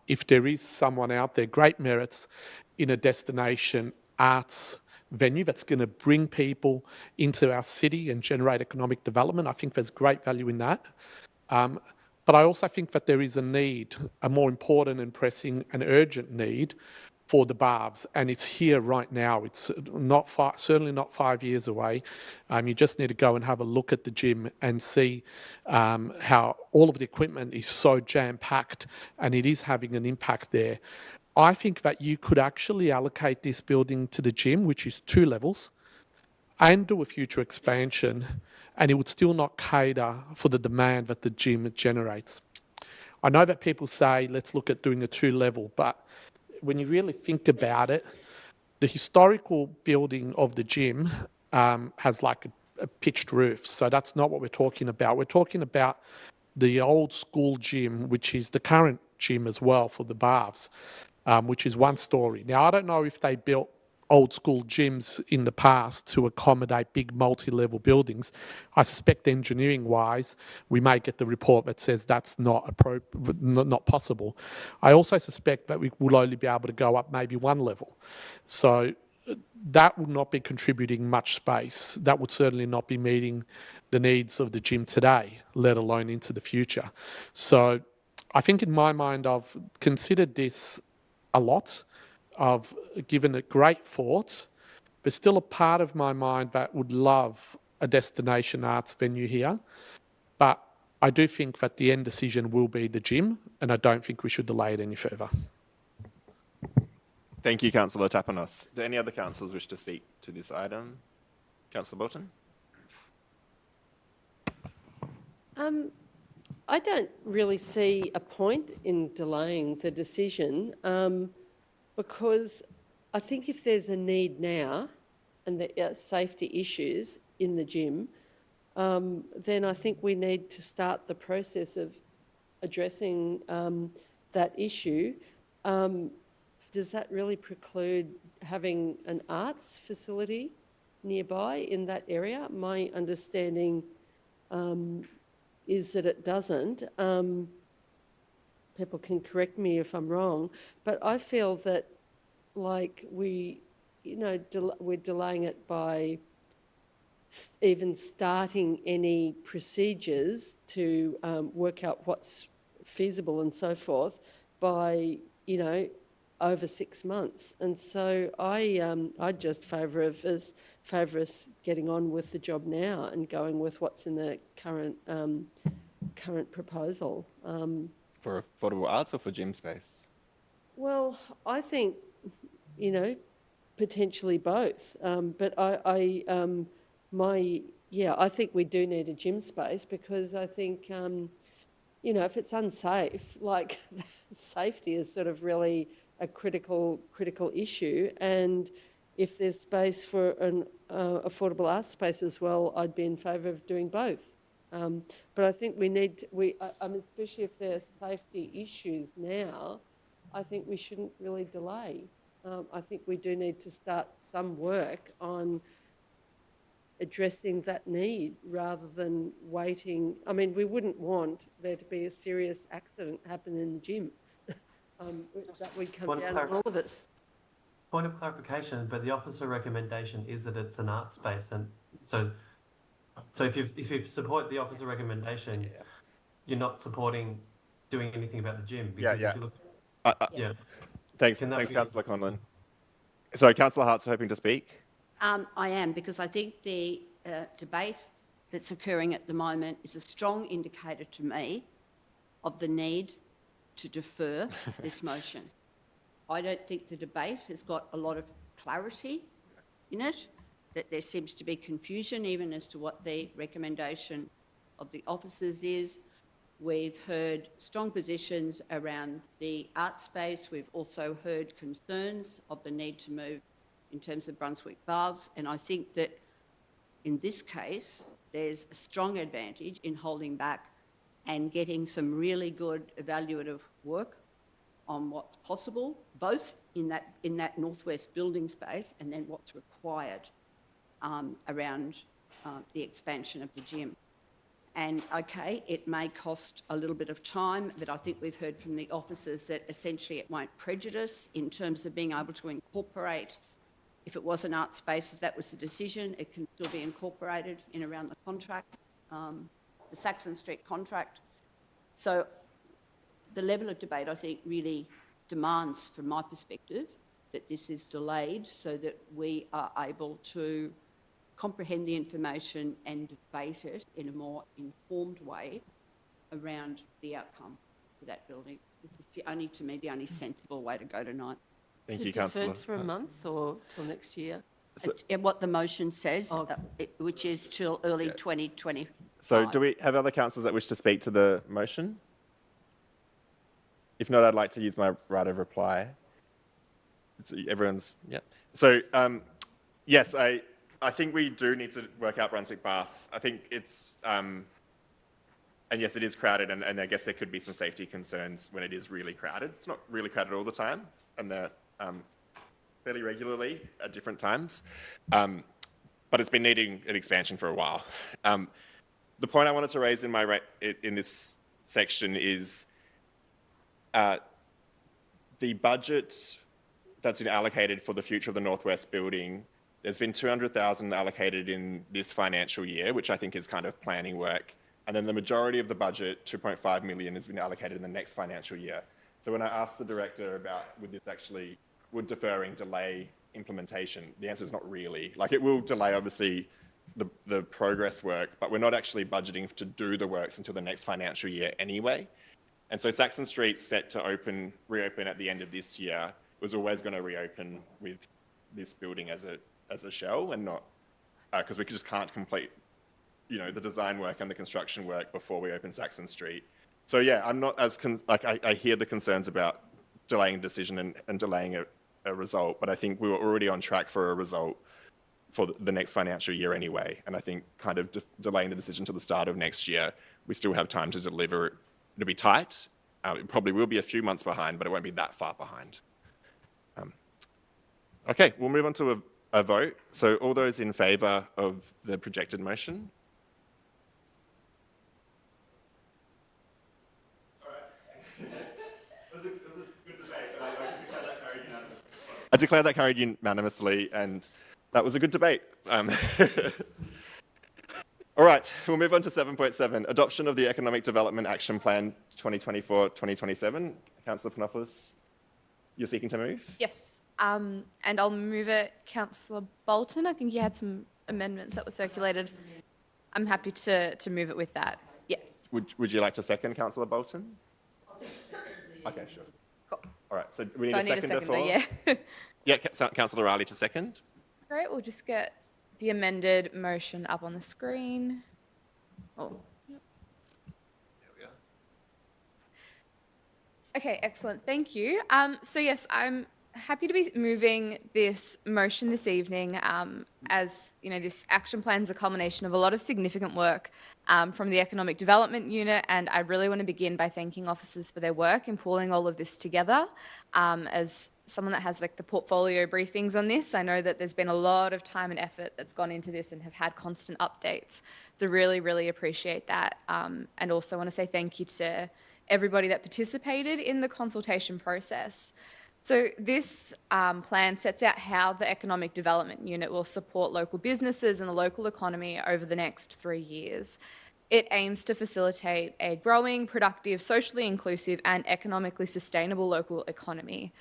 if there is someone out there, great merits in a destination arts venue that's going to bring people into our city and generate economic development. I think there's great value in that. But I also think that there is a need, a more important and pressing and urgent need for the baths, and it's here right now. It's not certainly not 5 years away. You just need to go and have a look at the gym and see how all of the equipment is so jam-packed, and it is having an impact there. I think that you could actually allocate this building to the gym, which is 2 levels, and do a future expansion, and it would still not cater for the demand that the gym generates. I know that people say, let's look at doing a 2-level, but when you really think about it, the historical building of the gym has like a pitched roof, so that's not what we're talking about. We're talking about the old school gym, which is the current gym as well for the baths, which is 1 story. Now, I don't know if they built old school gyms in the past to accommodate big multi-level buildings. I suspect engineering-wise, we may get the report that says that's not possible. I also suspect that we will only be able to go up maybe 1 level. So that would not be contributing much space. That would certainly not be meeting the needs of the gym today, let alone into the future. So I think in my mind, I've considered this a lot. I've given it great thought. There's still a part of my mind that would love a destination arts venue here. But I do think that the end decision will be the gym, and I don't think we should delay it any further. Thank you, Councillor Tapanos. Do any other councillors wish to speak to this item? Councillor Bolton? I don't really see a point in delaying the decision because I think if there's a need now and there are safety issues in the gym, then I think we need to start the process of addressing that issue. Does that really preclude having an arts facility nearby in that area? My understanding is that it doesn't. People can correct me if I'm wrong, but I feel that like we're delaying it by even starting any procedures to work out what's feasible and so forth by, over 6 months. And so I'd just favour us getting on with the job now and going with what's in the current proposal. For affordable arts or for gym space? Well, I think, potentially both. But I think we do need a gym space because I think, if it's unsafe, like safety is sort of really a critical issue. And if there's space for an affordable arts space as well, I'd be in favour of doing both. But I think especially if there are safety issues now, I think we shouldn't really delay. I think we do need to start some work on addressing that need rather than waiting. I mean, we wouldn't want there to be a serious accident happen in the gym. That would come down on all of us. Point of clarification, but the officer recommendation is that it's an art space, and so if you support the officer recommendation, you're not supporting doing anything about the gym. Because if you look, Thanks, Councillor Conlon. Sorry, Councillor Hart's hoping to speak. I am, because I think the debate that's occurring at the moment is a strong indicator to me of the need to defer this motion. I don't think the debate has got a lot of clarity in it, that there seems to be confusion even as to what the recommendation of the officers is. We've heard strong positions around the art space. We've also heard concerns of the need to move in terms of Brunswick Baths, and I think that in this case, there's a strong advantage in holding back and getting some really good evaluative work on what's possible, both in that northwest building space and then what's required around the expansion of the gym. And okay, it may cost a little bit of time, but I think we've heard from the officers that essentially it won't prejudice in terms of being able to incorporate. If it was an art space, if that was the decision, it can still be incorporated in around the contract, the Saxon Street contract. So the level of debate, I think, really demands, from my perspective, that this is delayed so that we are able to comprehend the information and debate it in a more informed way around the outcome for that building. It's to me, the only sensible way to go tonight. Thank you, Councillor. Deferred for a month or till next year? What the motion says, which is till early 2020. So do we have other councillors that wish to speak to the motion? If not, I'd like to use my right of reply. So everyone's, So, yes, I think we do need to work out Brunswick Baths. I think it's, and yes, it is crowded, and I guess there could be some safety concerns when it is really crowded. It's not really crowded all the time, and they're fairly regularly at different times. But it's been needing an expansion for a while. The point I wanted to raise in this section is the budget that's been allocated for the future of the Northwest building. There's been 200,000 allocated in this financial year, which I think is kind of planning work. And then the majority of the budget, 2.5 million, has been allocated in the next financial year. So when I asked the director about would deferring delay implementation, the answer is not really. Like, it will delay, obviously, the progress work, but we're not actually budgeting to do the works until the next financial year anyway. And so Saxon Street's set to reopen at the end of this year. It was always going to reopen with this building as a shell, and not because we just can't complete, the design work and the construction work before we open Saxon Street. So yeah, I'm not as I hear the concerns about delaying a decision and delaying a result, but I think we were already on track for a result for the next financial year anyway. And I think kind of delaying the decision to the start of next year, we still have time to deliver it. It'll be tight. It probably will be a few months behind, but it won't be that far behind. Okay, we'll move on to a vote. So all those in favour of the projected motion? I declare that carried unanimously, and that was a good debate. All right, we'll move on to 7.7, adoption of the Economic Development Action Plan 2024-2027. Councillor Panopoulos, you're seeking to move? Yes, and I'll move it. Councillor Bolton, I think you had some amendments that were circulated. I'm happy to move it with that. Yeah. Would you like to second, Councillor Bolton? Okay, sure. Cool. All right, so we need So a I need a seconder seconder, for... Yeah, Councillor Riley to second. Great, we'll just get the amended motion up on the screen. Oh, yep. There we are. Okay, excellent. Thank you. So yes, I'm happy to be moving this motion this evening. As you know, this action plan is a culmination of a lot of significant work from the Economic Development Unit, and I really want to begin by thanking officers for their work in pulling all of this together. As someone that has the portfolio briefings on this, I know that there's been a lot of time and effort that's gone into this and have had constant updates. So really, really appreciate that. And also want to say thank you to everybody that participated in the consultation process. So this plan sets out how the Economic Development Unit will support local businesses and the local economy over the next 3 years. It aims to facilitate a growing, productive, socially inclusive and economically sustainable local economy.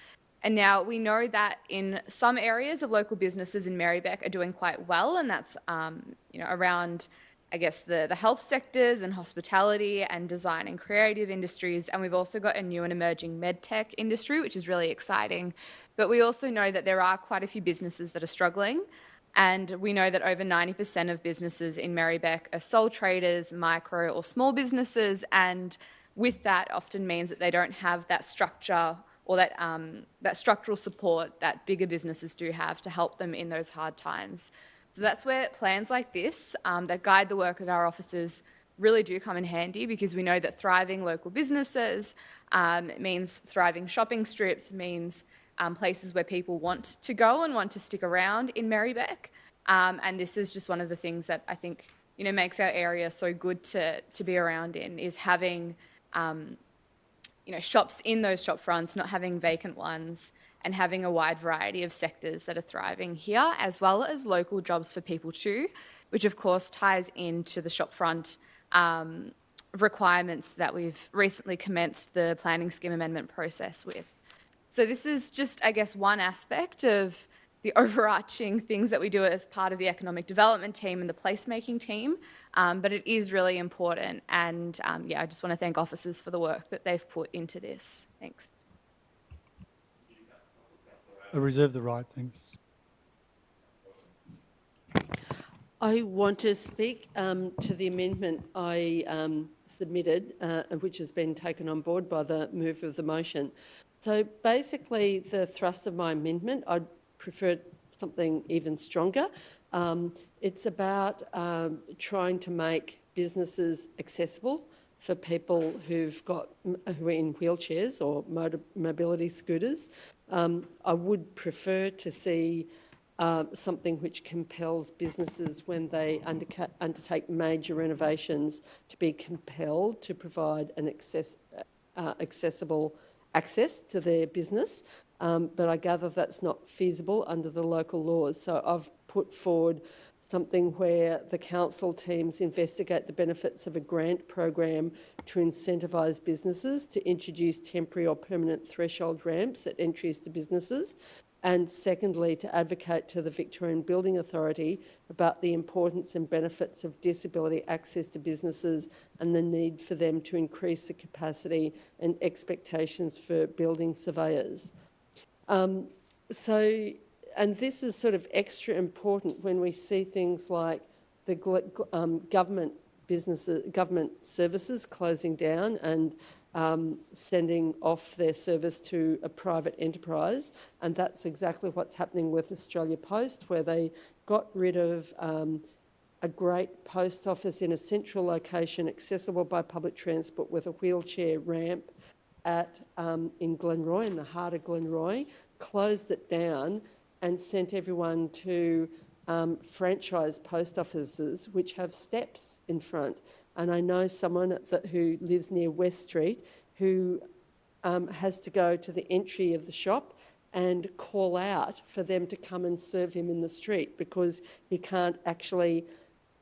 And now we know that in some areas of local businesses in Merri-bek are doing quite well, and that's around, I guess, the health sectors and hospitality and design and creative industries. And we've also got a new and emerging medtech industry, which is really exciting. But we also know that there are quite a few businesses that are struggling. And we know that over 90% of businesses in Merri-bek are sole traders, micro or small businesses. And with that often means that they don't have that structure or that structural support that bigger businesses do have to help them in those hard times. So that's where plans like this that guide the work of our officers really do come in handy, because we know that thriving local businesses means thriving shopping strips, means places where people want to go and want to stick around in Merri-bek. And this is just one of the things that I think makes our area so good to be around in, is having shops in those shop fronts, not having vacant ones, and having a wide variety of sectors that are thriving here, as well as local jobs for people too, which of course ties into the shopfront requirements that we've recently commenced the planning scheme amendment process with. So this is just, I guess, one aspect of the overarching things that we do as part of the economic development team and the placemaking team, but it is really important. And I just want to thank officers for the work that they've put into this. Thanks. I reserve the right, thanks. I want to speak to the amendment I submitted, which has been taken on board by the mover of the motion. So basically, the thrust of my amendment, I'd prefer something even stronger. It's about trying to make businesses accessible for people who are in wheelchairs or mobility scooters. I would prefer to see something which compels businesses when they undertake major renovations to be compelled to provide an accessible access to their business. but I gather that's not feasible under the local laws. So I've put forward something where the council teams investigate the benefits of a grant program to incentivise businesses to introduce temporary or permanent threshold ramps at entries to businesses. And secondly, to advocate to the Victorian Building Authority about the importance and benefits of disability access to businesses and the need for them to increase the capacity and expectations for building surveyors. And this is sort of extra important when we see things like the government services closing down and sending off their service to a private enterprise. And that's exactly what's happening with Australia Post, where they got rid of a great post office in a central location accessible by public transport with a wheelchair ramp in Glenroy, in the heart of Glenroy, closed it down and sent everyone to franchise post offices which have steps in front. And I know someone who lives near West Street who has to go to the entry of the shop and call out for them to come and serve him in the street because he can't actually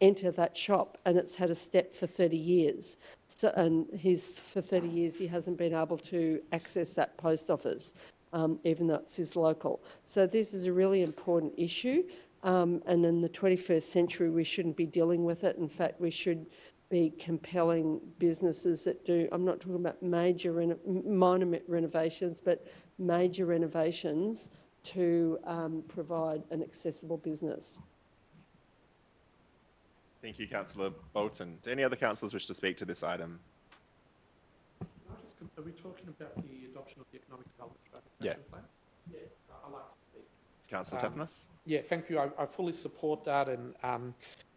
enter that shop, and it's had a step for 30 years. So, and for 30 years he hasn't been able to access that post office, even though it's his local. So this is a really important issue, and in the 21st century we shouldn't be dealing with it. In fact, we should be compelling businesses that do, I'm not talking about minor renovations, but major renovations to provide an accessible business. Thank you, Councillor Bolton. Do any other councillors wish to speak to this item? Are we talking about the adoption of the Economic Development Strategy? Yeah. Plan? Yeah, I'd like to speak. Councillor Tapanos? Yeah, thank you. I fully support that, and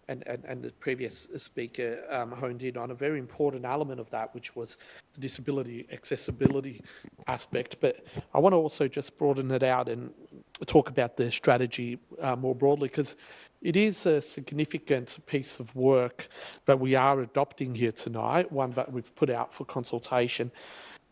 the previous speaker honed in on a very important element of that, which was the disability accessibility aspect. But I want to also just broaden it out and talk about the strategy more broadly, because it is a significant piece of work that we are adopting here tonight, one that we've put out for consultation.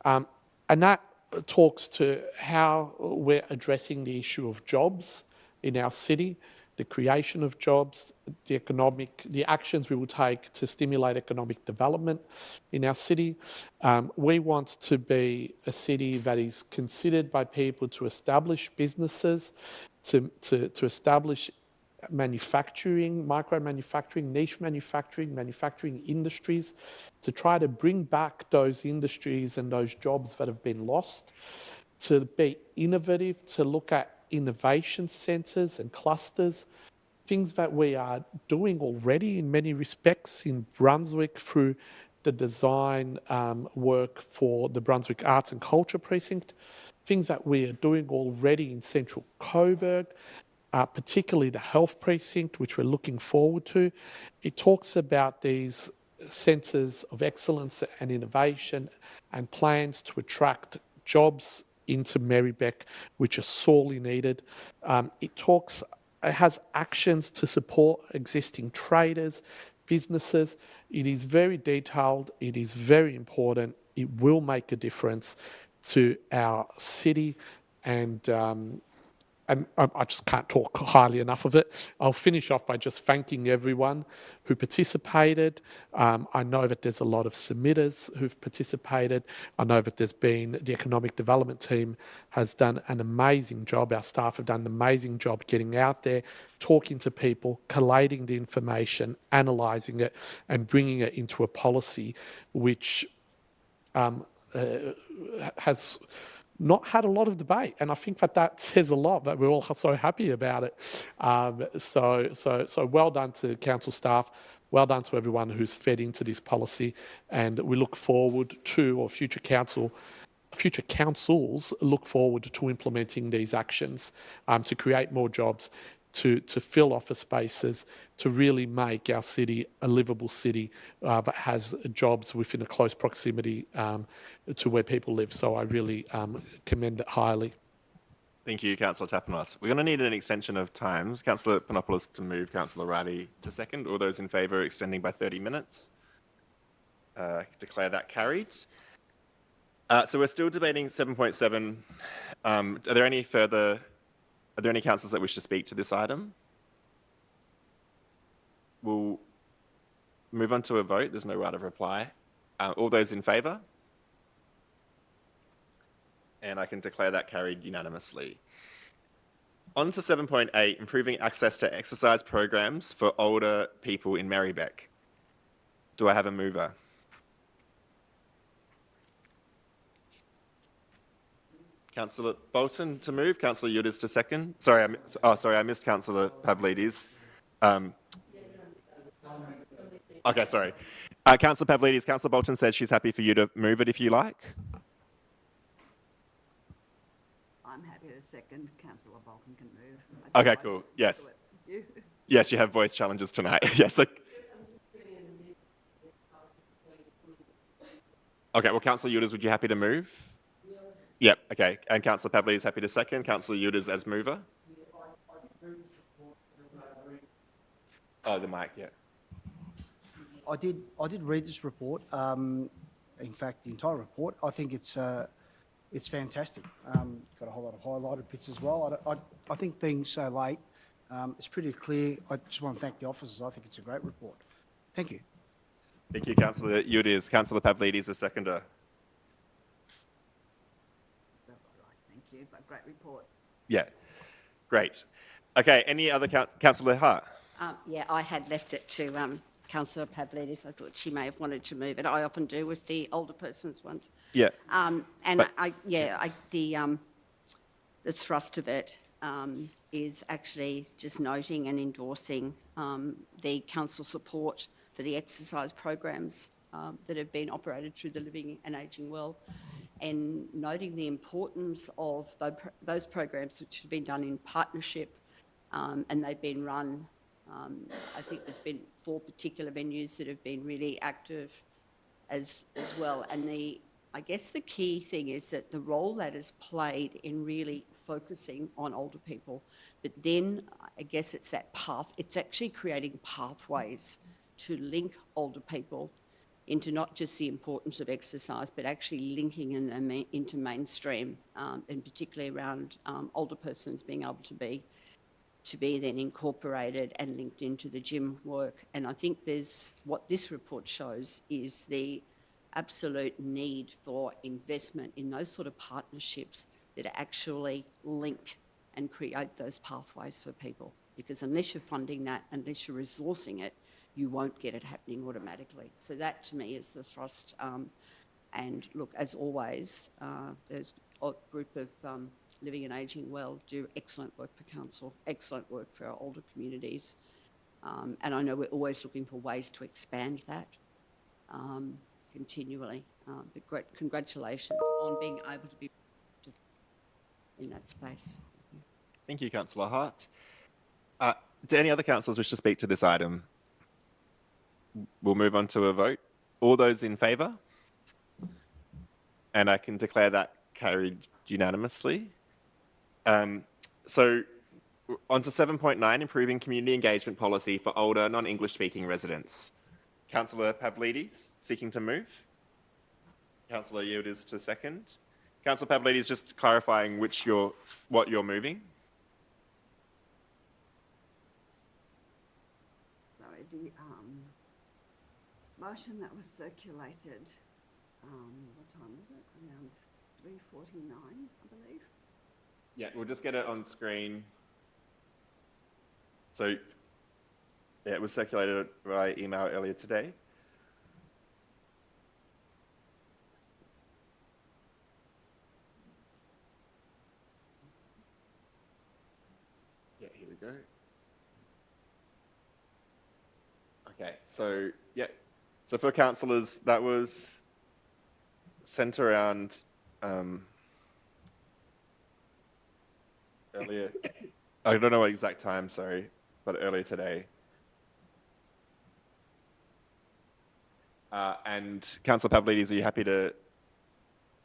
And that talks to how we're addressing the issue of jobs in our city, the creation of jobs, the actions we will take to stimulate economic development in our city. We want to be a city that is considered by people to establish businesses, to establish manufacturing, micro-manufacturing, niche manufacturing, manufacturing industries, to try to bring back those industries and those jobs that have been lost, to be innovative, to look at innovation centres and clusters, things that we are doing already in many respects in Brunswick through the design work for the Brunswick Arts and Culture Precinct, things that we are doing already in central Coburg, particularly the health precinct, which we're looking forward to. It talks about these centres of excellence and innovation and plans to attract jobs into Merri-bek, which are sorely needed. It has actions to support existing traders, businesses. It is very detailed. It is very important. It will make a difference to our city, and I just can't talk highly enough of it. I'll finish off by just thanking everyone who participated. I know that there's a lot of submitters who've participated. I know that there's been, the economic development team has done an amazing job. Our staff have done an amazing job getting out there, talking to people, collating the information, analysing it, and bringing it into a policy which has not had a lot of debate, and I think that says a lot, that we're all so happy about it. So well done to council staff, well done to everyone who's fed into this policy, and we look forward to, or future councils look forward to implementing these actions to create more jobs, to fill office spaces, to really make our city a livable city that has jobs within a close proximity to where people live. So I really commend it highly. Thank you, Councillor Tapanos. We're going to need an extension of times. Councillor Panopoulos to move, Councillor Riley to second. All those in favour extending by 30 minutes? Declare that carried. So we're still debating 7.7 Are there any councillors that wish to speak to this item? We'll move on to a vote. There's no right of reply. All those in favour? And I can declare that carried unanimously. On to 7.8, improving access to exercise programs for older people in Merri-bek. Do I have a mover? Councillor Bolton to move, Councillor Yudis to second. Sorry, I missed Councillor Pavlidis. Okay, sorry. Councillor Pavlidis, Councillor Bolton said she's happy for you to move it if you like. I'm happy to second. Councillor Bolton can move. Okay, cool. Yes. Yes, you have voice challenges tonight. Yes. Okay, well, Councillor Yudis, would you happy to move? Yep, okay. And Councillor Pavlidis happy to second. Councillor Yudis as mover. Oh, the mic, yeah. I did read this report. In fact, the entire report. I think it's fantastic. Got a whole lot of highlighted bits as well. I think being so late, it's pretty clear. I just want to thank the officers. I think it's a great report. Thank you. Thank you, Councillor Yudis. Councillor Pavlidis, a seconder. Thank you, but great report. Yeah, great. Okay, any other Councillor Hart? Yeah, I had left it to Councillor Pavlidis. I thought she may have wanted to move it. I often do with the older persons ones. Yeah. The thrust of it is actually just noting and endorsing the council support for the exercise programs that have been operated through the Living and Ageing Well, and noting the importance of those programs which have been done in partnership, and they've been run. I think there's been 4 particular venues that have been really active as well. And I guess the key thing is that the role that is played in really focusing on older people, but then I guess it's that path, it's actually creating pathways to link older people into not just the importance of exercise, but actually linking into mainstream, and particularly around older persons being able to be then incorporated and linked into the gym work. And I think what this report shows is the absolute need for investment in those sort of partnerships that actually link and create those pathways for people. Because unless you're funding that, unless you're resourcing it, you won't get it happening automatically. So that to me is the thrust. And look, as always, there's a group of Living and Ageing Well do excellent work for council, excellent work for our older communities. And I know we're always looking for ways to expand that continually. But great congratulations on being able to be in that space. Thank you, Councillor Hart. Do any other councillors wish to speak to this item? We'll move on to a vote. All those in favour? And I can declare that carried unanimously. So on to 7.9, improving community engagement policy for older non-English speaking residents. Councillor Pavlidis, seeking to move. Councillor Yildiz to second. Councillor Pavlidis, just clarifying what you're moving. Sorry, the motion that was circulated, what time was it? Around 3:49, I believe. Yeah, we'll just get it on screen. So, yeah, it was circulated by email earlier today. Yeah, here we go. Okay, so, yeah. So for councillors, that was sent around earlier. I don't know what exact time, sorry, but earlier today. And Councillor Pavlidis, are you happy to?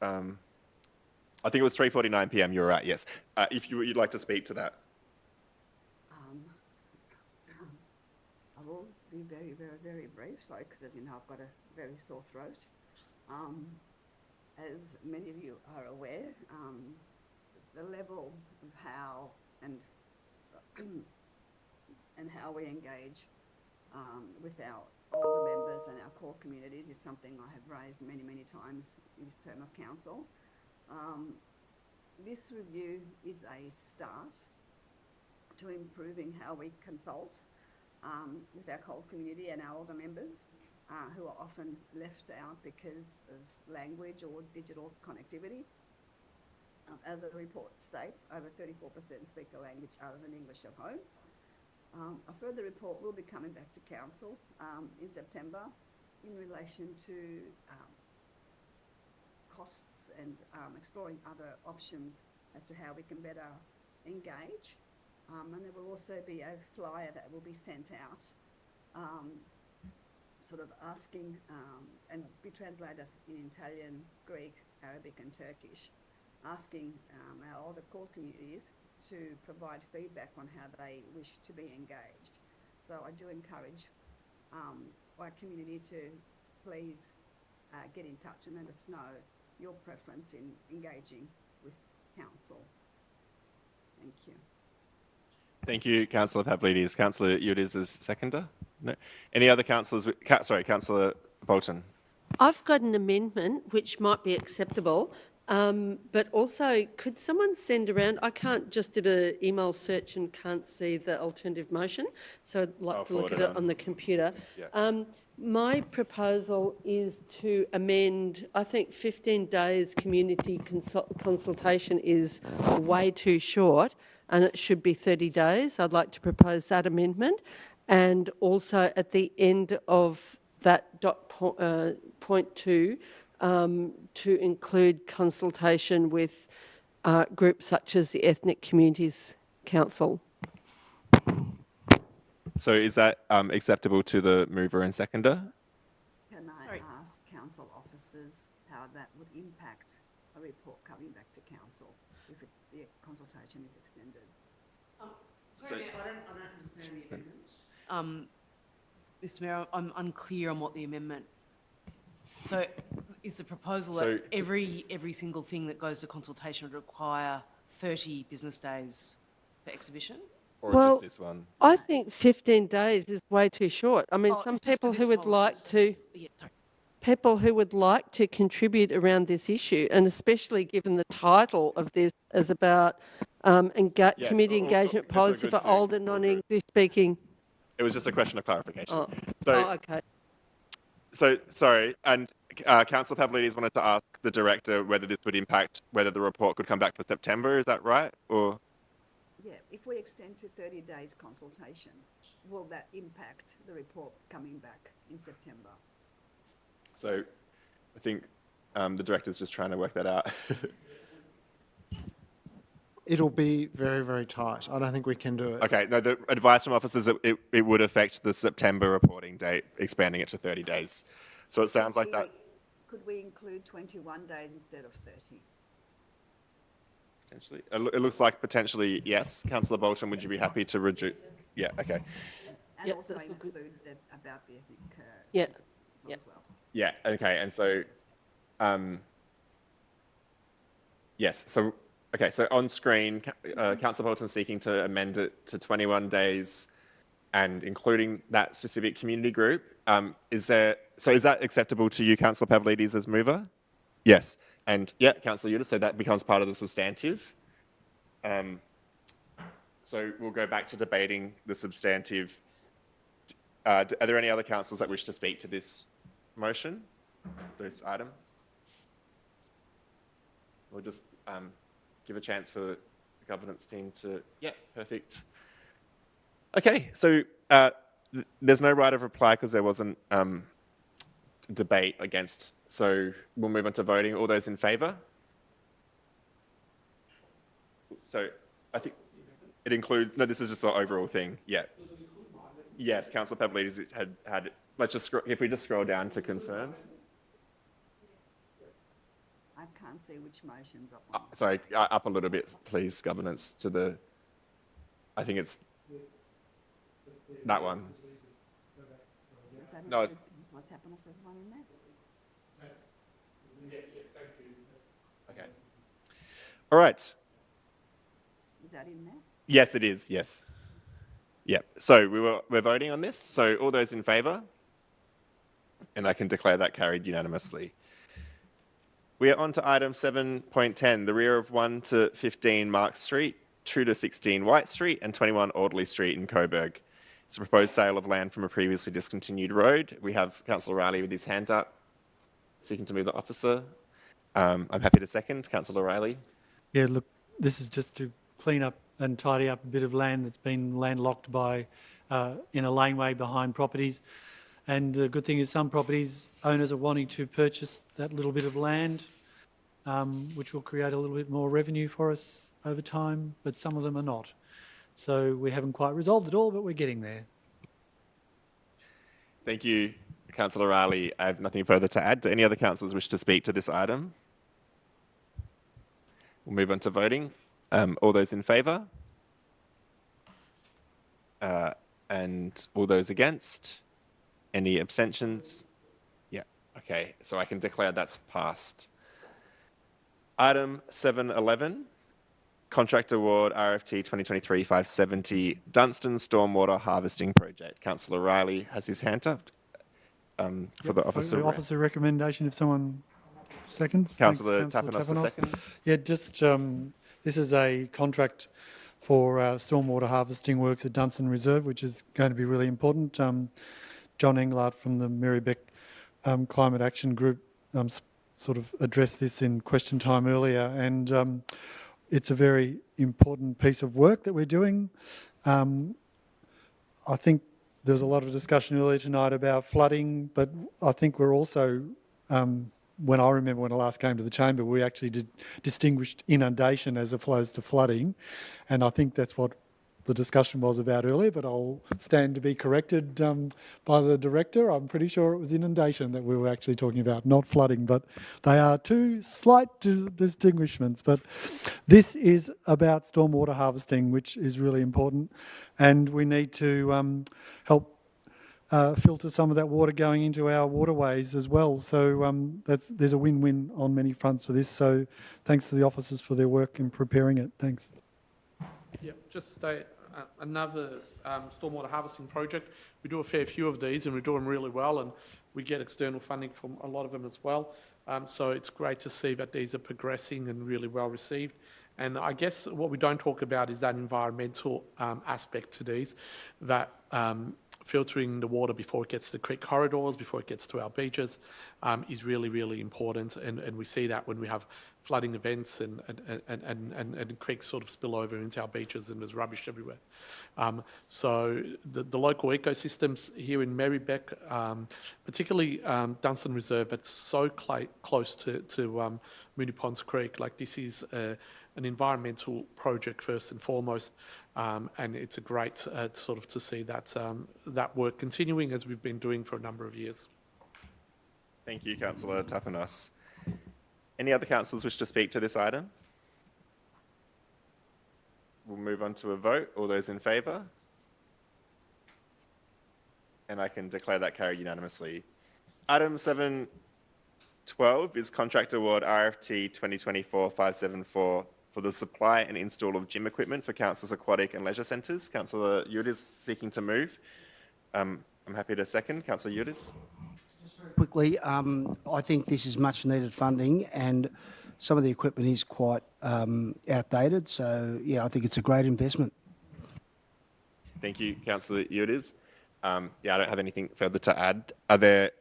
I think it was 3:49 p.m. You were right. Yes. If you'd like to speak to that. I will be very, very, very brief. Sorry, because as you know, I've got a very sore throat. As many of you are aware, the level of how and and how we engage with our older members and our core communities is something I have raised many, many times in this term of council. This review is a start to improving how we consult with our core community and our older members who are often left out because of language or digital connectivity. As the report states, over 34% speak the language other than English at home. A further report will be coming back to council in September in relation to costs and exploring other options as to how we can better engage. And there will also be a flyer that will be sent out sort of asking and be translated in Italian, Greek, Arabic and Turkish, asking our older core communities to provide feedback on how they wish to be engaged. So I do encourage our community to please get in touch and let us know your preference in engaging with council. Thank you. Thank you, Councillor Pavlidis. Councillor Udis is seconder. No. Any other councillors? Sorry, Councillor Bolton. I've got an amendment which might be acceptable, but also could someone send around, I can't just did an email search and can't see the alternative motion, so I'd like to look at it on the computer. Yeah. My proposal is to amend, I think 15 days community consultation is way too short and it should be 30 days. I'd like to propose that amendment. And also at the end of that point 2, to include consultation with groups such as the Ethnic Communities Council. So is that acceptable to the mover and seconder? Can I ask council officers how that would impact a report coming back to council if the consultation is extended? Sorry, Mayor, I don't understand the amendment. Mr. Mayor, I'm unclear on what the amendment. So is the proposal that every single thing that goes to consultation would require 30 business days for exhibition? Or just this one? I think 15 days is way too short. I mean, some it's just people for who this would like to, people who would like to contribute around this issue, and especially given the title of this is about community engagement policy for older non-English speaking. It was just a question of clarification. Okay. So, sorry, and Councillor Pavlidis wanted to ask the director whether this would impact whether the report could come back for September, is that right? Or Yeah, if we extend to 30 days consultation, will that impact the report coming back in September? So I think the director's just trying to work that out. It'll be very, very tight. I don't think we can do it. Okay, no, the advice from officers, it would affect the September reporting date, expanding it to 30 days. So it sounds like that. Could we include 21 days instead of 30? Potentially. It looks like potentially, yes. Councillor Bolton, would you be happy to reduce? Yeah, okay. And also include about the ethnic yeah. as well. Yeah, okay, and so, yes, so, okay, so on screen, Councillor Bolton seeking to amend it to 21 days and including that specific community group. Is that acceptable to you, Councillor Pavlidis, as mover? Yes, and yeah, Councillor Udis, so that becomes part of the substantive. So we'll go back to debating the substantive. Are there any other councillors that wish to speak to this motion, this item? We'll just give a chance for the governance team to, yeah, perfect. Okay, so there's no right of reply because there wasn't debate against, so we'll move on to voting. All those in favour? So I think it includes, no, this is just the overall thing, yeah. Yes, Councillor Pavlidis had, let's just, if we just scroll down to confirm. I can't see which motions up. Sorry, up a little bit, please, governance, to the, I think it's that one. No. What's happened? There's one in there. Okay. All right. that in there? Yes, it is, yes. Yep, so we're voting on this. So all those in favour? And I can declare that carried unanimously. We are on to item 7.10, the rear of 1 to 15 Mark Street, 2 to 16 White Street, and 21 Audley Street in Coburg. It's a proposed sale of land from a previously discontinued road. We have Councillor Riley with his hand up, seeking to move the officer. I'm happy to second. Councillor Riley. Yeah, look, this is just to clean up and tidy up a bit of land that's been landlocked by in a laneway behind properties. And the good thing is some properties owners are wanting to purchase that little bit of land, which will create a little bit more revenue for us over time, but some of them are not. So we haven't quite resolved it all, but we're getting there. Thank you, Councillor Riley. I have nothing further to add. Do any other councillors wish to speak to this item? We'll move on to voting. All those in favour? And all those against? Any abstentions? Yeah, okay, so I can declare that's passed. Item 7.11, Contract Award RFT 2023-570 Dunstan Stormwater Harvesting Project. Councillor Riley has his hand up for the officer. For the officer recommendation, if someone seconds. Councillor Thanks, Tapanos to second. Yeah, just this is a contract for stormwater harvesting works at Dunstan Reserve, which is going to be really important. John Englert from the Merri-bek Climate Action Group sort of addressed this in question time earlier, and it's a very important piece of work that we're doing. I think there was a lot of discussion earlier tonight about flooding, but I think we're also, when I remember when I last came to the chamber, we actually distinguished inundation as opposed to flooding, and I think that's what the discussion was about earlier, but I'll stand to be corrected by the director. I'm pretty sure it was inundation that we were actually talking about, not flooding, but they are two slight distinguishments. But this is about stormwater harvesting, which is really important, and we need to help filter some of that water going into our waterways as well. So there's a win-win on many fronts for this. So thanks to the officers for their work in preparing it. Thanks. Yeah, just to state another stormwater harvesting project. We do a fair few of these and we do them really well, and we get external funding from a lot of them as well. So it's great to see that these are progressing and really well received. And I guess what we don't talk about is that environmental aspect to these, that filtering the water before it gets to the creek corridors, before it gets to our beaches, is really, really important. And we see that when we have flooding events and creeks sort of spill over into our beaches and there's rubbish everywhere. So the local ecosystems here in Merri-bek, particularly Dunstan Reserve, it's so close to Moonee Ponds Creek. Like, this is an environmental project first and foremost, and it's a great sort of to see that that work continuing as we've been doing for a number of years. Thank you, Councillor Tapanos. Any other councillors wish to speak to this item? We'll move on to a vote. All those in favour? And I can declare that carried unanimously. Item 7.12 is Contract Award RFT 2024-574 for the supply and install of gym equipment for councils' aquatic and leisure centres. Councillor Yildiz seeking to move. I'm happy to second. Councillor Yildiz. Just very quickly, I think this is much needed funding, and some of the equipment is quite outdated. So, yeah, I think it's a great investment. Thank you, Councillor Yildiz. Yeah, I don't have anything further to add. Are there...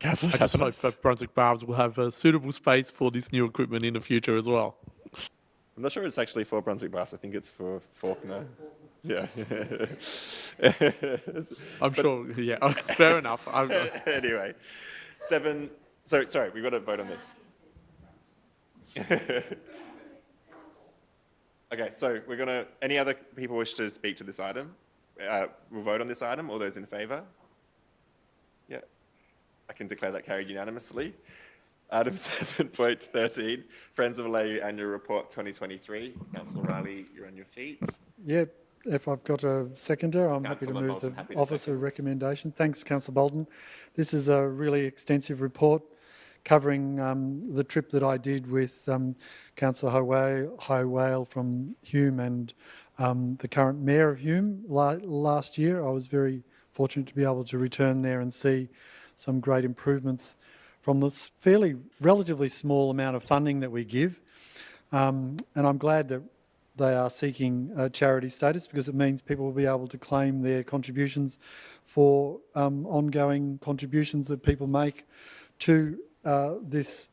Councillor I just hope that Brunswick Barbs will have a suitable space for this new equipment in the future as well. I'm not sure it's actually for Brunswick Bars. I think it's for Faulkner. Yeah. I'm sure, yeah. Fair enough. Anyway, sorry, we've got to vote on this. Okay, so we're going to... Any other people wish to speak to this item? We'll vote on this item. All those in favour? Yeah. I can declare that carried unanimously. Item 7.13, Friends of Alayu Annual Report 2023. Councillor Riley, you're on your feet. Yeah, if I've got a seconder, I'm happy to move the officer recommendation. Thanks, Councillor Bolton. This is a really extensive report covering the trip that I did with Councillor Ho-Wale from Hume and the current Mayor of Hume last year. I was very fortunate to be able to return there and see some great improvements from this fairly relatively small amount of funding that we give. And I'm glad that they are seeking charity status, because it means people will be able to claim their contributions for ongoing contributions that people make to this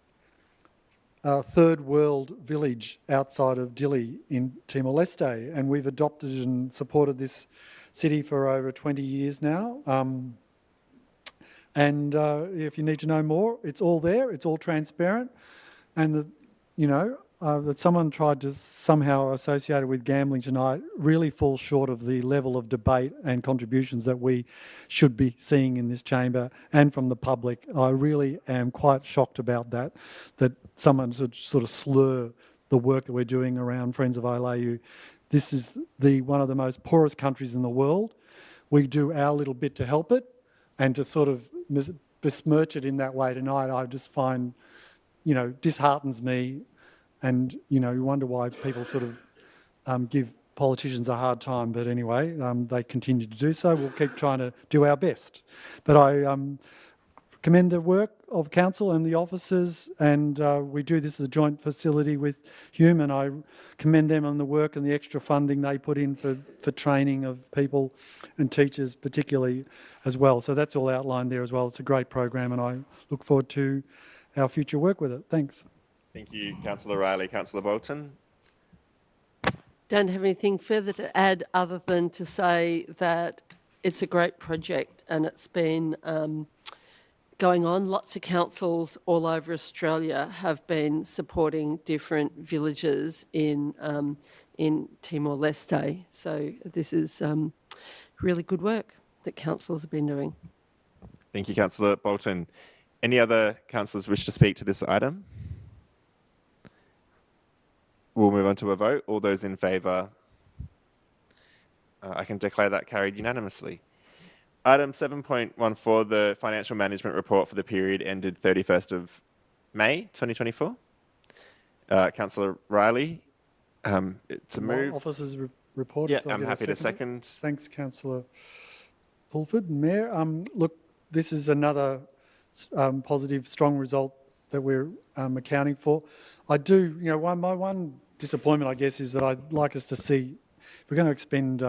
third world village outside of Dili in Timor-Leste. And we've adopted and supported this city for over 20 years now. And if you need to know more, it's all there, it's all transparent. And, that someone tried to somehow associate it with gambling tonight really falls short of the level of debate and contributions that we should be seeing in this chamber and from the public. I really am quite shocked about that someone should sort of slur the work that we're doing around Friends of Islayu. This is one of the most poorest countries in the world. We do our little bit to help it, and to sort of besmirch it in that way tonight, I just find, disheartens me. And, you wonder why people sort of give politicians a hard time. But anyway, they continue to do so. We'll keep trying to do our best. But I commend the work of council and the officers, and we do this as a joint facility with Hume, and I commend them on the work and the extra funding they put in for training of people and teachers particularly as well. So that's all outlined there as well. It's a great program, and I look forward to our future work with it. Thanks. Thank you, Councillor Riley. Councillor Bolton? Don't have anything further to add other than to say that it's a great project, and it's been going on. Lots of councils all over Australia have been supporting different villages in Timor-Leste. So this is really good work that councils have been doing. Thank you, Councillor Bolton. Any other councillors wish to speak to this item? We'll move on to a vote. All those in favour? I can declare that carried unanimously. Item 7.14, the Financial Management Report for the period ended 31st of May 2024. Councillor Riley, it's a move. Officers report. Yeah, I'm happy to second. Thanks, Councillor Pulford. Mayor, look, this is another positive, strong result that we're accounting for. I do, my one disappointment, I guess, is that I'd like us to see, if we're going to expend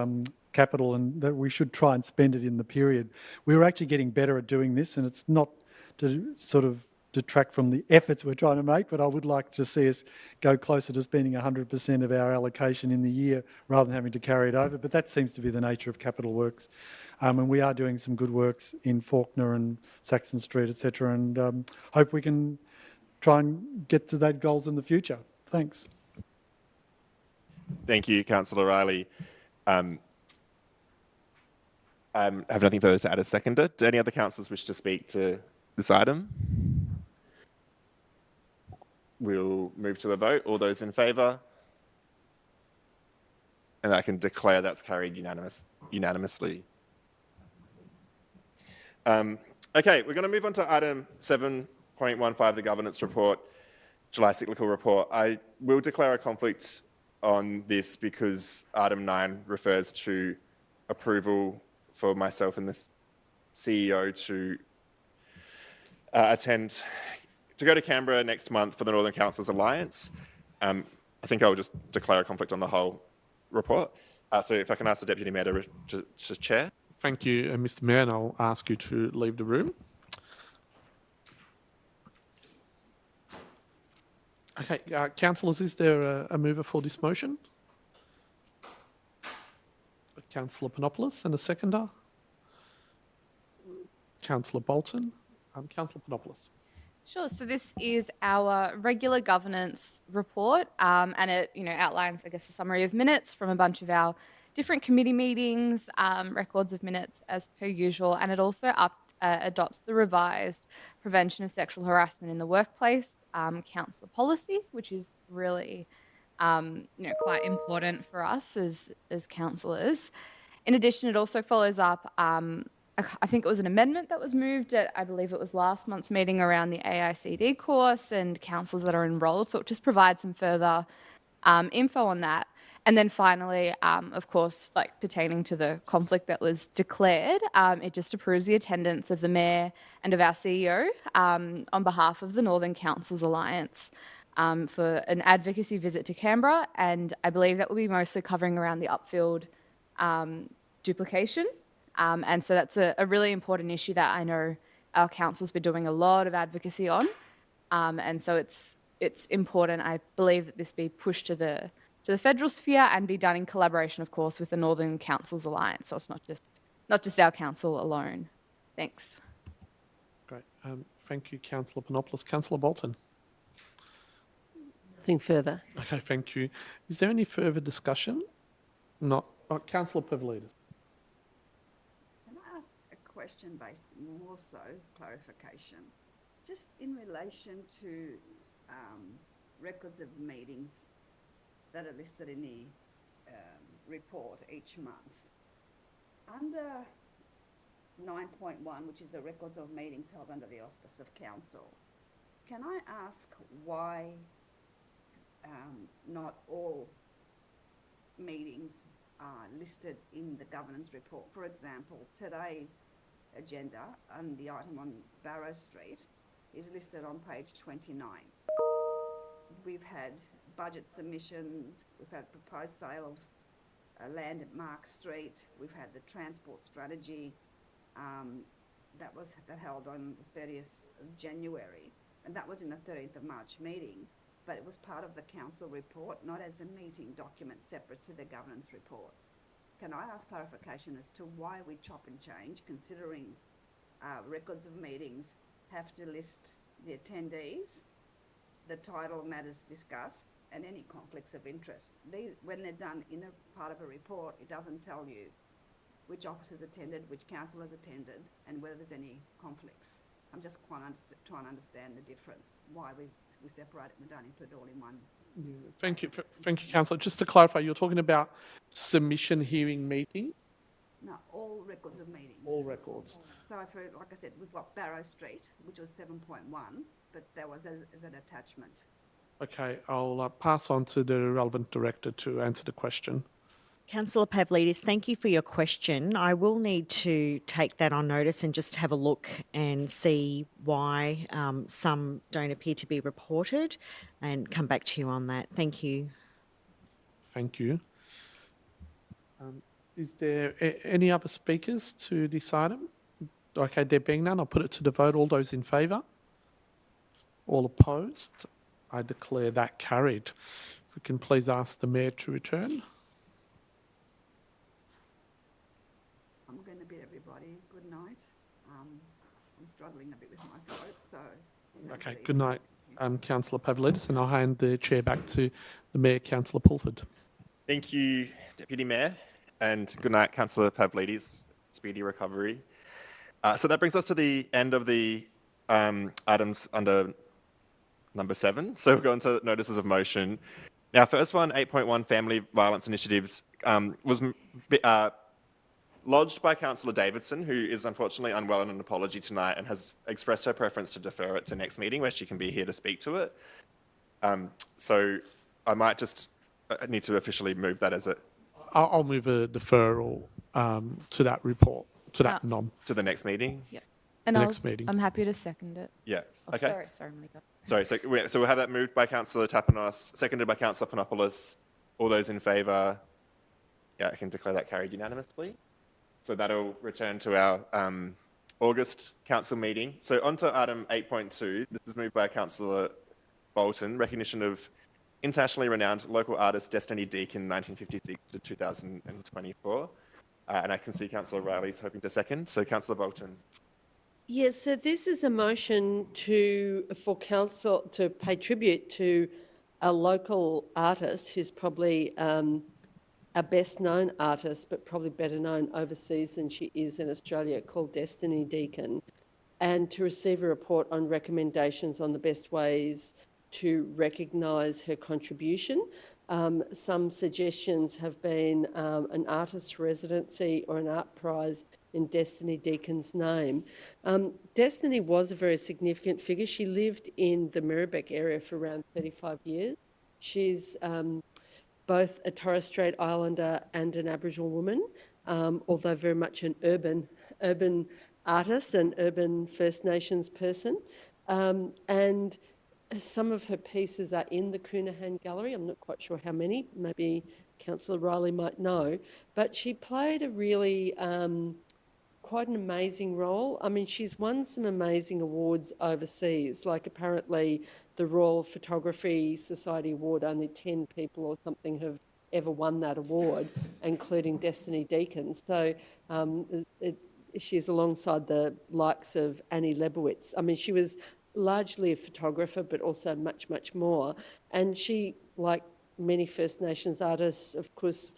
capital, and that we should try and spend it in the period. We were actually getting better at doing this, and it's not to sort of detract from the efforts we're trying to make, but I would like to see us go closer to spending 100% of our allocation in the year rather than having to carry it over. But that seems to be the nature of capital works. And we are doing some good works in Faulkner and Saxon Street, etc., and hope we can try and get to that goals in the future. Thanks. Thank you, Councillor Riley. I have nothing further to add as seconder. Do any other councillors wish to speak to this item? We'll move to a vote. All those in favour? And I can declare that's carried unanimously. Okay, we're going to move on to item 7.15, the Governance Report, July Cyclical Report. I will declare a conflict on this because item 9 refers to approval for myself and the CEO to go to Canberra next month for the Northern Councils Alliance. I think I will just declare a conflict on the whole report. So if I can ask the Deputy Mayor to chair. Thank you, Mr. Mayor, and I'll ask you to leave the room. Okay, councillors, is there a mover for this motion? Councillor Panopoulos, and a seconder? Councillor Bolton. Councillor Panopoulos. Sure. So this is our regular governance report, and it outlines, I guess, a summary of minutes from a bunch of our different committee meetings, records of minutes as per usual, and it also adopts the revised Prevention of Sexual Harassment in the Workplace councillor policy, which is really quite important for us as councillors. In addition, it also follows up I think it was an amendment that was moved at, I believe it was last month's meeting around the AICD course and councillors that are enrolled. So it just provides some further info on that. And then finally, of course, like pertaining to the conflict that was declared, it just approves the attendance of the Mayor and of our CEO on behalf of the Northern Councils Alliance for an advocacy visit to Canberra. And I believe that will be mostly covering around the upfield duplication. And so that's a really important issue that I know our council's been doing a lot of advocacy on. And so it's important, I believe, that this be pushed to the federal sphere and be done in collaboration, of course, with the Northern Councils Alliance. So it's not just our council alone. Thanks. Great. Thank you, Councillor Panopoulos. Councillor Bolton. Nothing further. Okay, thank you. Is there any further discussion? Not. Councillor Pavlidis. Can I ask a question based more so clarification? Just in relation to records of meetings that are listed in the report each month. Under 9.1, which is the records of meetings held under the auspice of council, can I ask why not all meetings are listed in the governance report? For example, today's agenda and the item on Barrow Street is listed on page 29. We've had budget submissions, we've had proposed sale of land at Mark Street, we've had the transport strategy that held on the 30th of January, and that was in the 13th of March meeting, but it was part of the council report, not as a meeting document separate to the governance report. Can I ask clarification as to why we chop and change, considering records of meetings have to list the attendees, the title of matters discussed, and any conflicts of interest? When they're done in a part of a report, it doesn't tell you which officers attended, which councillors attended, and whether there's any conflicts. I'm just trying to understand the difference, why we separate it and we don't include it all in one. Thank you, Councillor. Just to clarify, you're talking about submission hearing meeting? No, all records of meetings. All records. So, like I said, we've got Barrow Street, which was 7.1, but that was as an attachment. Okay, I'll pass on to the relevant director to answer the question. Councillor Pavlidis, thank you for your question. I will need to take that on notice and just have a look and see why some don't appear to be reported and come back to you on that. Thank you. Thank you. Is there any other speakers to this item? Okay, there being none, I'll put it to the vote. All those in favour? All opposed? I declare that carried. If we can please ask the Mayor to return. I'm going to bid everybody good night. I'm struggling a bit with my throat, so... Okay, good night, Councillor Pavlidis, and I'll hand the chair back to the Mayor, Councillor Pulford. Thank you, Deputy Mayor, and good night, Councillor Pavlidis. Speedy recovery. So that brings us to the end of the items under number 7. So we'll go into notices of motion. Now, first one, 8.1, Family Violence Initiatives, was lodged by Councillor Davidson, who is unfortunately unwell and an apology tonight and has expressed her preference to defer it to next meeting where she can be here to speak to it. So I might just need to officially move that as a... I'll move a deferral to that report, to that to the next meeting? Yeah. And next meeting. I'm happy to second it. Yeah. Oh, Okay. Sorry, Monica. Sorry, so we'll have that moved by Councillor Tapanos, seconded by Councillor Panopoulos. All those in favour? Yeah, I can declare that carried unanimously. So that'll return to our August council meeting. So on to item 8.2. This is moved by Councillor Bolton, recognition of internationally renowned local artist Destiny Deakin, 1956 to 2024. And I can see Councillor Riley's hoping to second. So Councillor Bolton. Yes, so this is a motion for council to pay tribute to a local artist who's probably our best known artist, but probably better known overseas than she is in Australia, called Destiny Deakin, and to receive a report on recommendations on the best ways to recognise her contribution. Some suggestions have been an artist residency or an art prize in Destiny Deacon's name. Destiny was a very significant figure. She lived in the Merri-bek area for around 35 years. She's both a Torres Strait Islander and an Aboriginal woman, although very much an urban artist and urban First Nations person. And some of her pieces are in the Coonahan Gallery. I'm not quite sure how many, maybe Councillor Riley might know, but she played a really quite an amazing role. I mean, she's won some amazing awards overseas, like apparently the Royal Photography Society Award, only 10 people or something have ever won that award, including Destiny Deacon. So she's alongside the likes of Annie Leibovitz. I mean, she was largely a photographer, but also much, much more. And she, like many First Nations artists, of course,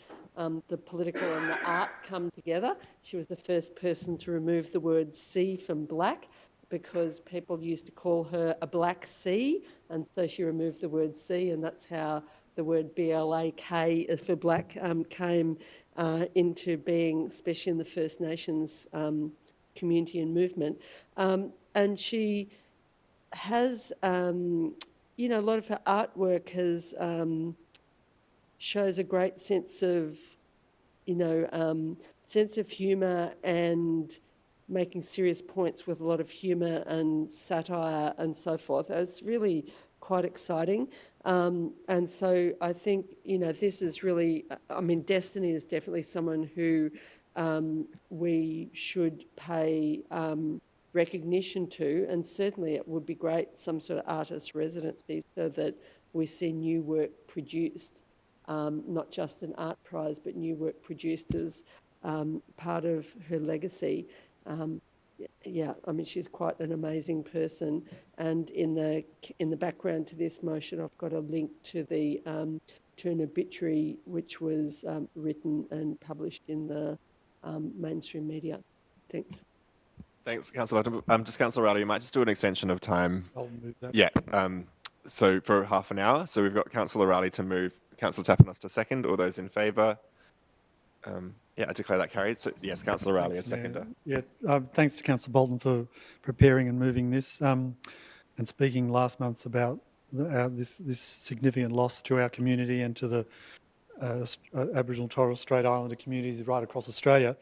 the political and the art come together. She was the first person to remove the word C from black, because people used to call her a black C, and so she removed the word C, and that's how the word BLAK for black came into being, especially in the First Nations community and movement. And she has, you know, a lot of her artwork has shows a great sense of, you know, sense of humour and making serious points with a lot of humour and satire and so forth. It's really quite exciting. And so I think, you know, this is really, I mean, Destiny is definitely someone who we should pay recognition to, and certainly it would be great, some sort of artist residency, so that we see new work produced, not just an art prize, but new work produced as part of her legacy. Yeah, I mean, she's quite an amazing person. And in the background to this motion, I've got a link to the to an obituary which was written and published in the mainstream media. Thanks. Thanks, Councillor. Just Councillor Riley, you might just do an extension of time. I'll move that. Yeah, so for half an hour. So we've got Councillor Riley to move, Councillor Tapanos to second. All those in favour? Yeah, I declare that carried. So yes, Councillor Riley as seconder. Yeah, thanks to Councillor Bolton for preparing and moving this, and speaking last month about this significant loss to our community and to the Aboriginal Torres Strait Islander communities right across Australia.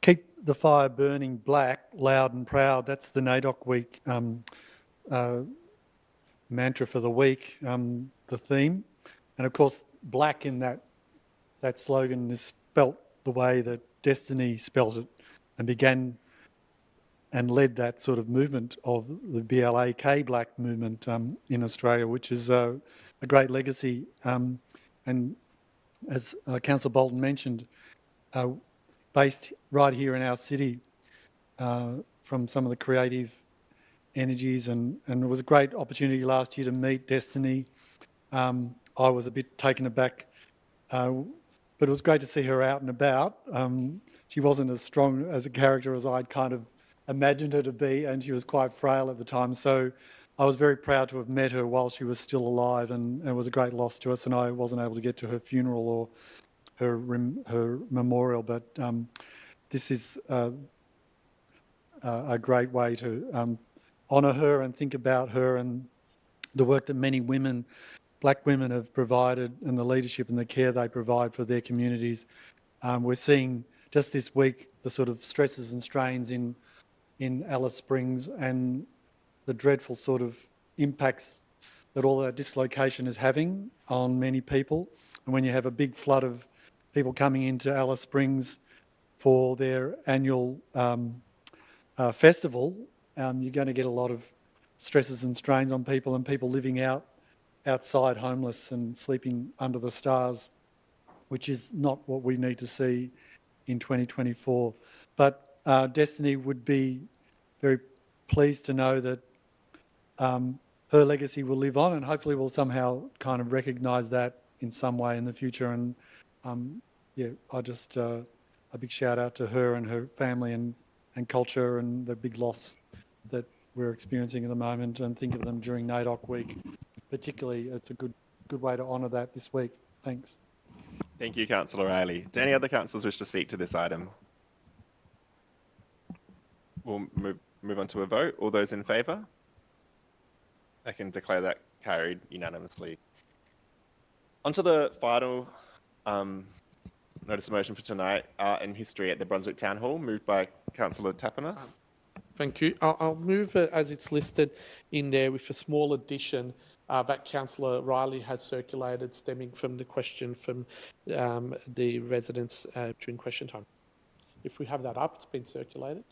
Keep the fire burning black, loud and proud. That's the NAIDOC week mantra for the week, the theme. And of course, black in that slogan is spelt the way that Destiny spelt it, and began and led that sort of movement of the BLAK black movement in Australia, which is a great legacy. And as Councillor Bolton mentioned, based right here in our city, from some of the creative energies, and it was a great opportunity last year to meet Destiny. I was a bit taken aback, but it was great to see her out and about. She wasn't as strong as a character as I'd kind of imagined her to be, and she was quite frail at the time. So I was very proud to have met her while she was still alive, and it was a great loss to us, and I wasn't able to get to her funeral or her memorial, but this is a great way to honour her and think about her and the work that many women, black women, have provided, and the leadership and the care they provide for their communities. We're seeing just this week the sort of stresses and strains in Alice Springs and the dreadful sort of impacts that all that dislocation is having on many people. And when you have a big flood of people coming into Alice Springs for their annual festival, you're going to get a lot of stresses and strains on people, and people living outside homeless and sleeping under the stars, which is not what we need to see in 2024. But Destiny would be very pleased to know that her legacy will live on, and hopefully we'll somehow kind of recognise that in some way in the future. And yeah, I just a big shout out to her and her family and culture, and the big loss that we're experiencing at the moment, and think of them during NAIDOC week. Particularly, it's a good way to honour that this week. Thanks. Thank you, Councillor Riley. Do any other councillors wish to speak to this item? we'll move on to a vote. All those in favour? I can declare that carried unanimously. On to the final notice of motion for tonight, Art and History at the Brunswick Town Hall, moved by Councillor Tapanos. Thank you. I'll move it as it's listed in there with a small addition that Councillor Riley has circulated stemming from the question from the residents during question time. If we have that up, it's been circulated.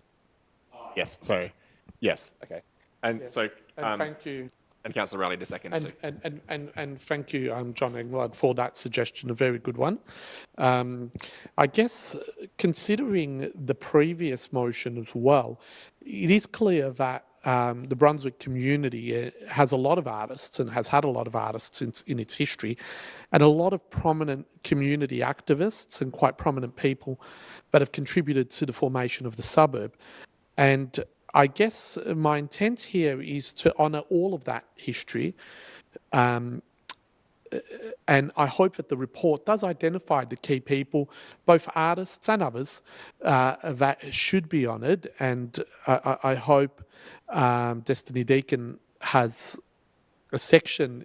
Yes, sorry. Yes, okay. And Yes. so... And thank you. And Councillor Riley to second. And thank you, John Englard, for that suggestion, a very good one. I guess considering the previous motion as well, it is clear that the Brunswick community has a lot of artists and has had a lot of artists in its history, and a lot of prominent community activists and quite prominent people that have contributed to the formation of the suburb. And I guess my intent here is to honour all of that history, and I hope that the report does identify the key people, both artists and others, that should be honoured. And I hope Destiny Deacon has a section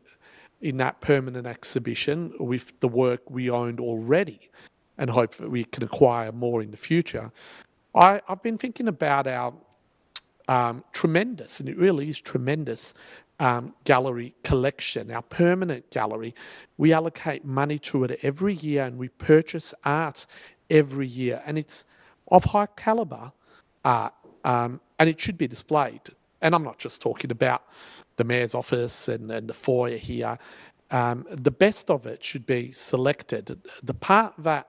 in that permanent exhibition with the work we owned already, and hope that we can acquire more in the future. I've been thinking about our tremendous, and it really is tremendous, gallery collection, our permanent gallery. We allocate money to it every year, and we purchase art every year, and it's of high calibre art, and it should be displayed. And I'm not just talking about the Mayor's office and the foyer here. The best of it should be selected. The part that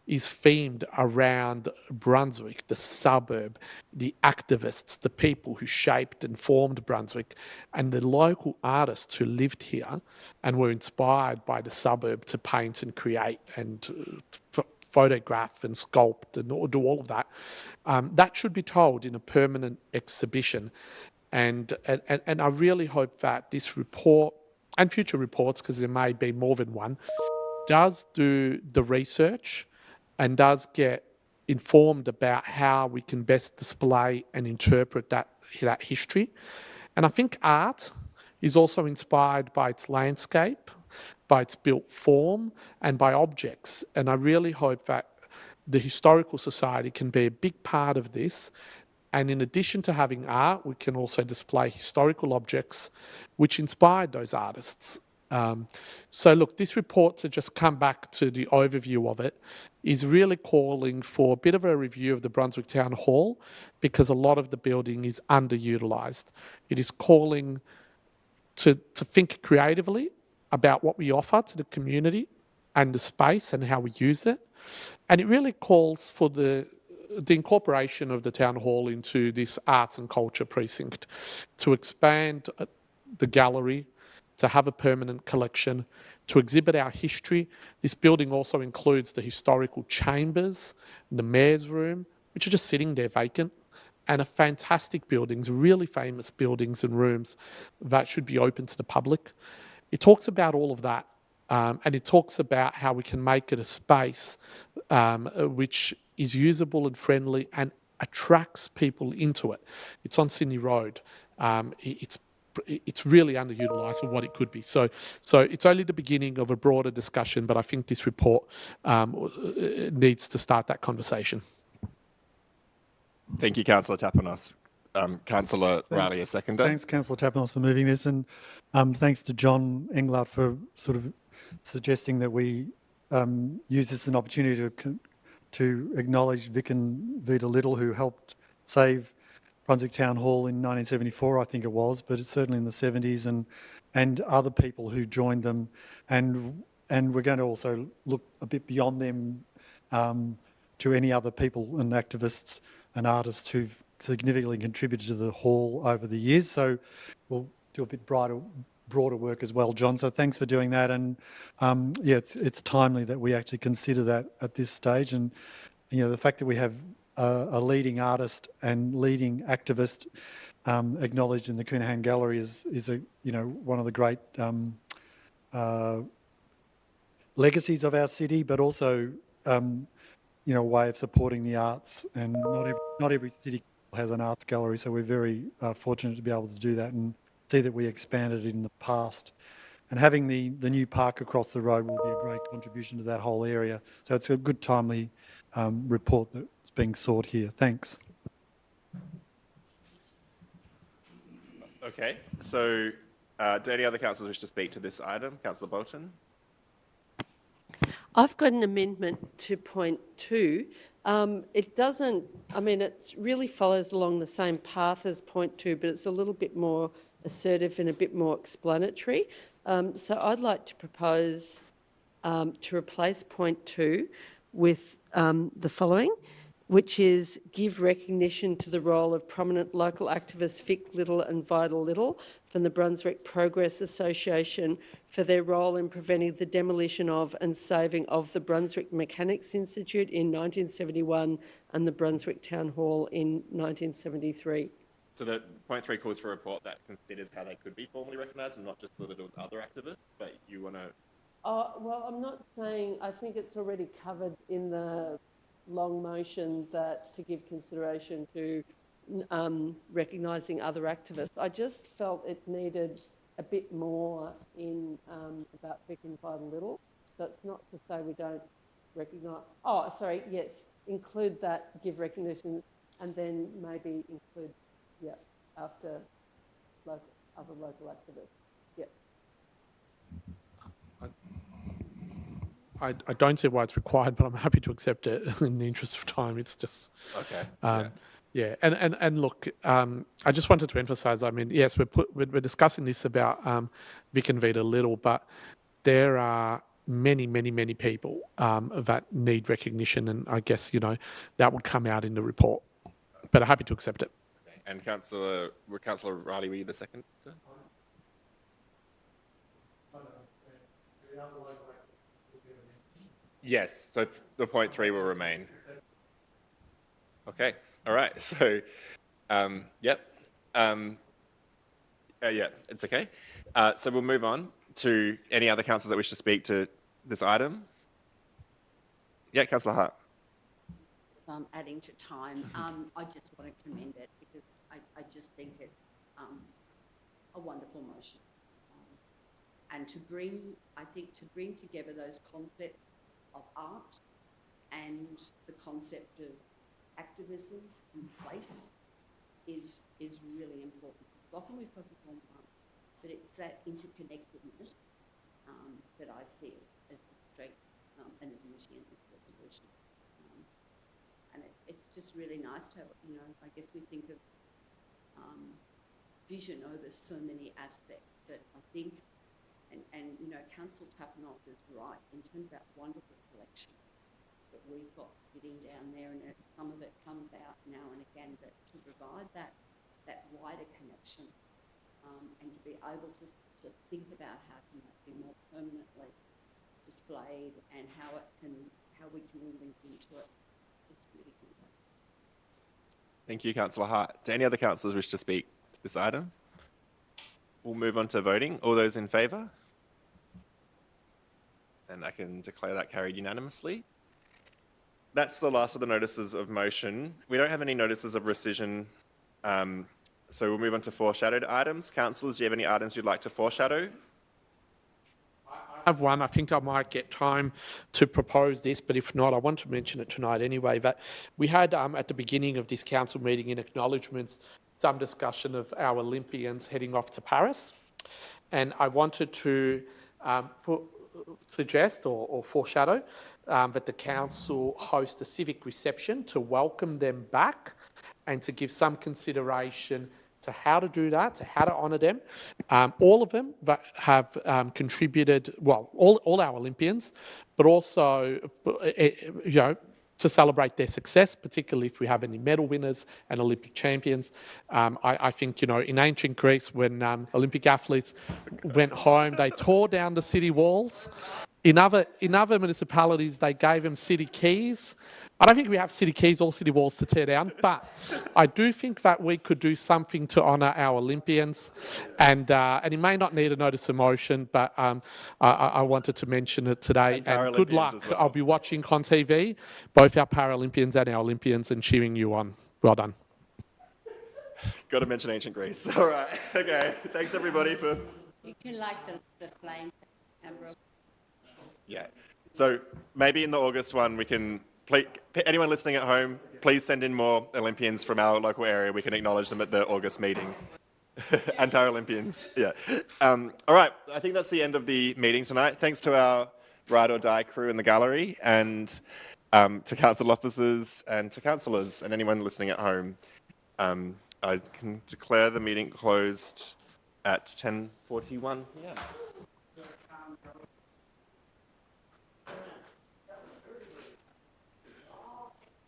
is themed around Brunswick, the suburb, the activists, the people who shaped and formed Brunswick, and the local artists who lived here and were inspired by the suburb to paint and create and photograph and sculpt and do all of that. That should be told in a permanent exhibition. And I really hope that this report, and future reports, because there may be more than one, does do the research and does get informed about how we can best display and interpret that history. And I think art is also inspired by its landscape, by its built form, and by objects. And I really hope that the Historical Society can be a big part of this. And in addition to having art, we can also display historical objects which inspired those artists. So look, this report, to just come back to the overview of it, is really calling for a bit of a review of the Brunswick Town Hall, because a lot of the building is underutilised. It is calling to think creatively about what we offer to the community and the space and how we use it. And it really calls for the incorporation of the Town Hall into this arts and culture precinct, to expand the gallery, to have a permanent collection, to exhibit our history. This building also includes the historical chambers, the Mayor's Room, which are just sitting there vacant, and are fantastic buildings, really famous buildings and rooms that should be open to the public. It talks about all of that, and it talks about how we can make it a space which is usable and friendly and attracts people into it. It's on Sydney Road. It's really underutilised for what it could be. So it's only the beginning of a broader discussion, but I think this report needs to start that conversation. Thank you, Councillor Tapanos. Councillor Riley, a seconder. Thanks, Councillor Tapanos, for moving this, and thanks to John Englard for sort of suggesting that we use this as an opportunity to acknowledge Vic and Vita Little, who helped save Brunswick Town Hall in 1974, I think it was, but it's certainly in the 70s, and other people who joined them. And we're going to also look a bit beyond them to any other people and activists and artists who've significantly contributed to the hall over the years. So we'll do a bit broader work as well, John. So thanks for doing that. And yeah, it's timely that we actually consider that at this stage. And you know, the fact that we have a leading artist and leading activist acknowledged in the Coonahan Gallery is a, you know, one of the great legacies of our city, but also you know, a way of supporting the arts. And not every city has an arts gallery, so we're very fortunate to be able to do that and see that we expanded in the past. And having the new park across the road will be a great contribution to that whole area. So it's a good, timely report that's being sought here. Thanks. Okay, so do any other councillors wish to speak to this item? Councillor Bolton? I've got an amendment to point 2. It doesn't, I mean, it really follows along the same path as point 2, but it's a little bit more assertive and a bit more explanatory. So I'd like to propose to replace point 2 with the following, which is give recognition to the role of prominent local activists Vic Little and Vital Little from the Brunswick Progress Association for their role in preventing the demolition of and saving of the Brunswick Mechanics Institute in 1971 and the Brunswick Town Hall in 1973. So the point 3 calls for a report that considers how they could be formally recognised and not just limited with other activists, but you want to... Well, I'm not saying, I think it's already covered in the long motion that to give consideration to recognising other activists. I just felt it needed a bit more in about Vic and Vital Little. That's not to say we don't recognise... Oh, sorry, yes, include that, give recognition, and then maybe include, yeah, after other local activists. Yeah. I don't see why it's required, but I'm happy to accept it in the interest of time. It's just... Okay. Yeah, and look, I just wanted to emphasise, I mean, yes, we're discussing this about Vic and Vita Little, but there are many people that need recognition, and I guess, you know, that would come out in the report. But I'm happy to accept it. Okay. And Councillor Riley, were you the second? Yes, so the point 3 will remain. Okay, all right, so, yep. Yeah, it's okay. So we'll move on to any other councillors that wish to speak to this item. Yeah, Councillor Hart. Adding to time, I just want to commend it because I just think it's a wonderful motion. And to bring together those concepts of art and the concept of activism and place is really important. Often we focus on one, but it's that interconnectedness that I see as the strength and the beauty in this resolution. And it's just really nice to have, you know, I guess we think of vision over so many aspects, but I think, and you know, Councillor Tapanos is right in terms of that wonderful collection that we've got sitting down there, and some of it comes out now and again, but to provide that wider connection and to be able to think about how can that be more permanently displayed and how we can link into it. It's really good. Thank you, Councillor Hart. Do any other councillors wish to speak to this item? We'll move on to voting. All those in favour? And I can declare that carried unanimously. That's the last of the notices of motion. We don't have any notices of rescission, so we'll move on to foreshadowed items. Councillors, do you have any items you'd like to foreshadow? I have one. I think I might get time to propose this, but if not, I want to mention it tonight anyway. That we had at the beginning of this council meeting in acknowledgments some discussion of our Olympians heading off to Paris, and I wanted to suggest or foreshadow that the council host a civic reception to welcome them back and to give some consideration to how to do that, to how to honour them. All of them that have contributed, well, all our Olympians, but also, you know, to celebrate their success, particularly if we have any medal winners and Olympic champions. I think, you know, in ancient Greece, when Olympic athletes went home, they tore down the city walls. In other municipalities, they gave them city keys. I don't think we have city keys or city walls to tear down, but I do think that we could do something to honour our Olympians, and it may not need a notice of motion, but I wanted to mention it today. And good luck. Well. I'll be watching on TV, both our Paralympians and our Olympians, and cheering you on. Well done. Got to mention ancient Greece. All right. Okay. Thanks everybody for. You can like the flame, Amber. Yeah. So maybe in the August one we can. Anyone listening at home, please send in more Olympians from our local area. We can acknowledge them at the August meeting. And Paralympians. Yeah. All right. I think that's the end of the meeting tonight. Thanks to our Ride or Die crew in the gallery, and to council officers and to councillors and anyone listening at home. I can declare the meeting closed at 10:41 p.m.